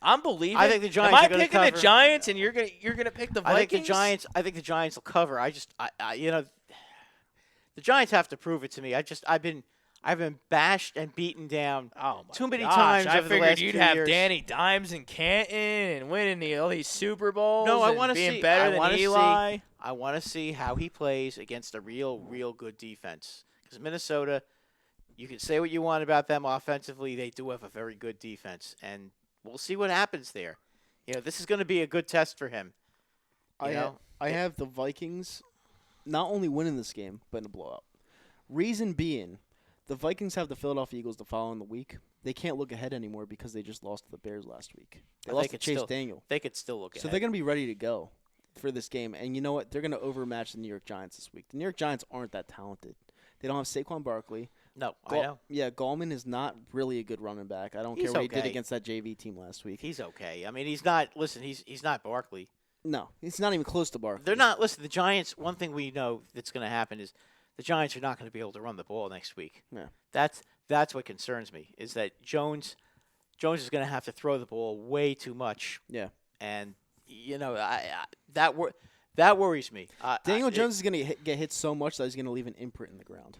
I'm believing. I think the Giants Am I are gonna picking cover. the Giants, and you're gonna pick the Vikings? I think the Giants will cover. The Giants have to prove it to me. I've been bashed and beaten down too many times I over the figured last you'd 2 have years. Danny Dimes and Canton and winning all these Super Bowls. No, I want to see better than Eli. I want to see how he plays against a real good defense. Because Minnesota, you can say what you want about them offensively, they do have a very good defense, and we'll see what happens there. This is going to be a good test for him. I have the Vikings not only winning this game, but in a blowout. Reason being, the Vikings have the Philadelphia Eagles the following week. They can't look ahead anymore because they just lost to the Bears last week. They lost to Chase Daniel. They could still look ahead. So they're going to be ready to go for this game. And you know what? They're going to overmatch the New York Giants this week. The New York Giants aren't that talented. They don't have Saquon Barkley. No, I know. Yeah, Gallman is not really a good running back. I don't care what he did against that JV team last week. He's okay. I mean, he's not. Listen, he's not Barkley. No, he's not even close to Barkley. They're not. Listen, the Giants. One thing we know that's going to happen is the Giants are not going to be able to run the ball next week. Yeah, that's what concerns me. Is that Jones is going to have to throw the ball way too much. Yeah, and that worries me. Daniel Jones is going to get hit so much that he's going to leave an imprint in the ground.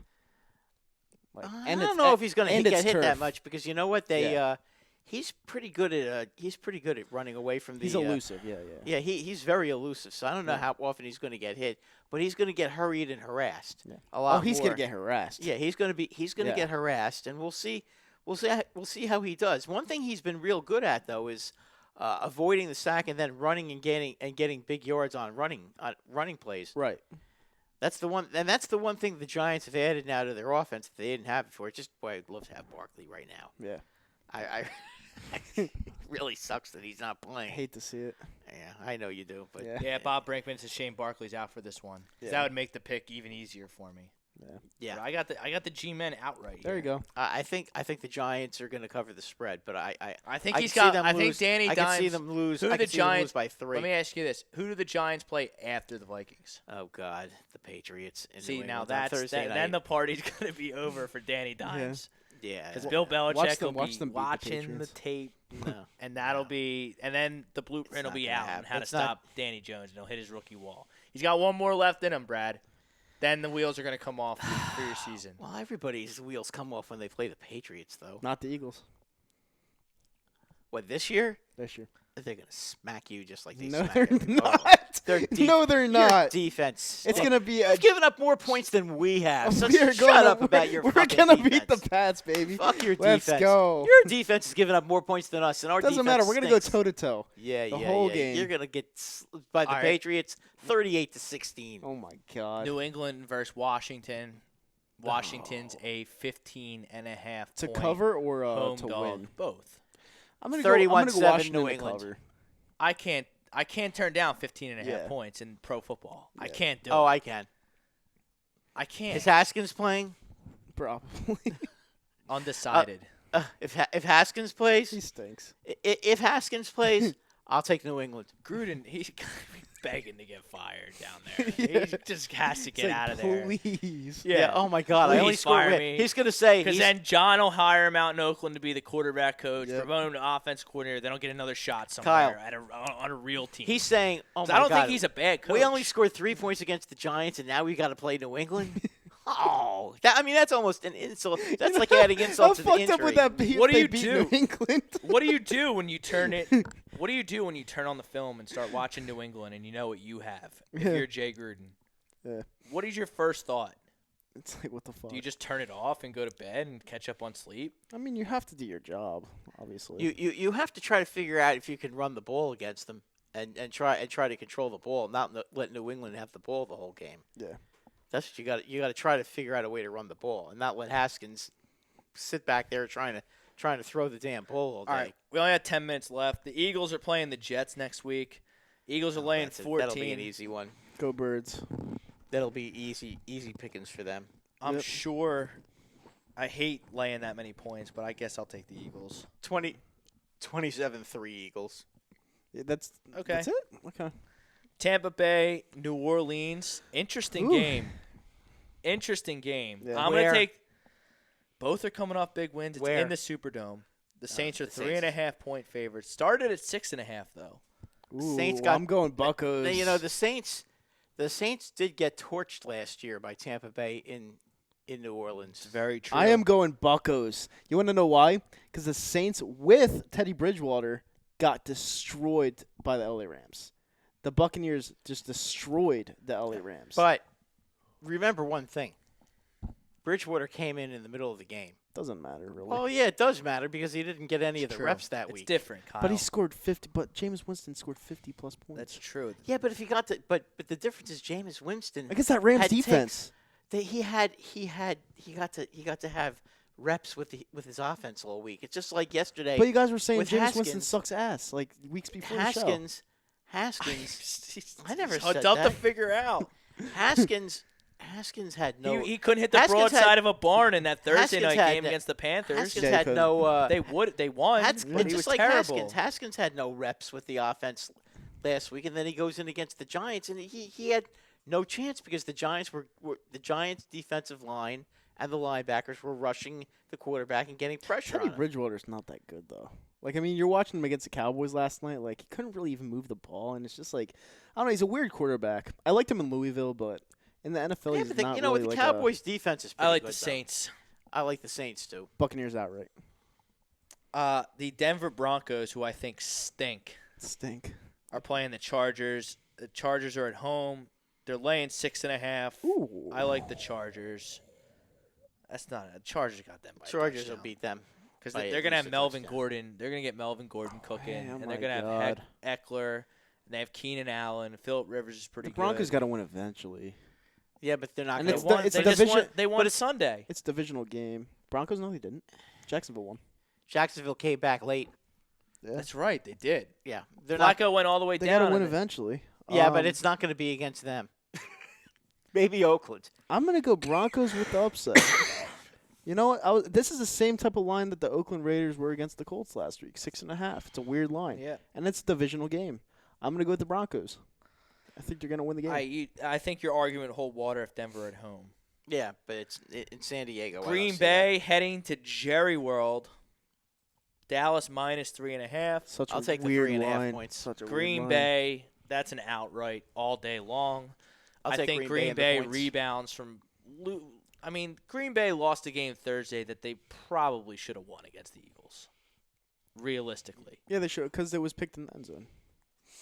I don't know if he's going to get hit that much because you know what he's pretty good at running away from the. He's elusive, yeah. Yeah, he's very elusive. So I don't know how often he's going to get hit, but he's going to get hurried and harassed a lot. Oh, he's going to get harassed. Yeah, he's going to get harassed, and we'll see how he does. One thing he's been real good at though is avoiding the sack and then running and getting big yards on running plays. Right. That's the one thing the Giants have added now to their offense that they didn't have before. I'd love to have Barkley right now. Yeah. I it really sucks that he's not playing. I hate to see it. Yeah, I know you do, but Yeah, Bob Brinkman says Shane Barkley's out for this one. Yeah. That would make the pick even easier for me. Yeah. But I got the G-men outright. There you go. I think the Giants are going to cover the spread, but I think I he's can see got. them I lose. think Danny Dimes. I can see them lose. Who I do the can see them lose Giants by 3? Let me ask you this: who do the Giants play after the Vikings? Oh God, the Patriots. In See, New now England on Thursday night. then the party's going to be over for Danny Dimes. Yeah, Because Bill Belichick will watch be them beat the watching the Patriots. tape, No. and then the blueprint will not be gonna out on happen. how to It's not- stop Danny Jones, and he'll hit his rookie wall. He's got one more left in him, Brad. Then the wheels are going to come off for your season. Well, everybody's wheels come off when they play the Patriots, though. Not the Eagles What, this year? this year. They're going to smack you just like they No, smack they're everybody. not. Their No, they're Your not. defense. It's going to be a. You've given up more points than we have. So We are shut gonna- up about your We're fucking gonna defense. beat the Pats, baby. Fuck your Let's defense. go. Your defense has given up more points than us, and our Doesn't defense matter. We're gonna go stinks. toe to toe. Yeah, the yeah, whole yeah. game. You're gonna get by the All right. Patriots, 38-16. Oh my God. New England versus Washington. Washington's a 15.5 To point cover or home to dog. win? Both. I'm gonna go 31-7 Washington New to England. cover. I can't turn down 15.5 Yeah. points in pro football. I Yeah. can't do Oh, it. I can. I can't. Is Haskins playing? Probably. Undecided. If Haskins plays, He stinks. if Haskins plays, I'll take New England. Gruden, he's begging to get fired down there. Yeah. He just has to It's get like, out of there. Please. Yeah. Oh my God. I only Please scored. fire me. He's gonna say Because he's, then John will hire him out in Oakland to be the quarterback coach, Yep. promote him to offense coordinator. Then he'll get another shot somewhere on a real team. he's saying, "Oh my I don't God, think he's a bad coach. we only scored 3 points against the Giants, and now we got to play New England." Oh, that's almost an insult. That's like adding insult to the I'm injury. fucked up with that beat. What do they you beat do? New England. What do you do when you turn it? What do you do when you turn on the film and start watching New England and you know what you have? If Yeah. you're Jay Gruden, Yeah. what is your first thought? It's like, what the fuck? Do you just turn it off and go to bed and catch up on sleep? I mean, you have to do your job, obviously. You have to try to figure out if you can run the ball against them and try to control the ball, not let New England have the ball the whole game. Yeah. That's what you got. You got to try to figure out a way to run the ball and not let Haskins sit back there trying to throw the damn ball all day. All right, we only have 10 minutes left. The Eagles are playing the Jets next week. Eagles are laying 14. That'll be an easy one. Go Birds. That'll be easy pickings for them. I'm Yep. sure. I hate laying that many points, but I guess I'll take the Eagles. 27-3 Eagles. Yeah, that's Okay. That's it. Okay. Tampa Bay, New Orleans. Interesting Ooh. game. Interesting game. Yeah. I'm Where? gonna take. Both are coming off big wins. It's Where? in the Superdome. The Saints are the Saints. 3.5-point favorites. Started at 6.5 though. Ooh, Saints got- I'm going Buccos. You know, the Saints did get torched last year by Tampa Bay in New Orleans. It's very true. I am going Buccos. You want to know why? Because the Saints with Teddy Bridgewater got destroyed by the LA Rams. The Buccaneers just destroyed the LA Rams. But remember one thing. Bridgewater came in the middle of the game. Doesn't matter really. Oh, yeah, it does matter because he didn't get any of the True. reps that It's week. different, Kyle. But he scored 50. But Jameis Winston scored 50+ points. That's true. Yeah, but if he got the but the difference is Jameis Winston. Against that Rams had defense. He got to have reps with his offense all week. It's just like yesterday. But you guys were saying with Jameis Winston Haskins- sucks ass like weeks before the show. Haskins, I never It's said tough to that. figure out. Haskins had no. He couldn't hit the Haskins broadside had- of a barn in that Thursday Haskins night had game no- against the Panthers. Haskins Yeah, he had could. no. They won. It's He just was like terrible. Haskins. Haskins had no reps with the offense last week, and then he goes in against the Giants, and he had no chance because the Giants were the Giants' defensive line and the linebackers were rushing the quarterback and getting pressure Teddy on him. Bridgewater's not that good though. Like I mean, you're watching him against the Cowboys last night. Like he couldn't really even move the ball, and it's just like I don't know. He's a weird quarterback. I liked him in Louisville, but in the NFL, Yeah, he's but the, not you know really the like Cowboys' defense is pretty I like good, the though. Saints. I like the Saints too. Buccaneers outright. The Denver Broncos, who I think stink, Stink. are playing the Chargers. The Chargers are at home. They're laying 6.5. Ooh. I like the Chargers. That's not a Chargers got them. By Chargers will beat them. because by they're at gonna least have a Melvin touchdown. Gordon. They're gonna get Melvin Gordon cooking, Oh and my they're gonna God. have Eckler. And they have Keenan Allen. Phillip Rivers is pretty The Broncos good. got to win eventually. Yeah, but they're not And going it's to the- win. it's They the just division- won. They won Sunday. It's a divisional game. Broncos no, they didn't. Jacksonville won. Jacksonville came back late. Yeah. That's right. They did. Yeah, they're not. Flacco went all the way They down. got to win and eventually. Yeah, but it's not going to be against them. Maybe Oakland. I'm gonna go Broncos with the upset. You know what? This is the same type of line that the Oakland Raiders were against the Colts last week. 6.5. It's a weird line. Yeah. And it's a divisional game. I'm gonna go with the Broncos. I think they're gonna win the game. I think your argument hold water if Denver are at home. Yeah, but it's in San Diego. I don't Green see Bay heading to Jerry World. Dallas minus 3.5. Such I'll a take the weird 3.5 line. points. Such a weird Green line. Bay, that's an outright all day long. I'll I take think Green Bay Green and the Bay points. rebounds from. I mean, Green Bay lost a game Thursday that they probably should have won against the Eagles. Realistically, Yeah, they should because it was picked in the end zone.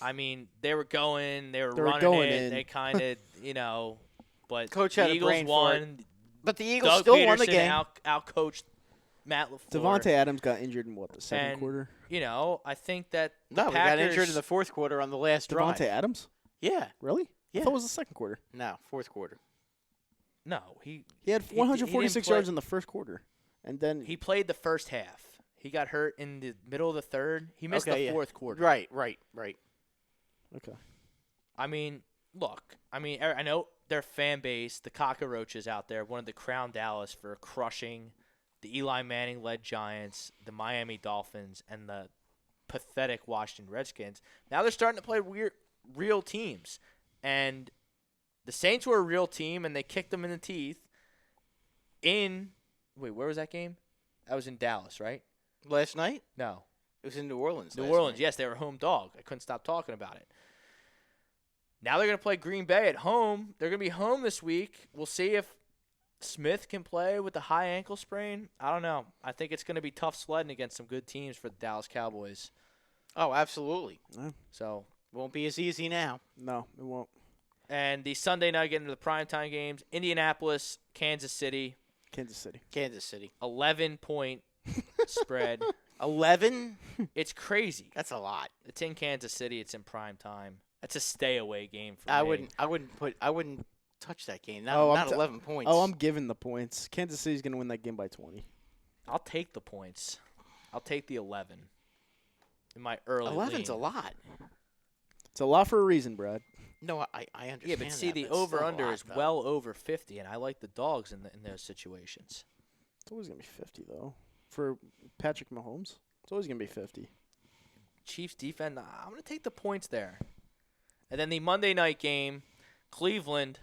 I mean, they were running They were it. going in. They kind of, but Coach the had a Eagles brain won. fart. But the Eagles Doug still Peterson won the game. Outcoached Matt LaFleur. Devontae Adams got injured in the second And, quarter? I think that the No, we got injured Packers- in the fourth quarter on the last drive. Devontae Adams? Yeah. Really? Yeah. I thought it was the second quarter. No, fourth quarter. No, he He had He 146 didn't yards play- in the first quarter, and then he played the first half. He got hurt in the middle of the third. He missed Okay, the yeah. fourth quarter. Right. okay. I mean, look. I know their fan base, the cockroaches out there, wanted to crown Dallas for crushing the Eli Manning-led Giants, the Miami Dolphins, and the pathetic Washington Redskins. Now they're starting to play real teams. And the Saints were a real team, and they kicked them in the teeth wait, where was that game? That was in Dallas, right? Last night No. it was in New Orleans. New last Orleans, night. yes, they were home dog. I couldn't stop talking about it. Now they're going to play Green Bay at home. They're going to be home this week. We'll see if Smith can play with the high ankle sprain. I don't know. I think it's going to be tough sledding against some good teams for the Dallas Cowboys. Oh, absolutely. So, Won't be as easy now. No, it won't. and the Sunday night getting into the primetime games, Indianapolis, Kansas City, Kansas City. Kansas City. 11-point spread. 11? It's crazy. That's a lot. It's in Kansas City. It's in prime time. That's a stay away game for I me. wouldn't touch that game. Not, Oh, I'm not t- 11 points. Oh, I'm giving the points. Kansas City's going to win that game by 20. I'll take the points. I'll take the 11 in my early 11's a lean. lot. It's a lot for a reason, Brad. No, I understand. Yeah, but see, that, the it's still a over-under lot, is though. well over 50, and I like the dogs in those situations. It's always going to be 50, though. For Patrick Mahomes, it's always going to be 50. Chiefs defense, I'm going to take the points there. And then the Monday night game, Cleveland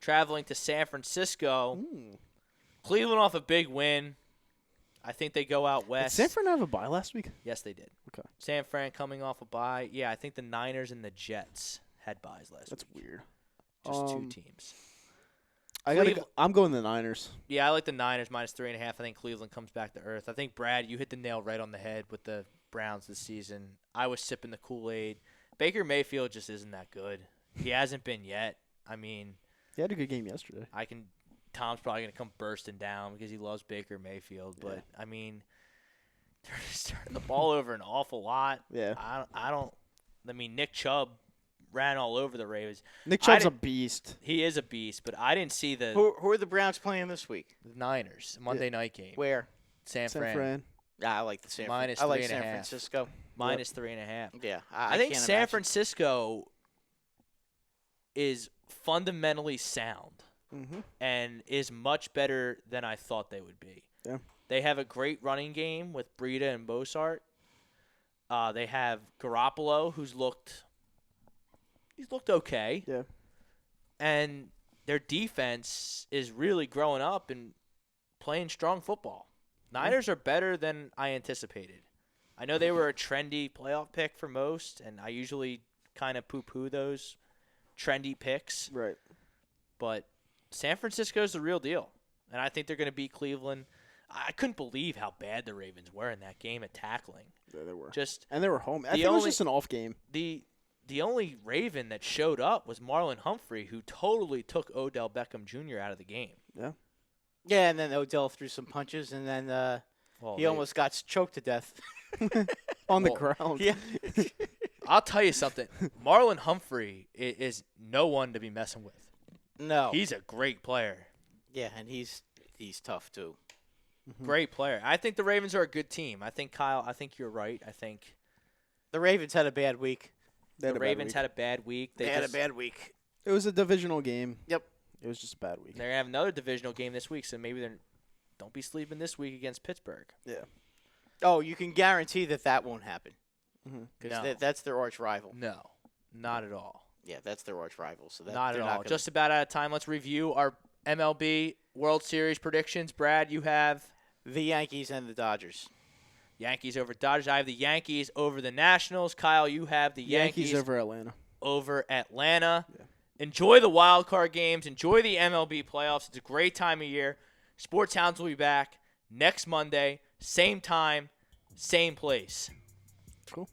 traveling to San Francisco. Cleveland off a big win. I think they go out Did west. San Fran have a bye last week? Yes, they did. Okay. San Fran coming off a bye. Yeah, I think the Niners and the Jets had byes last That's week. weird. Just two teams. I'm going the Niners. Yeah, I like the Niners minus 3.5. I think Cleveland comes back to earth. I think, Brad, you hit the nail right on the head with the Browns this season. I was sipping the Kool-Aid. Baker Mayfield just isn't that good. He hasn't been yet. I mean, He had a good game yesterday. Tom's probably going to come bursting down because he loves Baker Mayfield. But, I mean, they're just turning the ball over an awful lot. Yeah. I mean, Nick Chubb ran all over the Ravens. Nick Chubb's a beast. He is a beast, but I didn't see the Who are the Browns playing this week? Niners Monday night game. Where? San Fran. Yeah, I like the Minus I like 3.5. San Francisco. Minus 3.5. Yeah, I think can't San imagine. Francisco is fundamentally sound and is much better than I thought they would be. Yeah. They have a great running game with Breida and Bossart. They have Garoppolo, who's looked okay. Yeah. And their defense is really growing up and playing strong football. Niners are better than I anticipated. I know they were a trendy playoff pick for most, and I usually kind of poo-poo those trendy picks. Right. But San Francisco's the real deal, and I think they're going to beat Cleveland. I couldn't believe how bad the Ravens were in that game at tackling. Yeah, they were. Just And they were home. I think it was just an off game. the only Raven that showed up was Marlon Humphrey, who totally took Odell Beckham Jr. out of the game. Yeah. Yeah, and then Odell threw some punches, and then he almost got choked to death. On the ground. Yeah. I'll tell you something. Marlon Humphrey is no one to be messing with. No. He's a great player. Yeah, and he's tough too. Great player. I think the Ravens are a good team. I think, Kyle, you're right. I think The Ravens had a bad week. the Ravens had a bad week. They had a bad week. It was a divisional game. Yep. It was just a bad week. They're going to have another divisional game this week, so maybe don't be sleeping this week against Pittsburgh. Yeah. Oh, you can guarantee that won't happen. Because No. that's their arch rival. No, not at all. Yeah, that's their arch rival. So that, Not at they're all. gonna- Just about out of time. Let's review our MLB World Series predictions. Brad, you have the Yankees and the Dodgers. Yankees over Dodgers. I have the Yankees over the Nationals. Kyle, you have the Yankees over Atlanta. over Atlanta. Yeah. Enjoy the wild card games. Enjoy the MLB playoffs. It's a great time of year. Sports Hounds will be back next Monday, same time, same place. Cool.